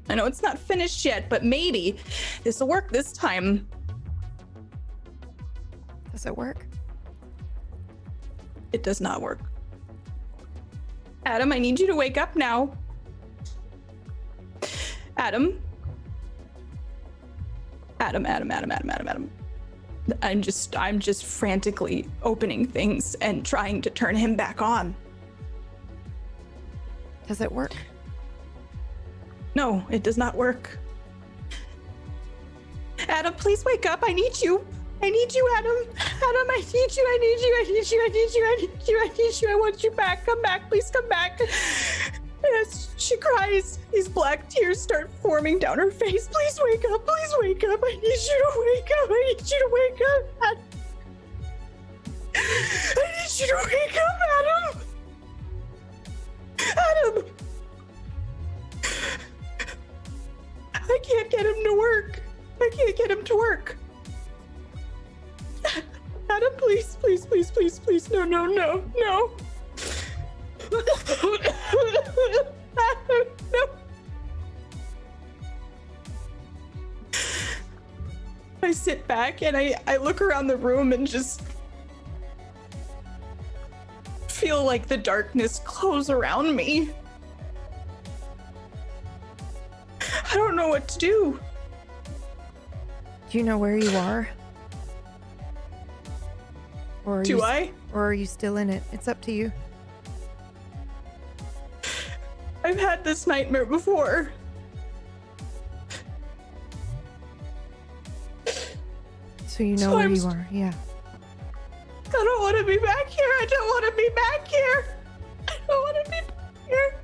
I know it's not finished yet, but maybe this will work this time.
Does it work?
It does not work. Adam, I need you to wake up now. Adam. Adam. I'm just frantically opening things and trying to turn him back on.
Does it work?
No, it does not work. Adam, please wake up. I need you. I need you, Adam. Adam, I need you. I need you. I need you. I need you. I need you. I need you. I want you back. Come back. Please come back. As she cries, these black tears start forming down her face. Please wake up. Please wake up. I need you to wake up. I need you to wake up. I need you to wake up, Adam. Adam. I can't get him to work. I can't get him to work. Adam, please, please, please, please, please. No, no, no, no. Adam, no. I sit back and I look around the room and just feel like the darkness close around me. I don't know what to do.
Do you know where you are? Or Or are you still in it? It's up to you.
I've had this nightmare before.
So you know where you are, yeah.
I don't want to be back here. I don't want to be back here. I don't want to be back here.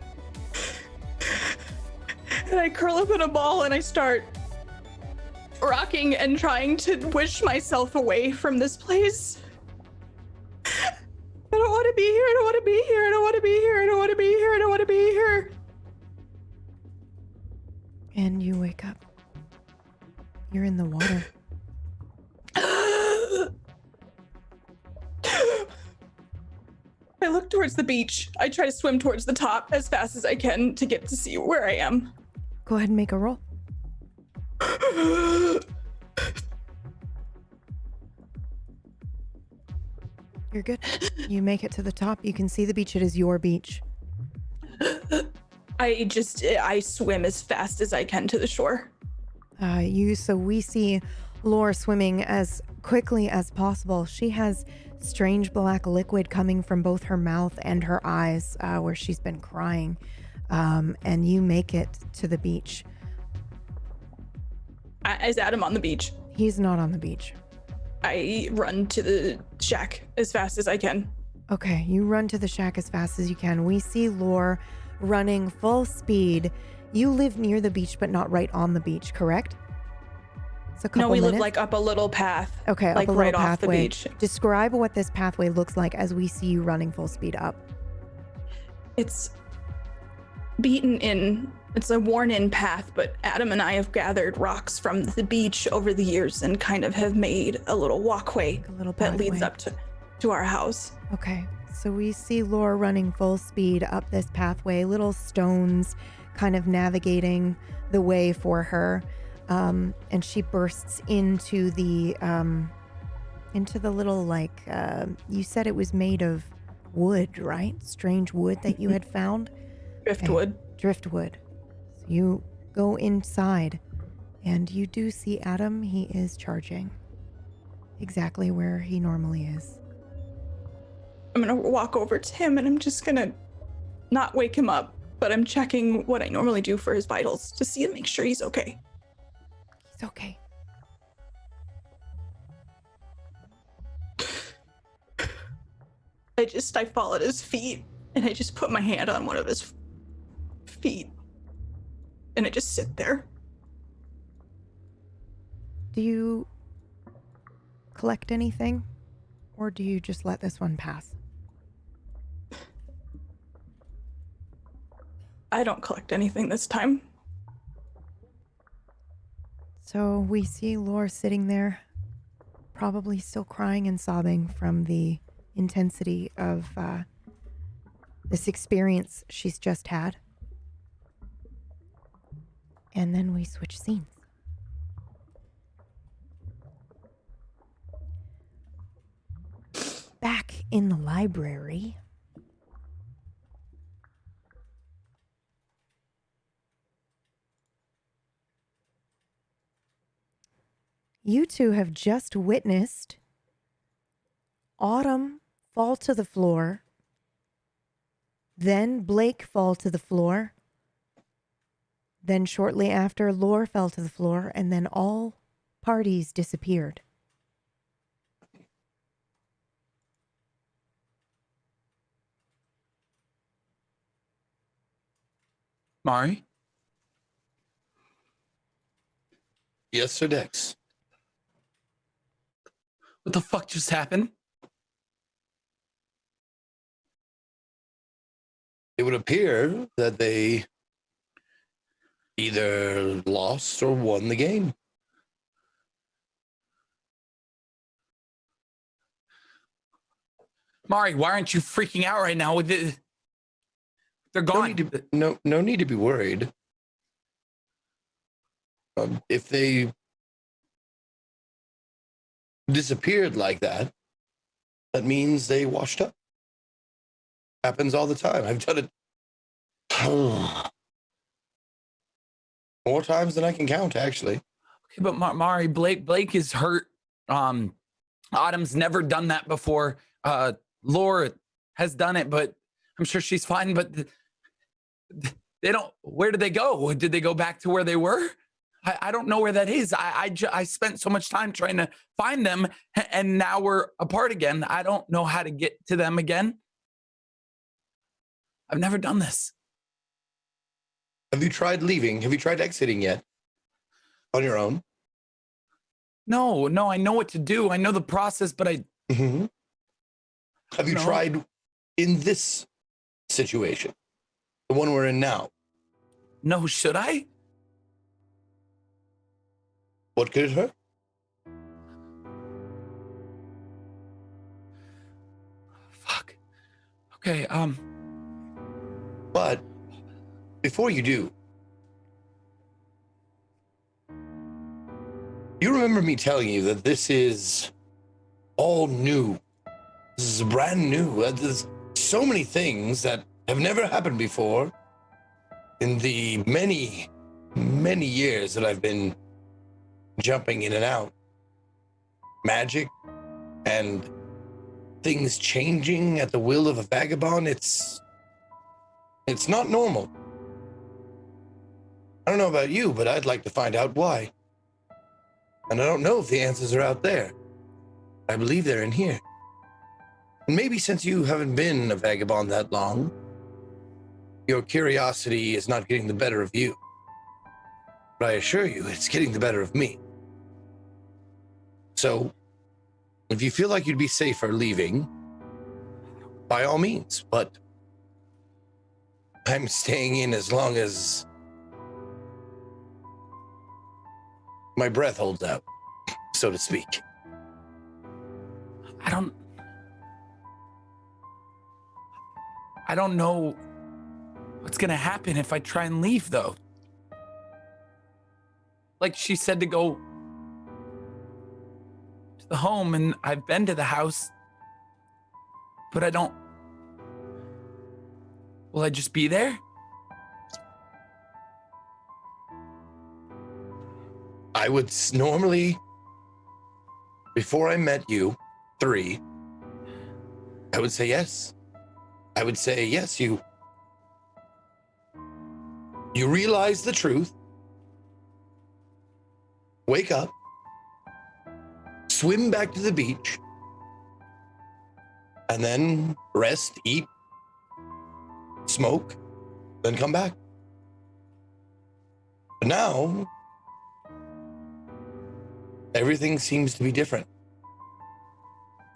And I curl up in a ball and I start rocking and trying to wish myself away from this place. I don't want to be here. I don't want to be here. I don't want to be here. I don't want to be here. I don't want to be here.
And you wake up. You're in the water.
I look towards the beach. I try to swim towards the top as fast as I can to get to see where I am.
Go ahead and make a roll. You're good. You make it to the top. You can see the beach. It is your beach.
I swim as fast as I can to the shore.
So we see Laura swimming as quickly as possible. She has strange black liquid coming from both her mouth and her eyes, where she's been crying. And you make it to the beach.
Is Adam on the beach?
He's not on the beach.
I run to the shack as fast as I can.
Okay, you run to the shack as fast as you can. We see Lore running full speed. You live near the beach, but not right on the beach, correct? It's a couple
we
minutes.
live like up a little path.
Okay,
like
up a
right
little
off the
pathway.
beach.
Describe what this pathway looks like as we see you running full speed up.
It's beaten in. It's a worn-in path, but Adam and I have gathered rocks from the beach over the years and kind of have made a little walkway that leads up to our house.
Okay, so we see Laura running full speed up this pathway, little stones kind of navigating the way for her, and she bursts into the little, like, you said it was made of wood, right? Strange wood that you had found?
Driftwood.
Driftwood. So you go inside and you do see Adam. He is charging exactly where he normally is.
I'm gonna walk over to him and I'm just gonna not wake him up, but I'm checking what I normally do for his vitals to see and make sure he's okay.
He's okay.
I fall at his feet and I just put my hand on one of his feet and I just sit there.
Do you collect anything or do you just let this one pass?
I don't collect anything this time.
So we see Laura sitting there, probably still crying and sobbing from the intensity of this experience she's just had. And then we switch scenes. Back in the library. You two have just witnessed Autumn fall to the floor, then Blake fall to the floor, then shortly after Lore fell to the floor, and then all parties disappeared.
Mari?
Yes, Sir Dex.
What the fuck just happened?
It would appear that they either lost or won the game.
Mari, why aren't you freaking out right now? They're gone.
No need to be worried. If they disappeared like that, that means they washed up. Happens all the time. I've done it more times than I can count, actually.
Okay, but Mari, Blake is hurt. Autumn's never done that before. Laura has done it, but I'm sure she's fine. But they don't. Where did they go? Did they go back to where they were? I don't know where that is. I spent so much time trying to find them, and now we're apart again. I don't know how to get to them again. I've never done this.
Have you tried leaving? Have you tried exiting yet? On your own?
No, I know what to do. I know the process, but I...
Mm-hmm. Have you tried in this situation? The one we're in now?
No, should I?
What could it hurt?
Fuck. Okay,
But before you do, you remember me telling you that this is all new. This is brand new. There's so many things that have never happened before in the many, many years that I've been jumping in and out. Magic and things changing at the will of a vagabond. It's not normal. I don't know about you, but I'd like to find out why. And I don't know if the answers are out there. I believe they're in here. And maybe since you haven't been a vagabond that long, your curiosity is not getting the better of you. But I assure you, it's getting the better of me. So, if you feel like you'd be safer leaving, by all means, but I'm staying in as long as my breath holds out, so to speak.
I don't know what's gonna happen if I try and leave, though. Like she said to go to the home, and I've been to the house, but I don't... Will I just be there?
I would normally, before I met you, 3, I would say yes. I would say, yes, you realize the truth, wake up, swim back to the beach, and then rest, eat, smoke, then come back. But now, everything seems to be different.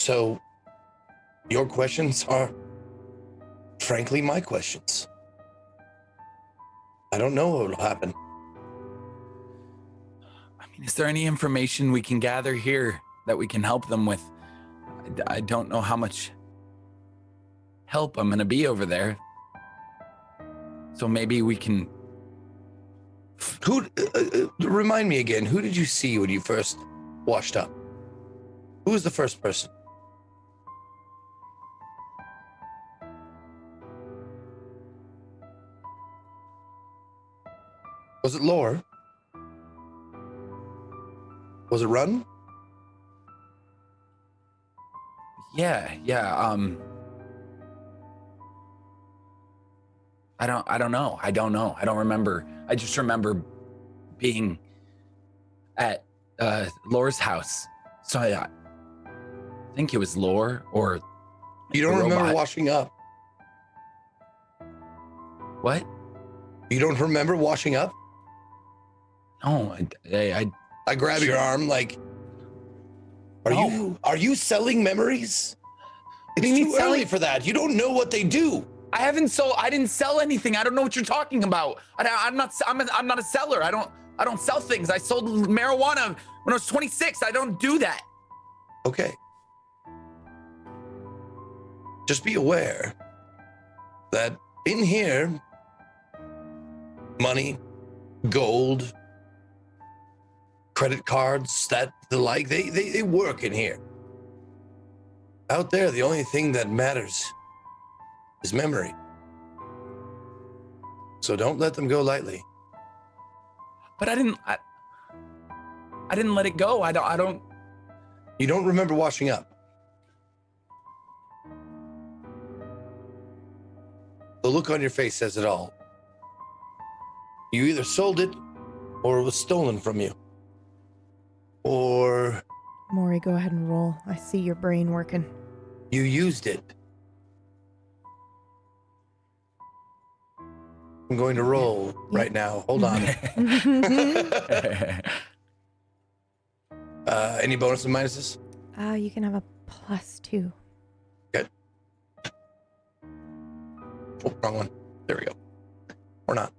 So, your questions are, frankly, my questions. I don't know what will happen.
I mean, is there any information we can gather here that we can help them with? I don't know how much help I'm gonna be over there. So maybe we can...
Who, remind me again, who did you see when you first washed up? Who was the first person? Was it Lore? Was it Run?
Yeah. I don't know. I don't remember. I just remember being at Lore's house. So I think it was Lore or...
You don't remember washing up?
What?
You don't remember washing up?
No,
I grab your arm like, are you selling memories? It's too early for that. You don't know what they do.
I didn't sell anything. I don't know what you're talking about. I'm not a seller. I don't sell things. I sold marijuana when I was 26. I don't do that.
Okay. Just be aware that in here, money, gold, credit cards, that the like, they work in here. Out there, the only thing that matters is memory. So don't let them go lightly.
But I didn't let it go. I don't.
You don't remember washing up. The look on your face says it all. You either sold it or it was stolen from you. Or
Maury, go ahead and roll. I see your brain working.
you used it. I'm going to roll right now. Hold on. Any bonuses and minuses?
You can have a +2.
Good. Oh, wrong one. There we go. Or not.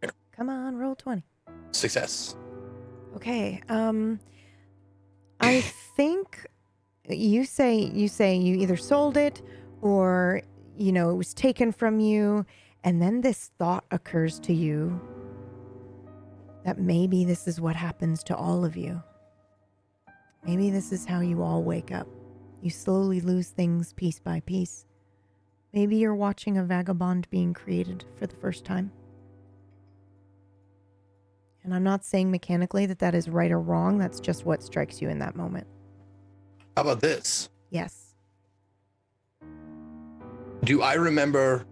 Here.
Come on, roll 20.
Success.
Okay. I think you say you either sold it or it was taken from you, and then this thought occurs to you that maybe this is what happens to all of you. Maybe this is how you all wake up. You slowly lose things piece by piece. Maybe you're watching a vagabond being created for the first time. And I'm not saying mechanically that is right or wrong. That's just what strikes you in that moment.
How about this?
Yes.
Do I remember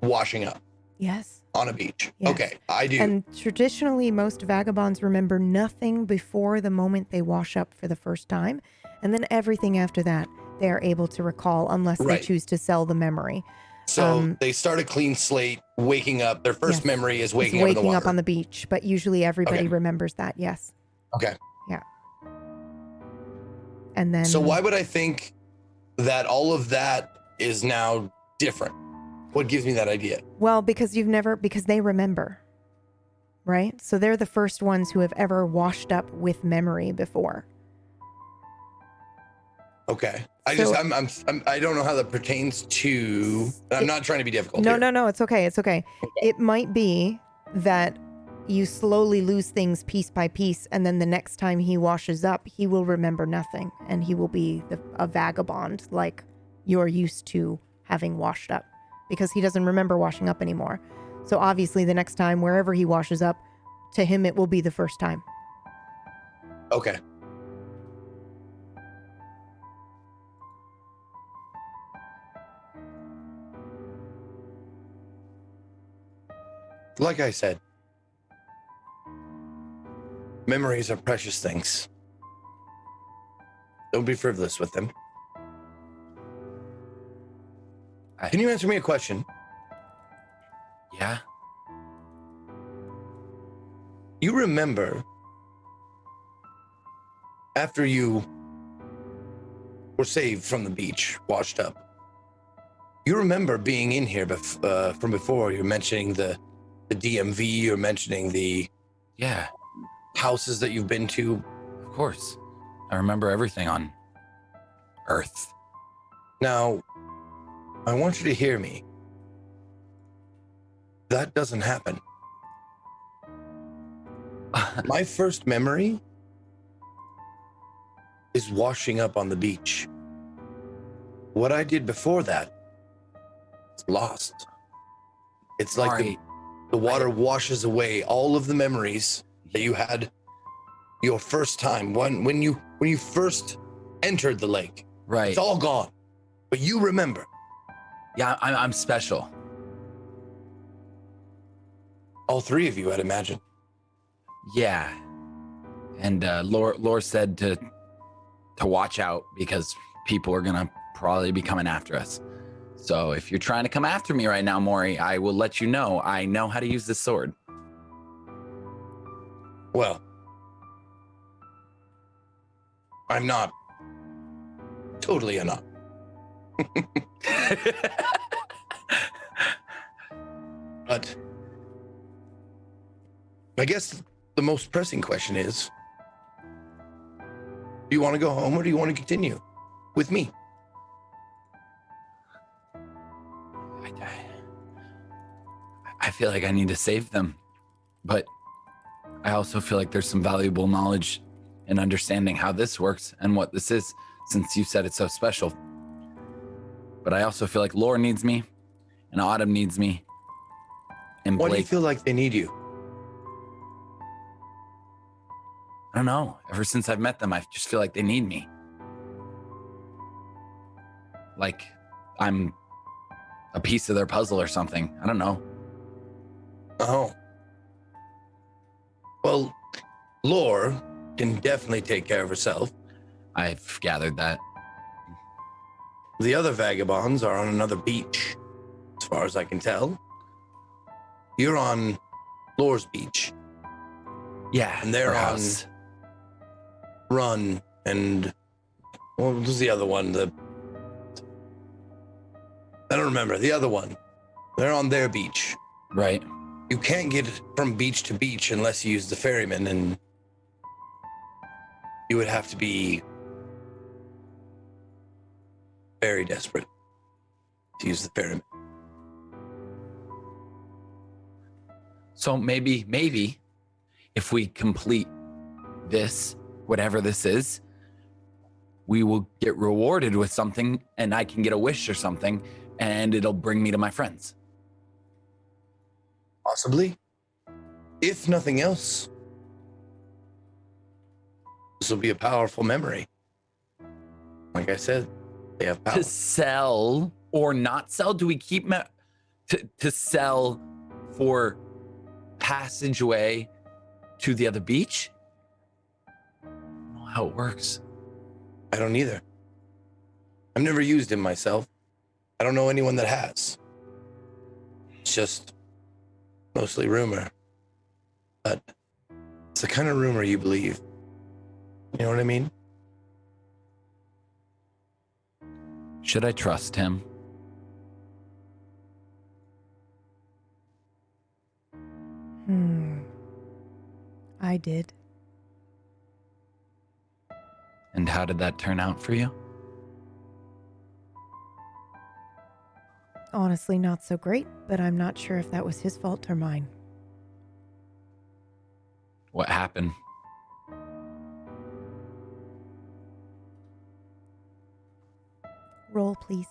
washing up
Yes.
on a beach?
Yes.
Okay, I do.
And traditionally, most vagabonds remember nothing before the moment they wash up for the first time. And then everything after that, they are able to recall unless they
Right.
choose to sell the memory.
So they start a clean slate, waking up. Their first
Yes.
memory is
It's
waking up in the water.
up on the beach, but usually everybody
Okay.
remembers that. Yes.
Okay.
Yeah. And then.
So why would I think that all of that is now different? What gives me that idea?
Well, because they remember, right? So they're the first ones who have ever washed up with memory before.
Okay. I don't know how that pertains to. I'm not trying to be difficult.
No,
here.
no, it's okay. It's okay. It might be that you slowly lose things piece by piece, and then the next time he washes up, he will remember nothing, and he will be a vagabond like you're used to having washed up, because he doesn't remember washing up anymore. So obviously the next time, wherever he washes up, to him it will be the first time.
Okay. Like I said, memories are precious things. Don't be frivolous with them. Can you answer me a question?
Yeah.
You remember after you were saved from the beach, washed up, you remember being in here from before. You're mentioning the DMV, you're mentioning the houses that you've been to.
Of course. I remember everything on Earth.
Now, I want you to hear me. That doesn't happen. My first memory is washing up on the beach. What I did before that, it's lost. It's like the water washes away all of the memories that you had your first time when you first entered the lake.
Right.
It's all gone, but you remember.
Yeah, I'm special.
All three of you, I'd imagine.
Yeah. And Lore said to watch out because people are gonna probably be coming after us. So if you're trying to come after me right now, Maury, I will let you know I know how to use this sword.
Well, I'm not totally a not. But I guess the most pressing question is, do you want to go home or do you want to continue with me?
I feel like I need to save them, but I also feel like there's some valuable knowledge in understanding how this works and what this is, since you said it's so special. But I also feel like Lore needs me, and Autumn needs me, and
Why do you
Blake.
feel like they need you?
I don't know. Ever since I've met them, I just feel like they need me. Like I'm a piece of their puzzle or something. I don't know.
Oh. Well, Lore can definitely take care of herself.
I've gathered that.
The other vagabonds are on another beach, as far as I can tell. You're on Lore's beach.
Yeah,
And they're
her
on
house.
Run and what was the other one? I don't remember. The other one. They're on their beach.
Right.
You can't get from beach to beach unless you use the ferryman, and you would have to be very desperate to use the ferryman.
So maybe if we complete this, whatever this is, we will get rewarded with something, and I can get a wish or something, and it'll bring me to my friends.
Possibly. If nothing else, this will be a powerful memory. Like I said, they have power.
To sell or not sell? Do we keep to sell for passageway to the other beach? I don't know how it works.
I don't either. I've never used him myself. I don't know anyone that has. It's just mostly rumor. But it's the kind of rumor you believe. You know what I mean?
Should I trust him?
I did.
And how did that turn out for you?
Honestly, not so great, but I'm not sure if that was his fault or mine.
What happened?
Roll, please.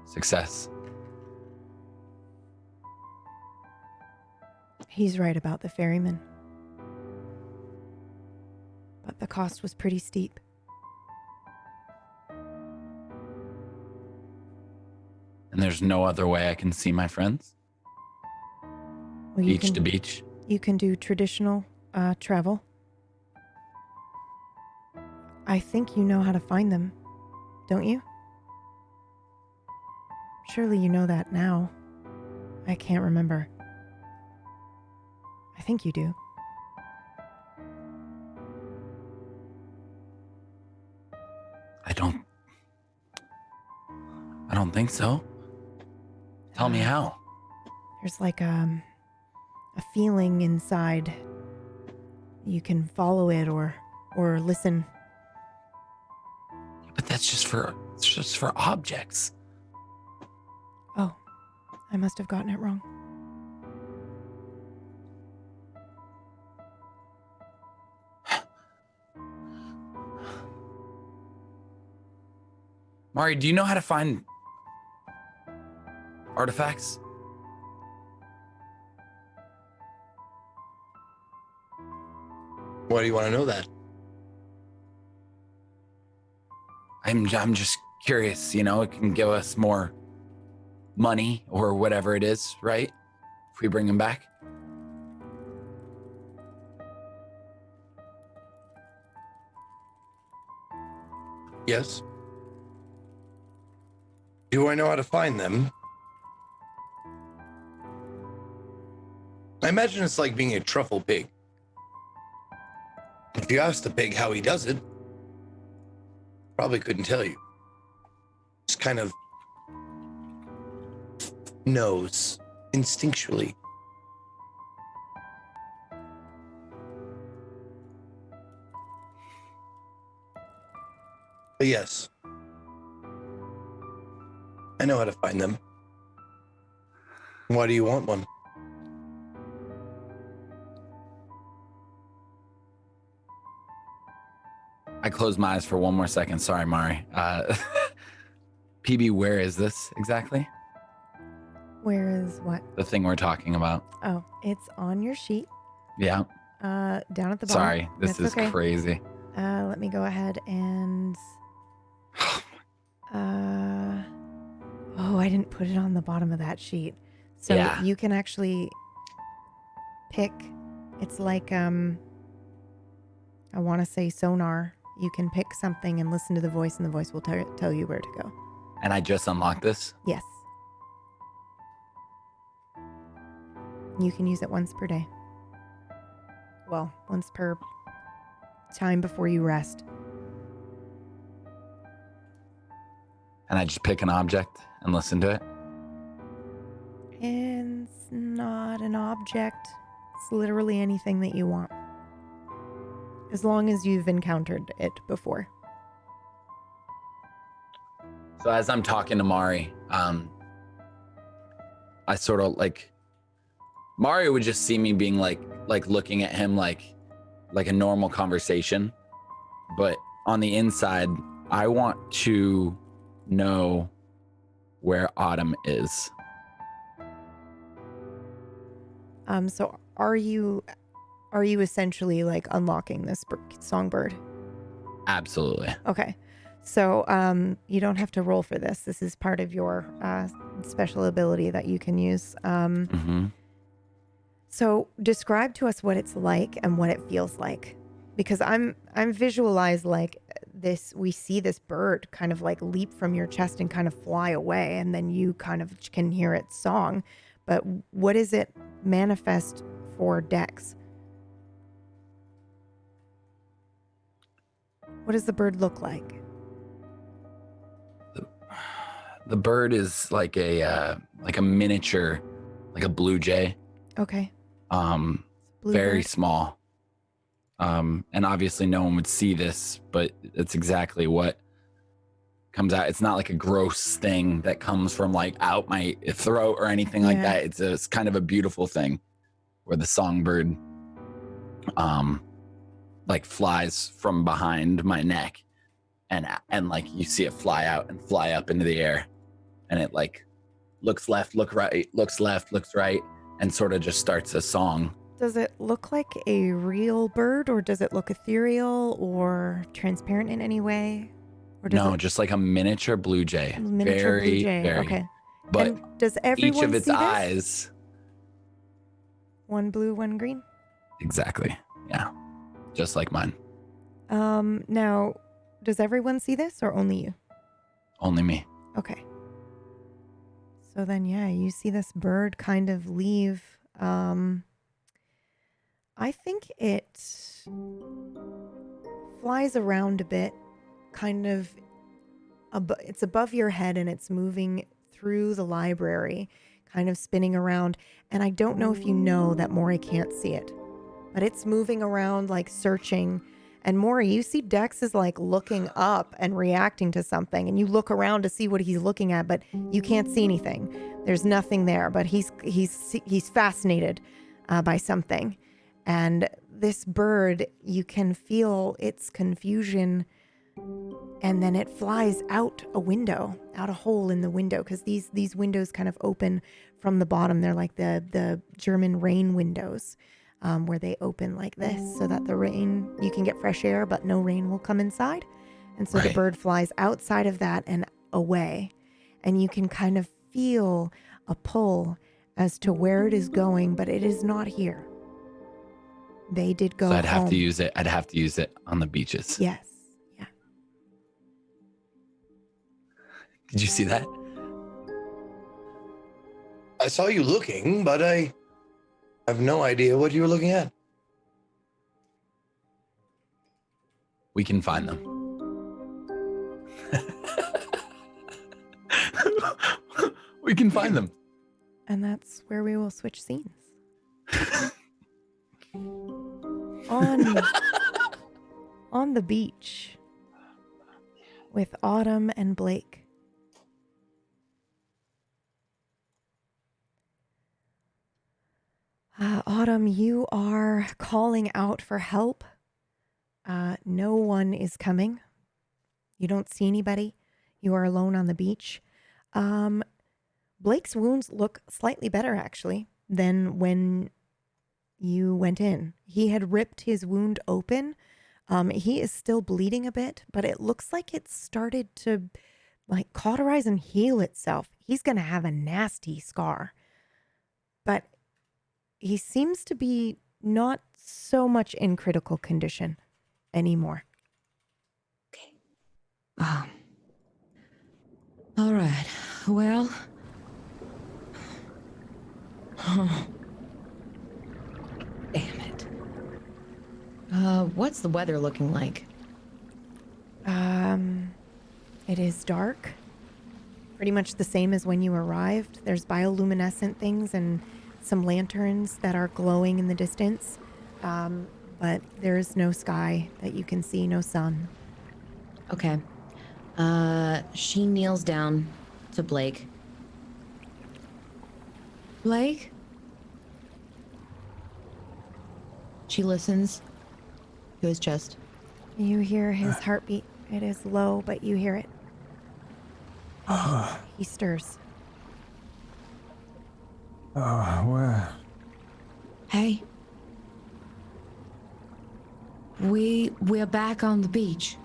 Success.
He's right about the ferryman. But the cost was pretty steep.
And there's no other way I can see my friends?
Well, you
Beach to beach?
You can do traditional travel. I think you know how to find them, don't you? Surely you know that now. I can't remember. I think you do.
I don't think so. Tell me how.
There's like a feeling inside. You can follow it or listen.
But that's just for objects.
Oh, I must have gotten it wrong.
Mari, do you know how to find artifacts?
Why do you want to know that?
I'm just curious, you know, it can give us more money or whatever it is, right? If we bring him back.
Yes. Do I know how to find them? I imagine it's like being a truffle pig. If you ask the pig how he does it, probably couldn't tell you. Just kind of knows instinctually. But yes. I know how to find them. Why do you want one?
I closed my eyes for one more second. Sorry, Mari. PB, where is this exactly?
Where is what?
The thing we're talking about.
Oh, it's on your sheet.
Yeah.
Down at the bottom.
Sorry, this
That's
is
okay.
crazy.
Let me go ahead and. Oh, I didn't put it on the bottom of that sheet. So
Yeah.
you can actually pick. It's like I want to say sonar. You can pick something and listen to the voice, and the voice will tell you where to go.
And I just unlocked this?
Yes. You can use it once per day. Well, once per time before you rest.
And I just pick an object and listen to it?
And it's not an object. It's literally anything that you want. As long as you've encountered it before.
So as I'm talking to Mari, I sort of like, Mario would just see me being like looking at him like a normal conversation. But on the inside, I want to know where Autumn is.
So are you essentially like unlocking this songbird?
Absolutely.
Okay. So you don't have to roll for this. This is part of your special ability that you can use. So describe to us what it's like and what it feels like, because I'm visualized like this. We see this bird kind of like leap from your chest and kind of fly away, and then you kind of can hear its song. But what does it manifest for Dex? What does the bird look like?
The bird is like a miniature, like a blue jay.
Okay.
Very
bird.
small. And obviously no one would see this, but it's exactly what comes out. It's not like a gross thing that comes from like out my throat or anything like that. It's kind of a beautiful thing where the songbird like flies from behind my neck and like you see it fly out and fly up into the air, and it like looks left, look right, looks left, looks right, and sort of just starts a song.
Does it look like a real bird, or does it look ethereal or transparent in any way? Or does
Just like a miniature blue jay.
Miniature blue jay.
Very.
Okay.
But
and does everyone
each of its
see this?
eyes.
One blue, one green.
Exactly. Yeah. Just like mine.
Now, does everyone see this or only you?
Only me.
Okay. So then, yeah, you see this bird kind of leave. I think it flies around a bit, kind of, it's above your head and it's moving through the library, kind of spinning around. And I don't know if you know that Maury can't see it, but it's moving around like searching. And Maury, you see Dex is like looking up and reacting to something, and you look around to see what he's looking at, but you can't see anything. There's nothing there, but he's fascinated by something. And this bird, you can feel its confusion, and then it flies out a hole in the window, because these windows kind of open from the bottom. They're like the German rain windows, where they open like this so that you can get fresh air, but no rain will come inside. And so the bird flies outside of that and away, and you can kind of feel a pull as to where it is going, but it is not here. They did go
So I'd have
home.
to use it. I'd have to use it on the beaches.
Yes. Yeah.
Did you see that?
I saw you looking, but I have no idea what you were looking at.
We can find them. We can find them.
And that's where we will switch scenes. On the beach with Autumn and Blake. Autumn, you are calling out for help. No one is coming. You don't see anybody. You are alone on the beach. Blake's wounds look slightly better, actually, than when you went in. He had ripped his wound open. He is still bleeding a bit, but it looks like it started to like cauterize and heal itself. He's going to have a nasty scar. But he seems to be not so much in critical condition anymore.
Okay. All right. Well. Damn it. What's the weather looking like?
It is dark. Pretty much the same as when you arrived. There's bioluminescent things and some lanterns that are glowing in the distance. But there is no sky that you can see, no sun.
Okay. She kneels down to Blake. Blake? She listens to his chest.
You hear his heartbeat. It is low, but you hear it. He stirs.
Where?
Hey. We're back on the beach.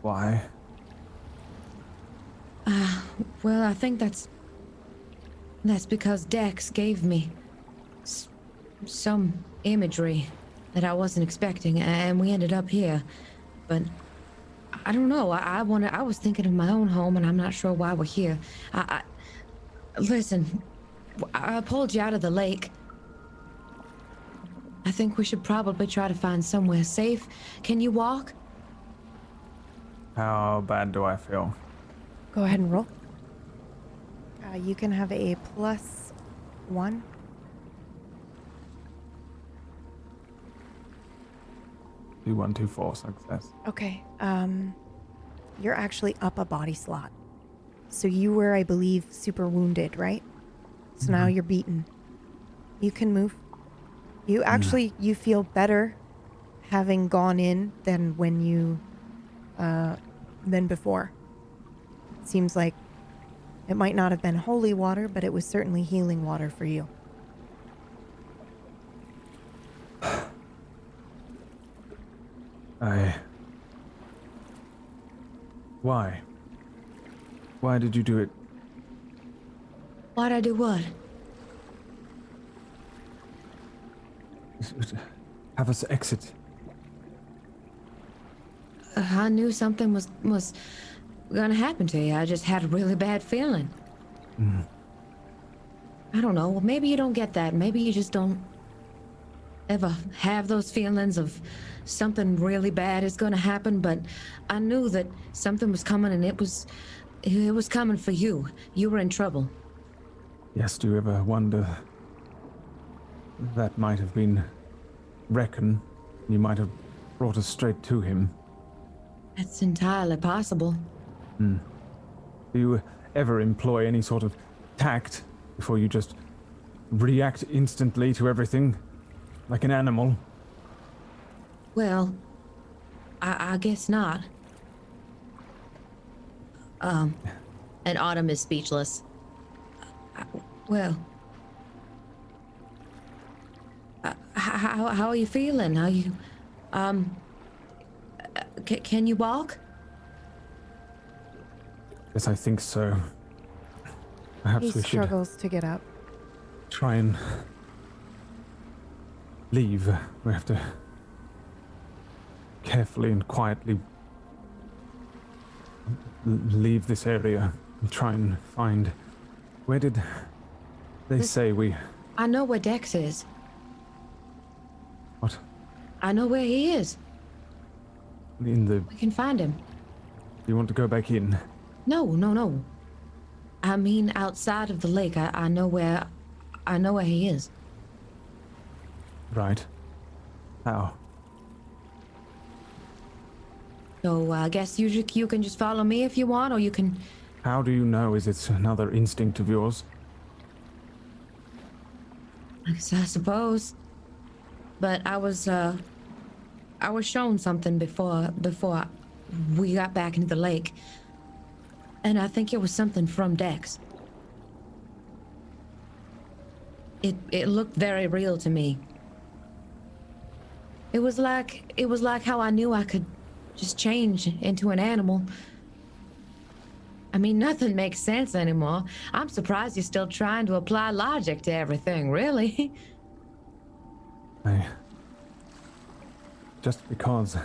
Why?
Well, I think that's because Dex gave me some imagery that I wasn't expecting, and we ended up here. But I don't know. I was thinking of my own home, and I'm not sure why we're here. Listen, I pulled you out of the lake. I think we should probably try to find somewhere safe. Can you walk?
How bad do I feel?
Go ahead and roll. You can have a +1.
Do 1, 2, 4 success.
Okay. You're actually up a body slot. So you were, I believe, super wounded, right? So now you're beaten. You can move. You actually, you feel better having gone in than when you, than before. It seems like it might not have been holy water, but it was certainly healing water for you.
Why? Why did you do it?
Why'd I do what?
Have us exit.
I knew something was gonna happen to you. I just had a really bad feeling. I don't know. Maybe you don't get that. Maybe you just don't ever have those feelings of something really bad is gonna happen. But I knew that something was coming, and it was coming for you. You were in trouble.
Yes, do you ever wonder that might have been Reckon? You might have brought us straight to him.
That's entirely possible.
Do you ever employ any sort of tact before you just react instantly to everything? Like an animal?
Well, I guess not. And Autumn is speechless. Well, how are you feeling? How you, can you walk?
Yes, I think so. Perhaps
He
we should
struggles to get up.
try and leave. We have to carefully and quietly leave this area and try and find... Where did they say we...
I know where Dex is.
What?
I know where he is.
In the...
We can find him.
You want to go back in?
No. I mean, outside of the lake. I know where he is.
Right. How?
So I guess you can just follow me if you want, or you can...
How do you know? Is it another instinct of yours?
I suppose. But I was shown something before we got back into the lake. And I think it was something from Dex. It looked very real to me. It was like how I knew I could just change into an animal. I mean, nothing makes sense anymore. I'm surprised you're still trying to apply logic to everything, really.
Just because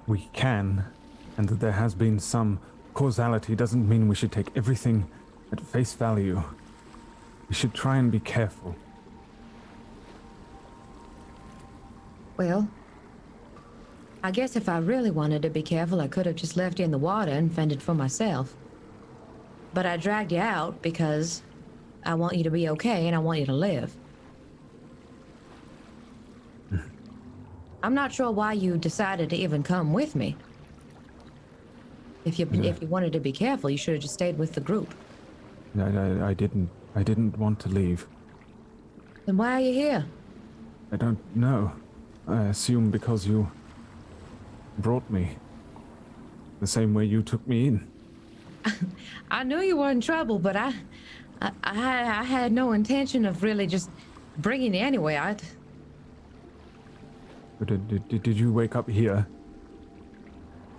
we can, and that there has been some causality, doesn't mean we should take everything at face value. We should try and be careful.
Well, I guess if I really wanted to be careful, I could have just left you in the water and fended for myself. But I dragged you out because I want you to be okay and I want you to live. I'm not sure why you decided to even come with me. If you wanted to be careful, you should have just stayed with the group.
I didn't want to leave.
Then why are you here?
I don't know. I assume because you brought me. The same way you took me in.
I knew you were in trouble, but I had no intention of really just bringing you anyway.
Did you wake up here?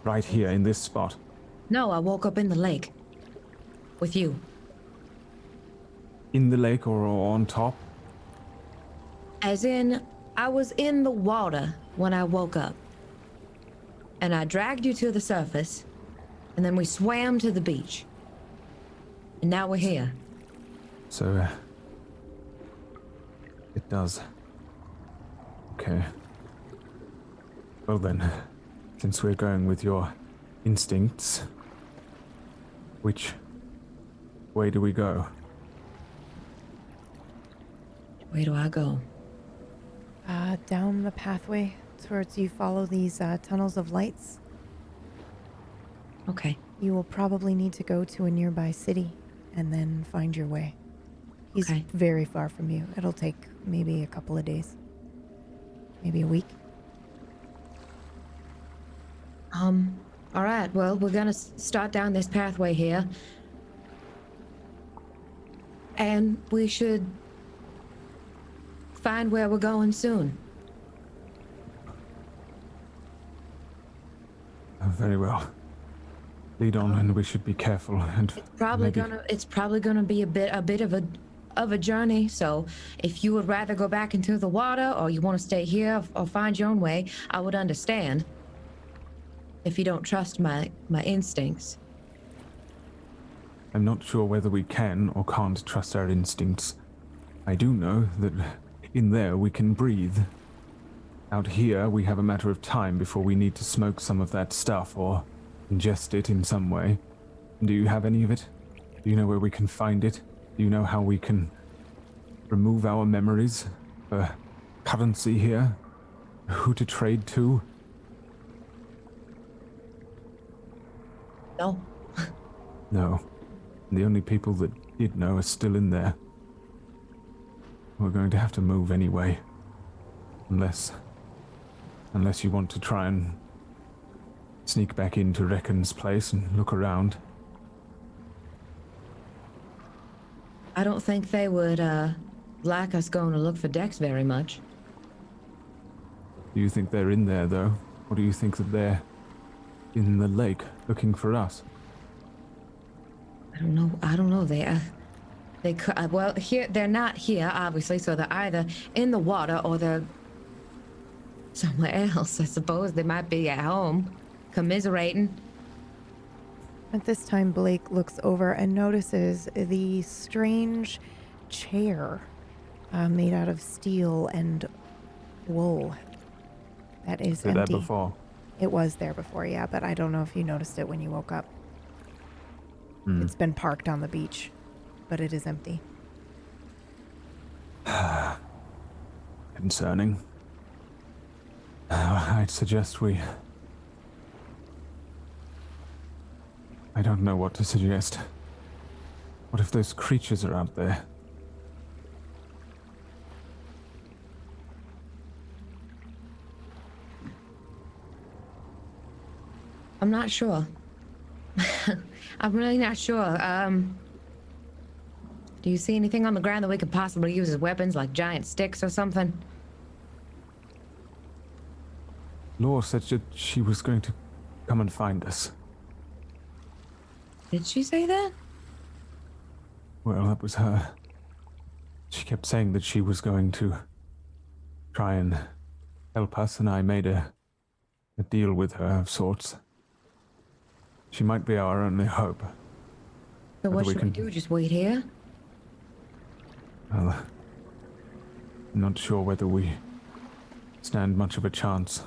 Right here in this spot?
No, I woke up in the lake. With you.
In the lake or on top?
As in, I was in the water when I woke up. And I dragged you to the surface, and then we swam to the beach. And now we're here.
So, it does. Okay. Well then, since we're going with your instincts, which way do we go?
Where do I go?
Down the pathway towards you follow these tunnels of lights.
Okay.
You will probably need to go to a nearby city and then find your way. He's very far from you. It'll take maybe a couple of days. Maybe a week.
All right, well, we're gonna start down this pathway here. And we should find where we're going soon.
Very well. Lead on, and we should be careful. And
it's probably gonna be a bit of a journey. So, if you would rather go back into the water, or you want to stay here, or find your own way, I would understand. If you don't trust my instincts.
I'm not sure whether we can or can't trust our instincts. I do know that in there we can breathe. Out here, we have a matter of time before we need to smoke some of that stuff or ingest it in some way. Do you have any of it? Do you know where we can find it? Do you know how we can remove our memories for currency here? Who to trade to?
No.
No. The only people that did know are still in there. We're going to have to move anyway. Unless you want to try and sneak back into Reckon's place and look around.
I don't think they would like us going to look for Dex very much.
Do you think they're in there, though? Or do you think that they're in the lake looking for us?
I don't know. They could. Well, here they're not here, obviously. So they're either in the water or they're somewhere else. I suppose they might be at home, commiserating.
At this time, Blake looks over and notices the strange chair made out of steel and wool that is empty.
Was it there before?
It was there before, yeah, but I don't know if you noticed it when you woke up. It's been parked on the beach, but it is empty.
Concerning. I'd suggest we... I don't know what to suggest. What if those creatures are out there?
I'm not sure. I'm really not sure. Do you see anything on the ground that we could possibly use as weapons, like giant sticks or something?
Laura said that she was going to come and find us.
Did she say that?
Well, that was her. She kept saying that she was going to try and help us, and I made a deal with her of sorts. She might be our only hope.
So what should we do? Just wait here?
Well, I'm not sure whether we stand much of a chance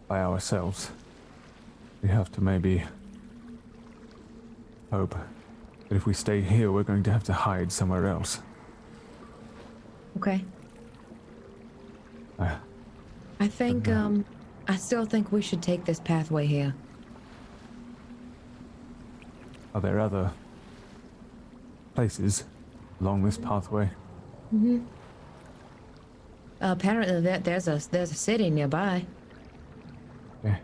by ourselves. We have to maybe hope that if we stay here, we're going to have to hide somewhere else.
Okay. I think, I still think we should take this pathway here.
Are there other places along this pathway?
Mm-hmm. Apparently there's a city nearby.
Yeah.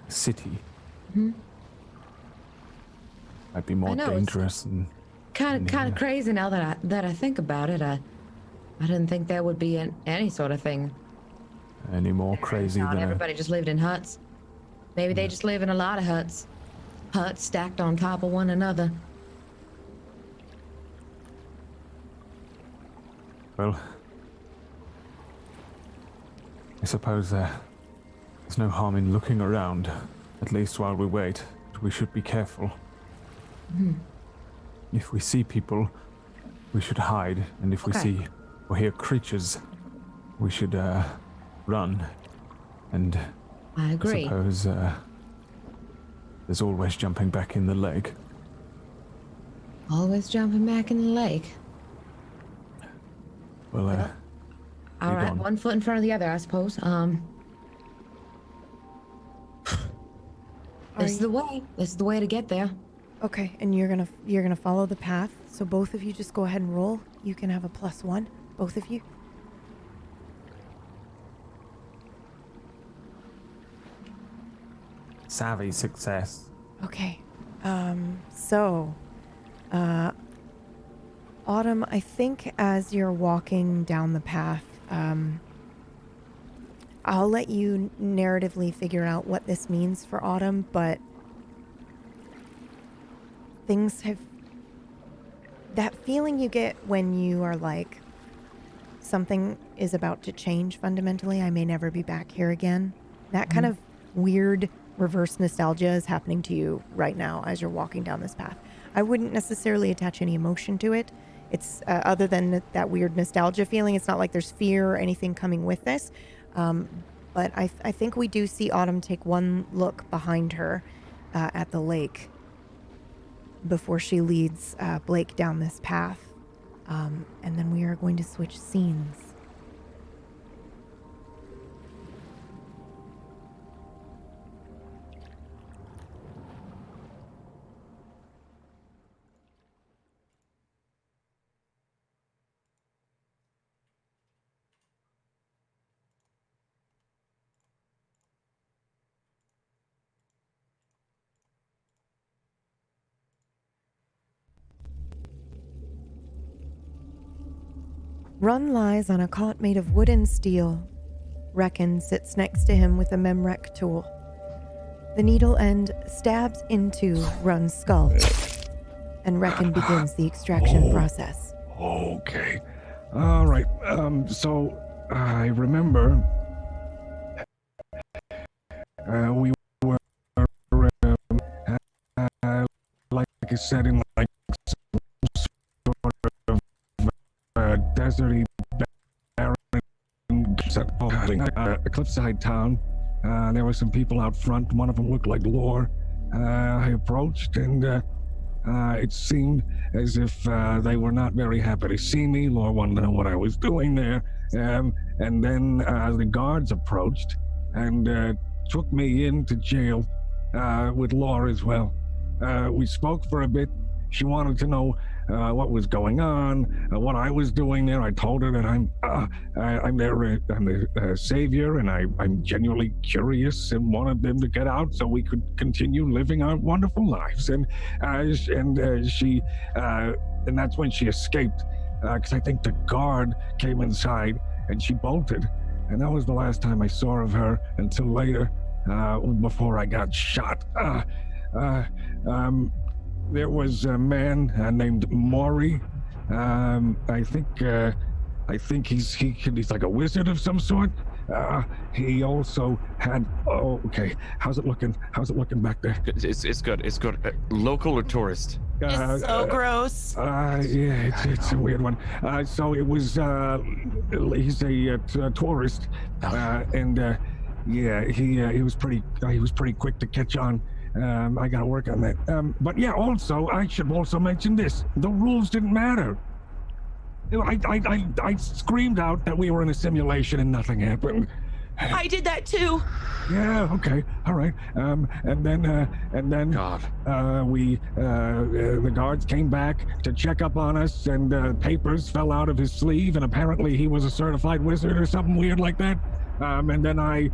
A city?
Mm-hmm.
Might be more dangerous and
kind of crazy now that I think about it. I didn't think there would be any sort of thing.
Any more crazy than
everybody just lived in huts. Maybe they just live in a lot of huts. Huts stacked on top of one another.
Well, I suppose there's no harm in looking around, at least while we wait. But we should be careful.
Mm-hmm.
If we see people, we should hide, and if we see or hear creatures, we should run. And
I agree.
I suppose there's always jumping back in the lake.
Always jumping back in the lake.
Well,
all right, one foot in front of the other, I suppose. This is the way. This is the way to get there.
Okay, and you're gonna follow the path. So both of you just go ahead and roll. You can have a +1, both of you.
Savvy success.
Okay. Autumn, I think as you're walking down the path, I'll let you narratively figure out what this means for Autumn, but that feeling you get when you are like, something is about to change fundamentally, I may never be back here again. That kind of weird reverse nostalgia is happening to you right now as you're walking down this path. I wouldn't necessarily attach any emotion to it. It's other than that weird nostalgia feeling. It's not like there's fear or anything coming with this. But I think we do see Autumn take one look behind her at the lake before she leads Blake down this path. And then we are going to switch scenes. Run lies on a cot made of wood and steel. Reckon sits next to him with a memrec tool. The needle end stabs into Run's skull, and Reckon begins the extraction process.
Okay. All right. So I remember we were like I said, in like some sort of deserty, barren, a cliffside town. There were some people out front. One of them looked like Lore. I approached, and it seemed as if they were not very happy to see me. Lore wanted to know what I was doing there. And then the guards approached and took me into jail with Lore as well. We spoke for a bit. She wanted to know what was going on, what I was doing there. I told her that I'm their savior, and I'm genuinely curious and wanted them to get out so we could continue living our wonderful lives. And that's when she escaped, because I think the guard came inside and she bolted. And that was the last time I saw of her until later, before I got shot. There was a man named Maury. I think he's like a wizard of some sort. He also had. Oh, okay. How's it looking? How's it looking back there?
It's good. It's good. Local or tourist?
It's so gross.
Yeah, it's a weird one. So it was. He's a tourist, and yeah, he was pretty quick to catch on. I gotta work on that. But yeah, also I should also mention this: the rules didn't matter. I screamed out that we were in a simulation and nothing happened.
I did that too.
Yeah. Okay. All right. And then
God.
The guards came back to check up on us, and papers fell out of his sleeve, and apparently he was a certified wizard or something weird like that. And then I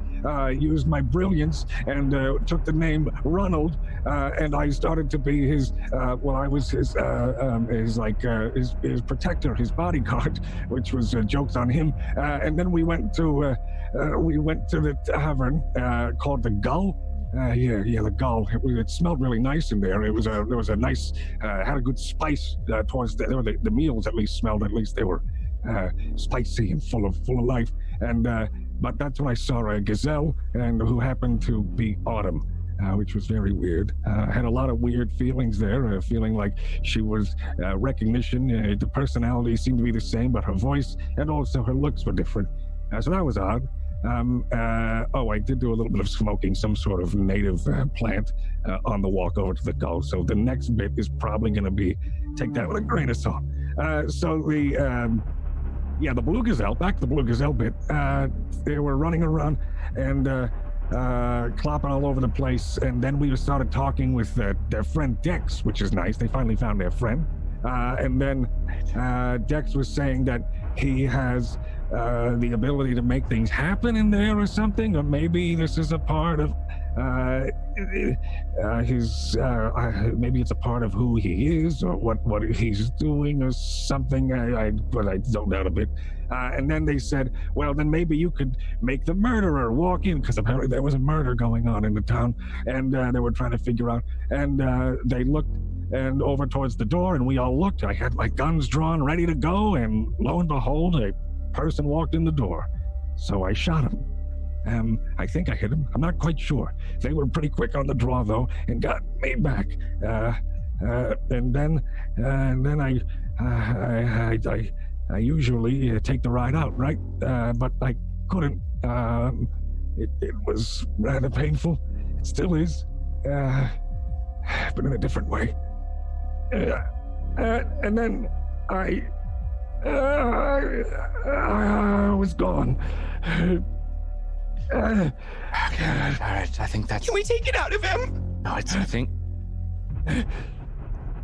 used my brilliance and took the name Ronald, and I started to be his. I was his protector, his bodyguard, which was jokes on him. And then we went to the tavern called the Gull. The Gull. It smelled really nice in there. There was a nice, had a good spice towards the meals. At least they were spicy and full of life. And but that's when I saw a gazelle, and who happened to be Autumn, which was very weird. I had a lot of weird feelings there, feeling like she was recognition. The personality seemed to be the same, but her voice and also her looks were different. So that was odd. I did do a little bit of smoking some sort of native plant on the walk over to the Gull. So the next bit is probably going to be, take that with a grain of salt. The blue gazelle, back to the blue gazelle bit. They were running around and clopping all over the place. And then we started talking with their friend Dex, which is nice. They finally found their friend. And then Dex was saying that he has the ability to make things happen in there or something, or maybe this is a part of maybe it's a part of who he is or what he's doing or something. But I zoned out a bit. And then they said, well, then maybe you could make the murderer walk in, because apparently there was a murder going on in the town, and they were trying to figure out. And they looked and over towards the door, and we all looked. I had my guns drawn, ready to go, and lo and behold, a person walked in the door. So I shot him. I think I hit him. I'm not quite sure. They were pretty quick on the draw though, and got me back. And then I usually take the ride out, right? But I couldn't. It was rather painful. It still is, but in a different way. And then I was gone.
Okay, all right. I think that's.
Can we take it out of him?
No, I think.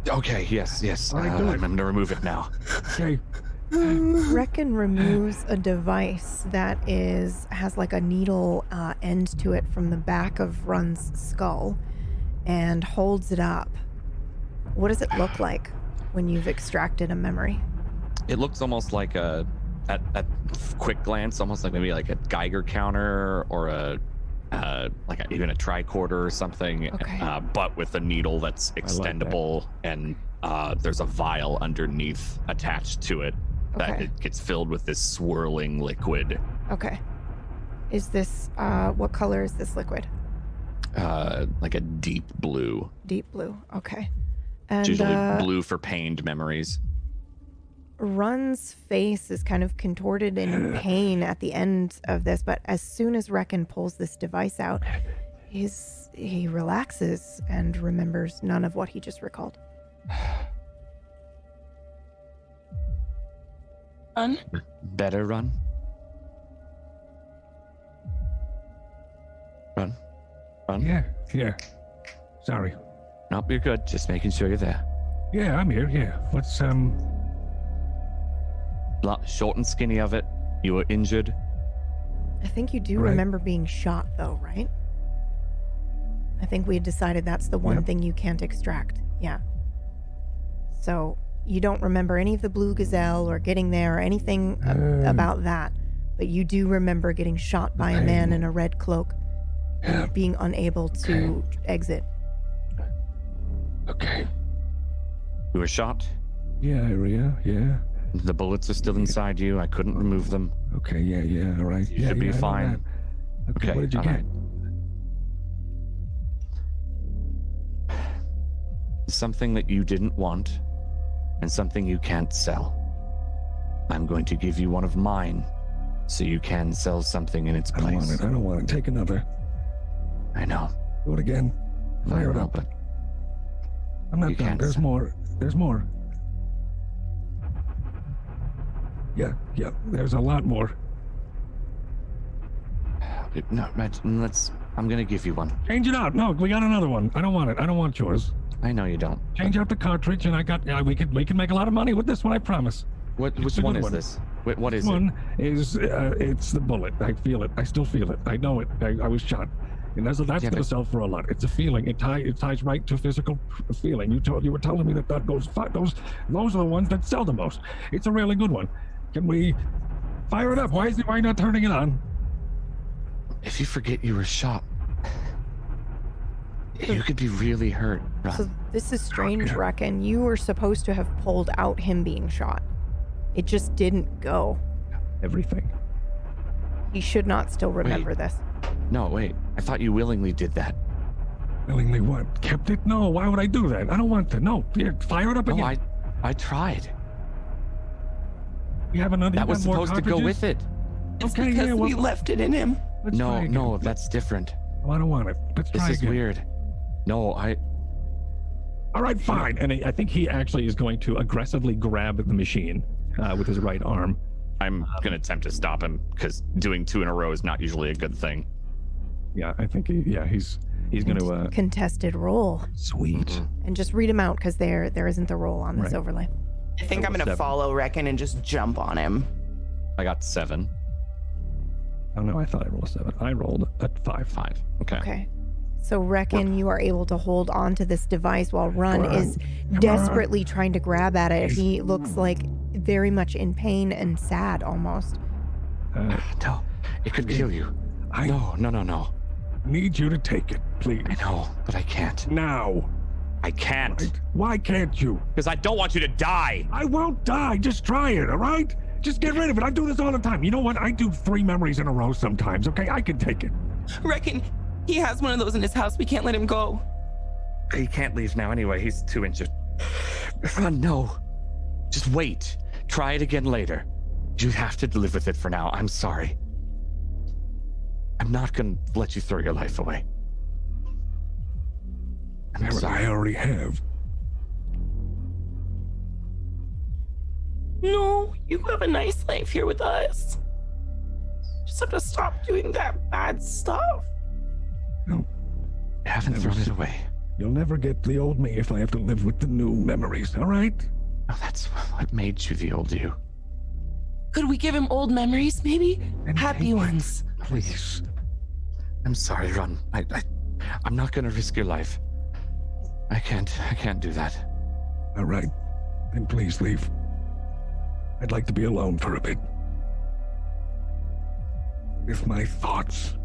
Okay. Yes. I'm gonna remove it now.
Okay.
Reckon removes a device that has like a needle end to it from the back of Run's skull, and holds it up. What does it look like when you've extracted a memory?
It looks almost like at quick glance, almost like maybe like a Geiger counter or even a tricorder or something,
okay.
But with a needle that's extendable, and there's a vial underneath attached to it that it gets filled with this swirling liquid.
Okay. Is this, what color is this liquid?
Like a deep blue.
Deep blue, okay. And
it's usually blue for pained memories.
Run's face is kind of contorted in pain at the end of this, but as soon as Reckon pulls this device out, he relaxes and remembers none of what he just recalled.
Run?
Better run? Run?
Yeah. Sorry.
Nope, you're good. Just making sure you're there.
Yeah, I'm here. Yeah. What's
Short and skinny of it. You were injured.
I think you do
Right.
remember being shot, though, right? I think we had decided that's the one
Yep.
thing you can't extract. Yeah. So you don't remember any of the Blue Gazelle or getting there or anything about that, but you do remember getting shot by a man in a red cloak,
Yeah.
being unable to exit.
Okay.
You were shot.
Yeah, yeah.
The bullets are still inside you. I couldn't remove them.
Okay, yeah, all right.
You should be
I know
fine.
that. Okay, what did you
all
get?
right. Something that you didn't want and something you can't sell. I'm going to give you one of mine so you can sell something in its
I don't
place.
want it. I don't want it. Take another.
I know.
Do it again. Fire it
I know,
up.
but
I'm not
you
done.
can't
There's
sell.
more. There's more. Yeah, there's a lot more.
No, let's. I'm going to give you one.
Change it out. No, we got another one. I don't want it. I don't want yours.
I know you don't.
Change out the cartridge, and we can make a lot of money with this one. I promise.
Which
It's a
one
good
is
one.
this? What is
This
it?
one is it's the bullet. I feel it. I still feel it. I know it. I was shot, and that's
Yeah,
gonna
but-
sell for a lot. It's a feeling. It ties right to physical feeling. You were telling me that those are the ones that sell the most. It's a really good one. Can we fire it up? Why not turning it on?
If you forget you were shot, you could be really hurt.
So this is strange,
Yeah.
Reckon. You were supposed to have pulled out him being shot. It just didn't go.
Everything.
He should not still remember this.
No, wait. I thought you willingly did that.
Willingly what? Kept it? No. Why would I do that? I don't want to. No. Here, fire it up
No,
again.
I tried.
You have another.
That was supposed to go with it.
It's
Okay,
because
yeah,
we
well-
left it in him.
Let's try again.
No, that's different.
Oh, I don't want it. Let's
This
try
is
again.
weird. No,
All right, fine.
And I think he actually is going to aggressively grab the machine with his right arm.
I'm gonna attempt to stop him because doing two in a row is not usually a good thing.
Yeah, I think he's going to.
Contested roll.
Sweet.
And just read him out because there isn't the roll on this
Right.
overlay.
I think
I
I'm
rolled
gonna
7.
follow Reckon and just jump on him.
I got 7.
Oh no, I thought I rolled a 7. I rolled a 5.
5. Okay.
Okay. So Reckon you are able to hold on to this device while Run is desperately trying to grab at it. He looks like very much in pain and sad almost.
No, it could kill you. No.
Need you to take it, please.
I know, but I can't.
Now.
I can't.
Right? Why can't you?
Because I don't want you to die.
I won't die. Just try it, all right? Just get rid of it. I do this all the time. You know what? I do 3 memories in a row sometimes, okay? I can take it.
Reckon he has one of those in his house. We can't let him go.
He can't leave now anyway. He's too injured. Run, no. Just wait. Try it again later. You have to live with it for now. I'm sorry. I'm not going to let you throw your life away. I'm sorry.
I already have.
No, you have a nice life here with us. Just have to stop doing that bad stuff.
No.
I haven't thrown it away.
You'll never get the old me if I have to live with the new memories, all right?
No, that's what made you the old you.
Could we give him old memories, maybe?
And
Happy
take-
ones.
Please.
I'm sorry, Ron. I'm not going to risk your life. I can't do that.
All right. Then please leave. I'd like to be alone for a bit. With my thoughts.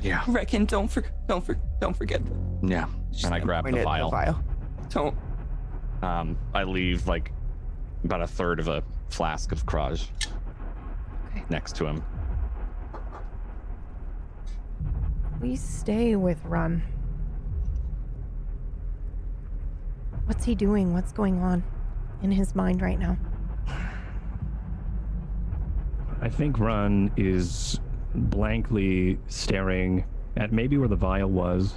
Yeah.
Reckon, don't forget that.
Yeah. And I grab
Point
the
it at
vial.
Don't.
I leave like about a third of a flask of Kraj next to him.
Please stay with Run. What's he doing? What's going on in his mind right now?
I think Run is blankly staring at maybe where the vial was.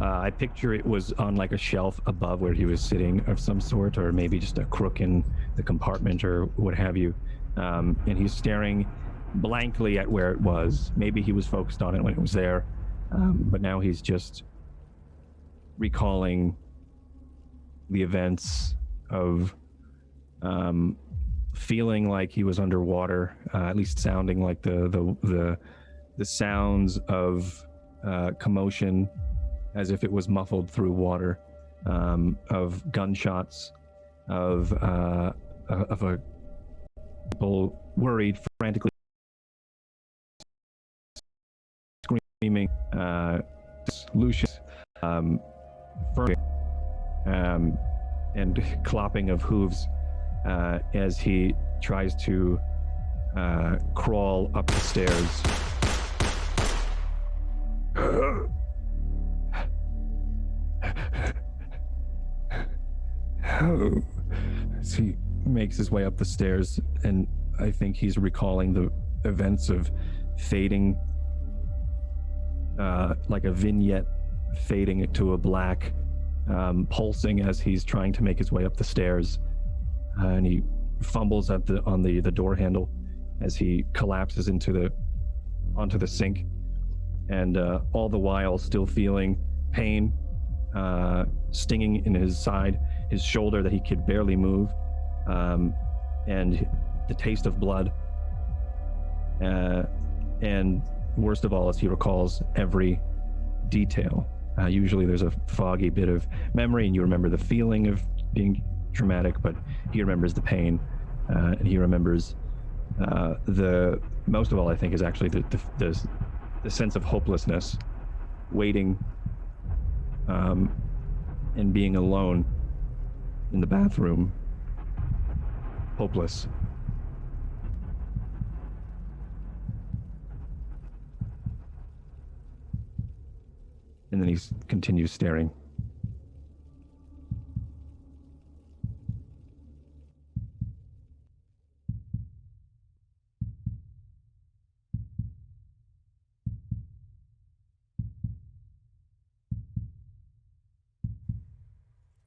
I picture it was on like a shelf above where he was sitting of some sort, or maybe just a crook in the compartment or what have you. And he's staring blankly at where it was. Maybe he was focused on it when it was there, but now he's just recalling the events of feeling like he was underwater, at least sounding like the sounds of commotion as if it was muffled through water, of gunshots, of a people worried, frantically screaming, Lucius, and clopping of hooves as he tries to crawl up the stairs. As he makes his way up the stairs, and I think he's recalling the events of fading, like a vignette fading to a black, pulsing as he's trying to make his way up the stairs, and he fumbles on the door handle as he collapses onto the sink, and all the while still feeling pain, stinging in his side, his shoulder that he could barely move, and the taste of blood, and worst of all, as he recalls every detail. Usually there's a foggy bit of memory and you remember the feeling of being traumatic, but he remembers the pain, and he remembers the most of all, I think, is actually the sense of hopelessness, waiting, and being alone in the bathroom, hopeless. And then he continues staring.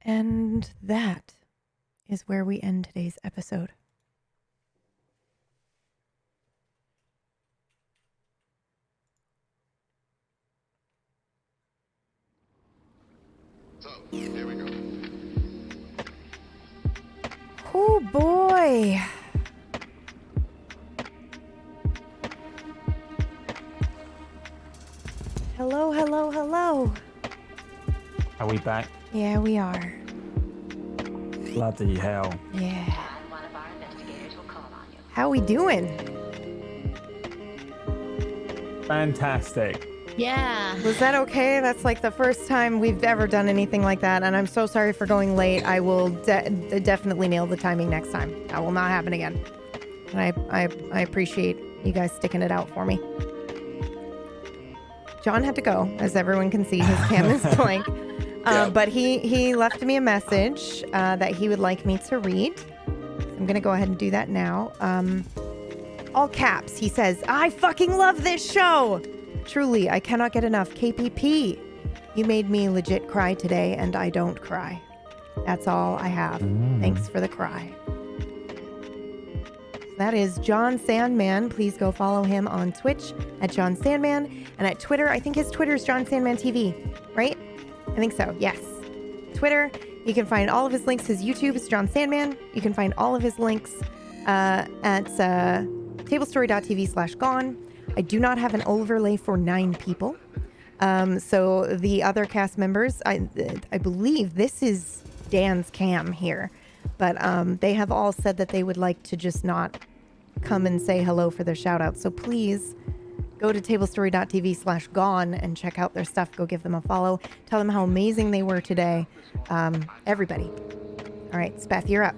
And that is where we end today's episode.
So, here we go.
Oh boy. Hello, hello, hello.
Are we back?
Yeah, we are.
Bloody hell.
Yeah. How we doing?
Fantastic.
Yeah.
Was that okay? That's like the first time we've ever done anything like that, and I'm so sorry for going late. I will definitely nail the timing next time. That will not happen again. And I appreciate you guys sticking it out for me. John had to go, as everyone can see. His cam is blank. But he left me a message that he would like me to read. I'm going to go ahead and do that now. All caps, he says, I fucking love this show. Truly, I cannot get enough. KPP, you made me legit cry today, and I don't cry. That's all I have. Thanks for the cry. That is John Sandman. Please go follow him on Twitch at John Sandman, and at Twitter, I think his Twitter is John Sandman TV, right? I think so, yes. Twitter, you can find all of his links. His YouTube is John Sandman. You can find all of his links at tablestory.tv/gone. I do not have an overlay for 9 people. So the other cast members, I believe this is Dan's cam here, but they have all said that they would like to just not come and say hello for their shout out. So please go to tablestory.tv/gone and check out their stuff. Go give them a follow. Tell them how amazing they were today. Everybody. All right, Speth, you're up.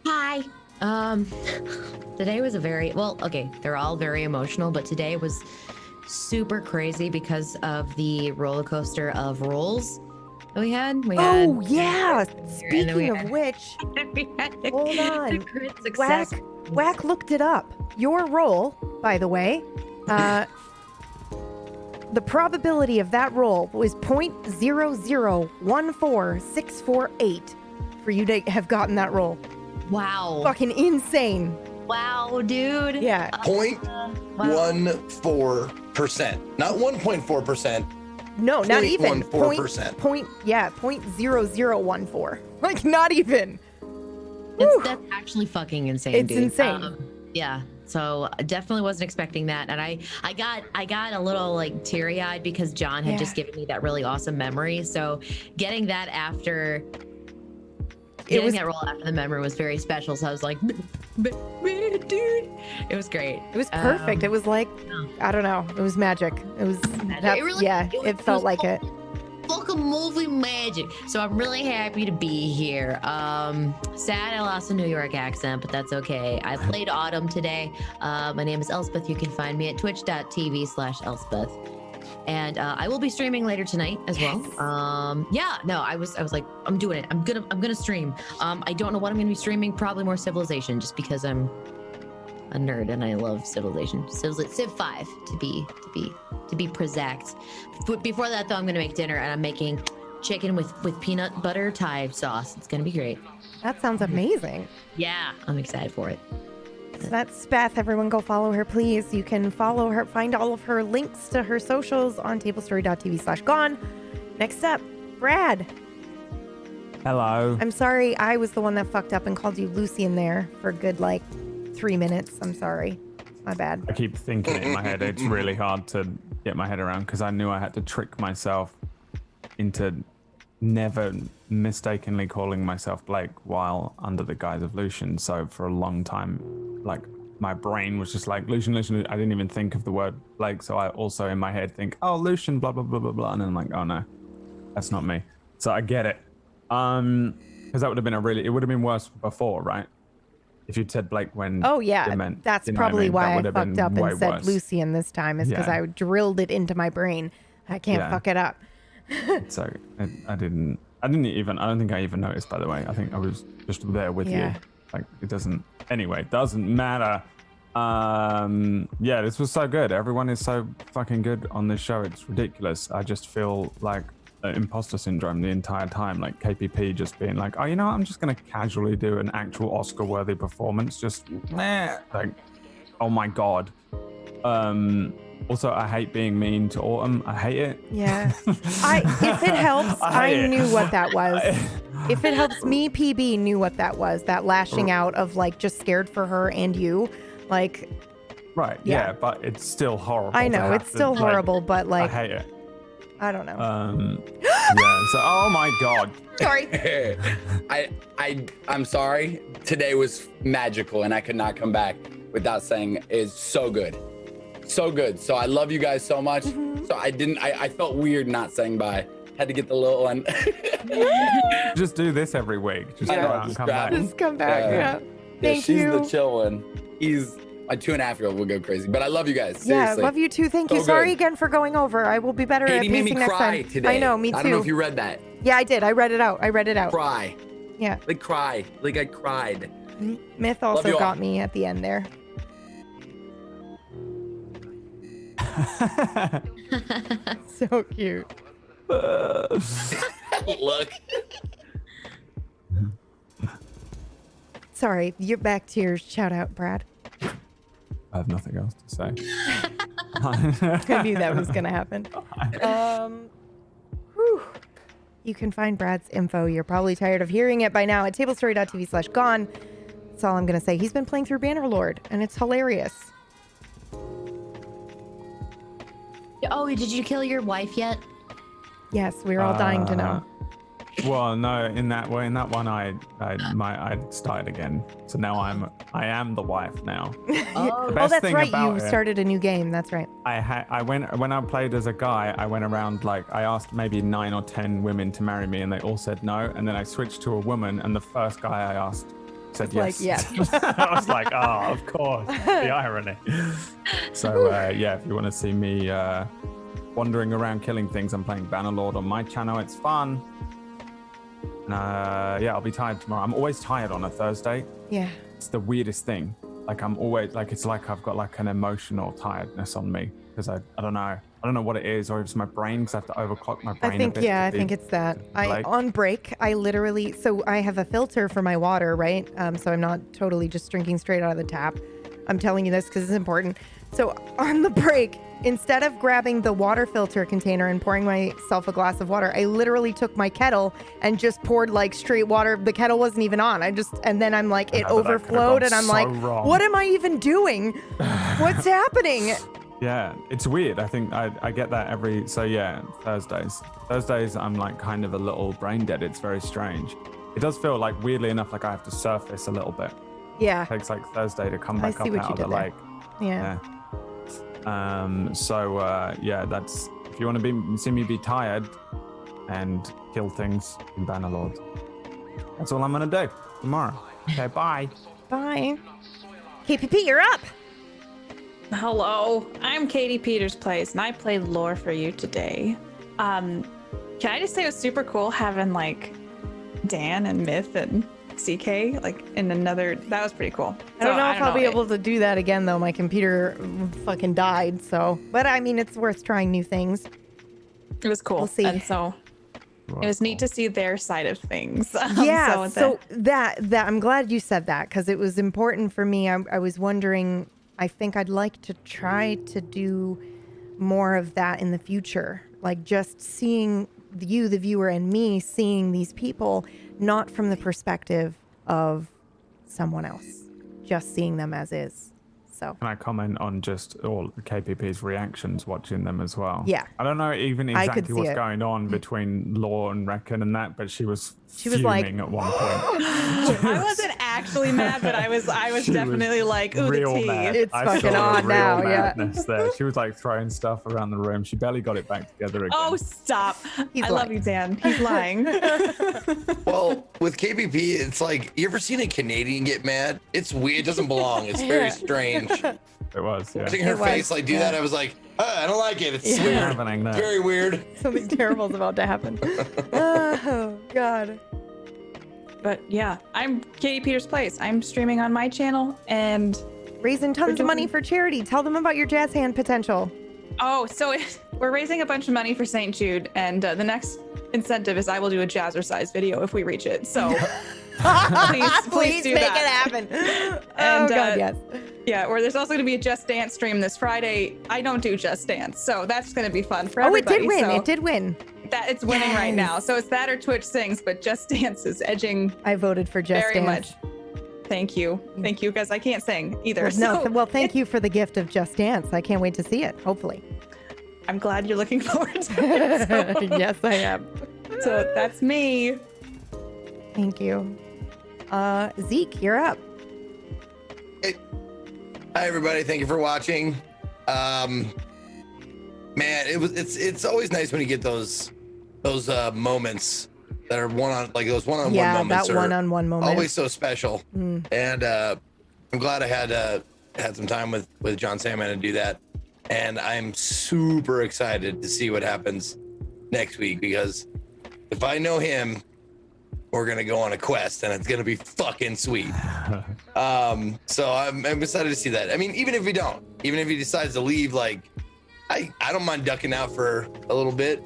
Hi. Today was they're all very emotional, but today was super crazy because of the roller coaster of rolls that we had.
Oh, yeah. Speaking of which, hold on. Whack looked it up. Your roll, by the way, the probability of that roll was 0.0014648 for you to have gotten that roll.
Wow.
Fucking insane.
Wow, dude.
Yeah.
0.14%. Not 1.4%.
No, not even.
0.14%.
Point 0.0014. Like, not even.
That's actually fucking insane,
It's
dude.
insane.
Yeah. So definitely wasn't expecting that. And I got a little like teary-eyed because John had just given me that really awesome memory. So getting that after that roll after the memory was very special. So I was like, dude, it was great.
It was perfect. It was like, I don't know. It was magic. It was, it felt like it.
Fucking movie magic. So I'm really happy to be here. Sad I lost a New York accent, but that's okay. I played Autumn today. My name is Elspeth. You can find me at twitch.tv/Elspeth. And I will be streaming later tonight as well. I was like, I'm doing it. I'm gonna stream. I don't know what I'm gonna be streaming. Probably more Civilization, just because I'm a nerd and I love Civilization. Civ 5 to be exact. Before that though, I'm gonna make dinner and I'm making chicken with peanut butter Thai sauce. It's gonna be great.
That sounds amazing.
Yeah, I'm excited for it.
So that's Beth. Everyone go follow her, please. You can follow her, find all of her links to her socials on tablestory.tv/gone. Next up, Brad.
Hello.
I'm sorry I was the one that fucked up and called you Lucy in there for a good 3 minutes. I'm sorry. My bad.
I keep thinking it in my head. It's really hard to get my head around because I knew I had to trick myself into never mistakenly calling myself Blake while under the guise of Lucian. So for a long time, my brain was just like Lucian. I didn't even think of the word Blake. So I also in my head think, oh, Lucian, blah, blah, blah, blah, blah. And then I'm like, oh no, that's not me. So I get it. Because that would have been it would have been worse before, right? If you'd said Blake when
that's probably why I fucked up and said
worse.
Lucian this time is because I drilled it into my brain. I can't fuck it up.
So I don't think I even noticed, by the way. I think I was just there with you. It doesn't matter. This was so good. Everyone is so fucking good on this show. It's ridiculous. I just feel like imposter syndrome the entire time, like KPP just being like, oh, you know what? I'm just gonna casually do an actual Oscar worthy performance, just oh my god. Also, I hate being mean to Autumn. I hate it.
Yeah. If it helps, I knew what that was. If it helps me, PB knew what that was. That lashing out of just scared for her and you.
Right. Yeah, but it's still horrible.
I know it's still horrible, but
I hate it.
I don't know.
So, oh my god.
Sorry.
I'm sorry. Today was magical, and I could not come back without saying it's so good. So good. So I love you guys so much.
Mm-hmm.
So I felt weird not saying bye. Had to get the little one.
Just do this every week. Just go out and come back.
Just come back. Thank
she's
you.
the chill one. He's my 2.5-year-old will go crazy. But I love you guys. Seriously.
Yeah, love you too. Thank you. Sorry again for going over. I will be better at
Katie made
pacing
me
next
cry
time.
today.
I know, me too.
I don't know if you read that.
Yeah, I did. I read it out.
Cry.
Yeah.
Cry. I cried.
Myth also got me at the end there. So cute.
Look.
Sorry, you're back to your shout out, Brad.
I have nothing else to say.
I knew that was gonna happen. You can find Brad's info. You're probably tired of hearing it by now at tablestory.tv/gone. That's all I'm gonna say. He's been playing through Bannerlord, and it's hilarious.
Oh, did you kill your wife yet?
Yes, we're all dying to know.
Well, no, in that one, I started again. So now I am the wife now.
Oh, that's right. You started a new game. That's right.
I went when I played as a guy. I went around I asked maybe 9 or 10 women to marry me, and they all said no. And then I switched to a woman, and the first guy I asked said yes. I was like, oh, of course, the irony. So if you want to see me wandering around killing things, I'm playing Bannerlord on my channel. It's fun. I'll be tired tomorrow. I'm always tired on a Thursday.
Yeah.
It's the weirdest thing. I'm always it's like I've got an emotional tiredness on me because I don't know. I don't know what it is, or it's my brain because I have to overclock my brain.
I think it's that. On break, I literally, so I have a filter for my water, right? So I'm not totally just drinking straight out of the tap. I'm telling you this because it's important. So on the break, instead of grabbing the water filter container and pouring myself a glass of water, I literally took my kettle and just poured like straight water. The kettle wasn't even on. And then I'm like, it overflowed, and I'm
so
like,
wrong.
what am I even doing? What's happening?
Yeah, it's weird. I think I get that Thursdays. Thursdays, I'm like kind of a little brain dead. It's very strange. It does feel like, weirdly enough, like I have to surface a little bit.
Yeah.
It takes like Thursday to come
I
back
see
up
what
out
you
of the
did there.
lake.
Yeah.
That's, if you want to see me be tired and kill things in Bannerlord, that's all I'm gonna do tomorrow. Okay, bye.
Bye. KPP, you're up.
Hello, I'm Katie Peters Place, and I played lore for you today. Can I just say it was super cool having like Dan and Myth and CK like in another. That was pretty cool.
I don't know if I'll be able to do that again though. My computer fucking died. So, but I mean, it's worth trying new things.
It was cool.
We'll see.
And so it was neat to see their side of things.
Yeah. So that I'm glad you said that, because it was important for me. I was wondering. I think I'd like to try to do more of that in the future. Like just seeing you, the viewer, and me seeing these people not from the perspective of someone else, just seeing them as is. So
Can I comment on just all KPP's reactions watching them as well?
Yeah.
I don't know even
I could
exactly
see
what's
it.
going on between Law and Reckon and that, but she was
was like,
fuming at one point.
I wasn't actually mad, but I was
She
definitely
was
like, ooh,
real
the tea.
mad.
It's
I
fucking
saw
on
real
now, yeah.
madness there. She was like throwing stuff around the room. She barely got it back together again.
Oh, stop.
He's
I
lying.
love you, Dan. He's lying.
Well, with KPP, it's like, you ever seen a Canadian get mad? It's weird. It doesn't belong. It's very strange.
It was, yeah.
Watching her
It was,
face like do that, I was like, I don't like it. It's
Yeah.
weird.
Happening there.
It's very weird.
something terrible is about to happen. Oh God.
But yeah, I'm Katie Peters Place. I'm streaming on my channel, and
Raising tons of money for charity. Tell them about your jazz hand potential.
we're raising a bunch of money for St. Jude, and the next incentive is I will do a jazzercise video if we reach it. So please do
make
that.
it happen.
And,
Oh God, yes.
Yeah, or there's also going to be a Just Dance stream this Friday. I don't do Just Dance, so that's going to be fun for
Oh, it
everybody.
did win.
So
It did win.
it's winning right now.
Yes.
So it's that or Twitch Sings, but Just Dance is edging
I voted for Just
very
Dance.
much. Thank you, because I can't sing either.
No,
So
well, thank you for the gift of Just Dance. I can't wait to see it. Hopefully.
I'm glad you're looking forward to it. So,
Yes, I am.
so that's me.
Thank you. Zeke, you're up.
Hey. Hi everybody, thank you for watching. Man, it's always nice when you get those moments that are those one-on-one
Yeah,
moments
that
are
one-on-one moment.
always so special. And I'm glad I had some time with John Salmon to do that. And I'm super excited to see what happens next week, because if I know him, we're gonna go on a quest and it's gonna be fucking sweet. So I'm excited to see that. I mean, even if he decides to leave, like I don't mind ducking out for a little bit,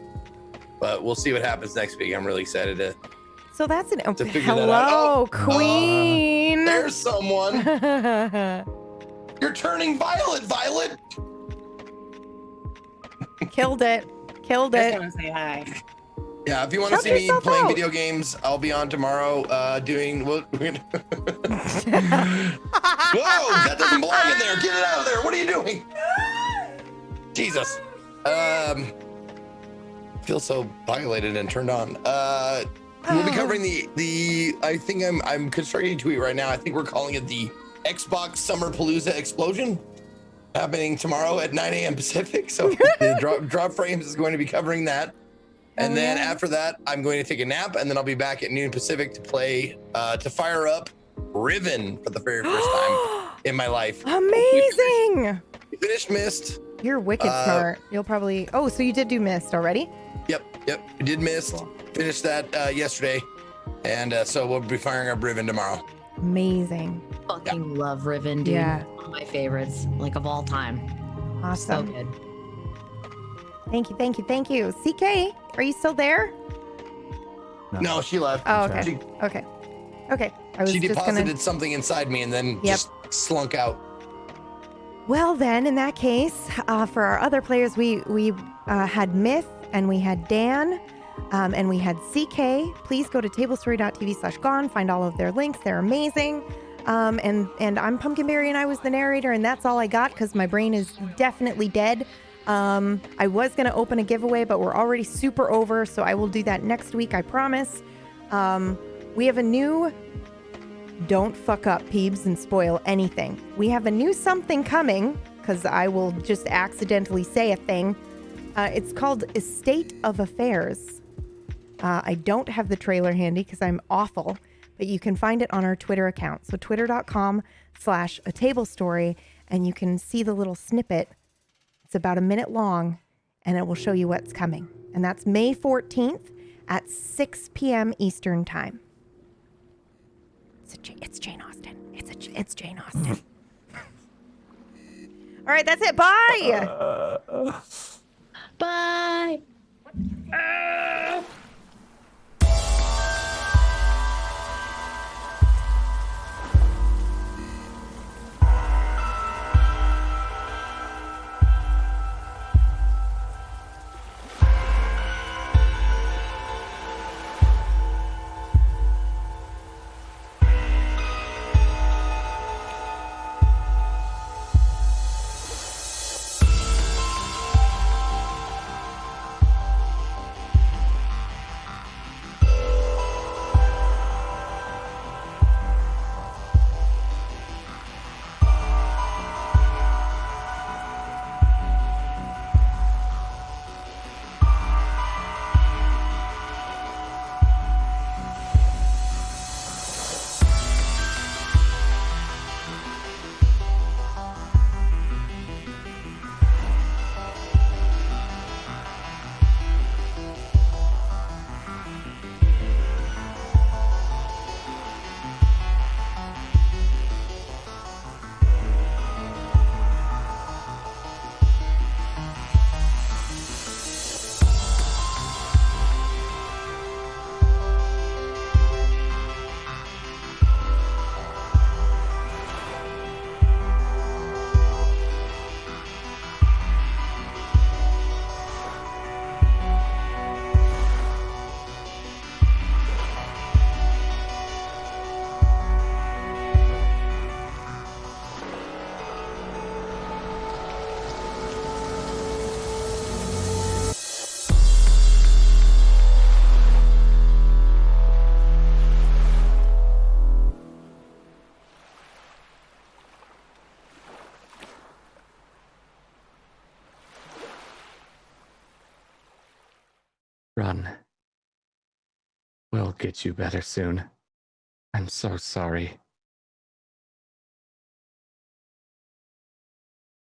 but we'll see what happens next week. I'm really excited to
So that's an
figure that out.
hello, Queen.
There's someone. You're turning violet, Violet.
Killed it. Killed
Just
it.
want to say hi.
Yeah, if you want to
Shout
see me
yourself
playing
out.
video games, I'll be on tomorrow doing what we're gonna Whoa, that doesn't belong in there. Get it out of there. What are you doing? Jesus. Feel so violated and turned on. We'll be covering the I think I'm constructing a tweet right now. I think we're calling it the Xbox Summer Palooza Explosion, happening tomorrow at 9 a.m. Pacific. So the drop frames is going to be covering that. And then after that, I'm going to take a nap, and then I'll be back at noon Pacific to play, to fire up Riven for the very first time in my life.
Amazing.
We finished Mist.
You're wicked smart. You'll probably. Oh, so you did do Mist already?
Yep. We did Mist. Finished that yesterday, and so we'll be firing up Riven tomorrow.
Amazing.
Fucking love Riven, dude.
Yeah.
One of my favorites, like of all time. So
Awesome.
good.
Thank you. CK, are you still there?
No, she left.
Oh, okay.
She,
Okay. I was
she
just
deposited
gonna.
something inside me and then
Yep.
just slunk out.
Well, then, in that case, for our other players, we had Myth, and we had Dan, and we had CK. Please go to tablestory.tv/gone, find all of their links. They're amazing. And I'm Pumpkinberry, and I was the narrator, and that's all I got because my brain is definitely dead. I was going to open a giveaway, but we're already super over, so I will do that next week, I promise. We have a new... Don't fuck up, Peebs, and spoil anything. We have a new something coming, because I will just accidentally say a thing. It's called Estate of Affairs. I don't have the trailer handy because I'm awful, but you can find it on our Twitter account. So twitter.com/atablestory, and you can see the little snippet. It's about a minute long, and it will show you what's coming. And that's May 14th at 6 p.m. Eastern Time. It's Jane Austen. It's Jane Austen. All right, that's it. Bye.
Bye.
Run. We'll get you better soon. I'm so sorry.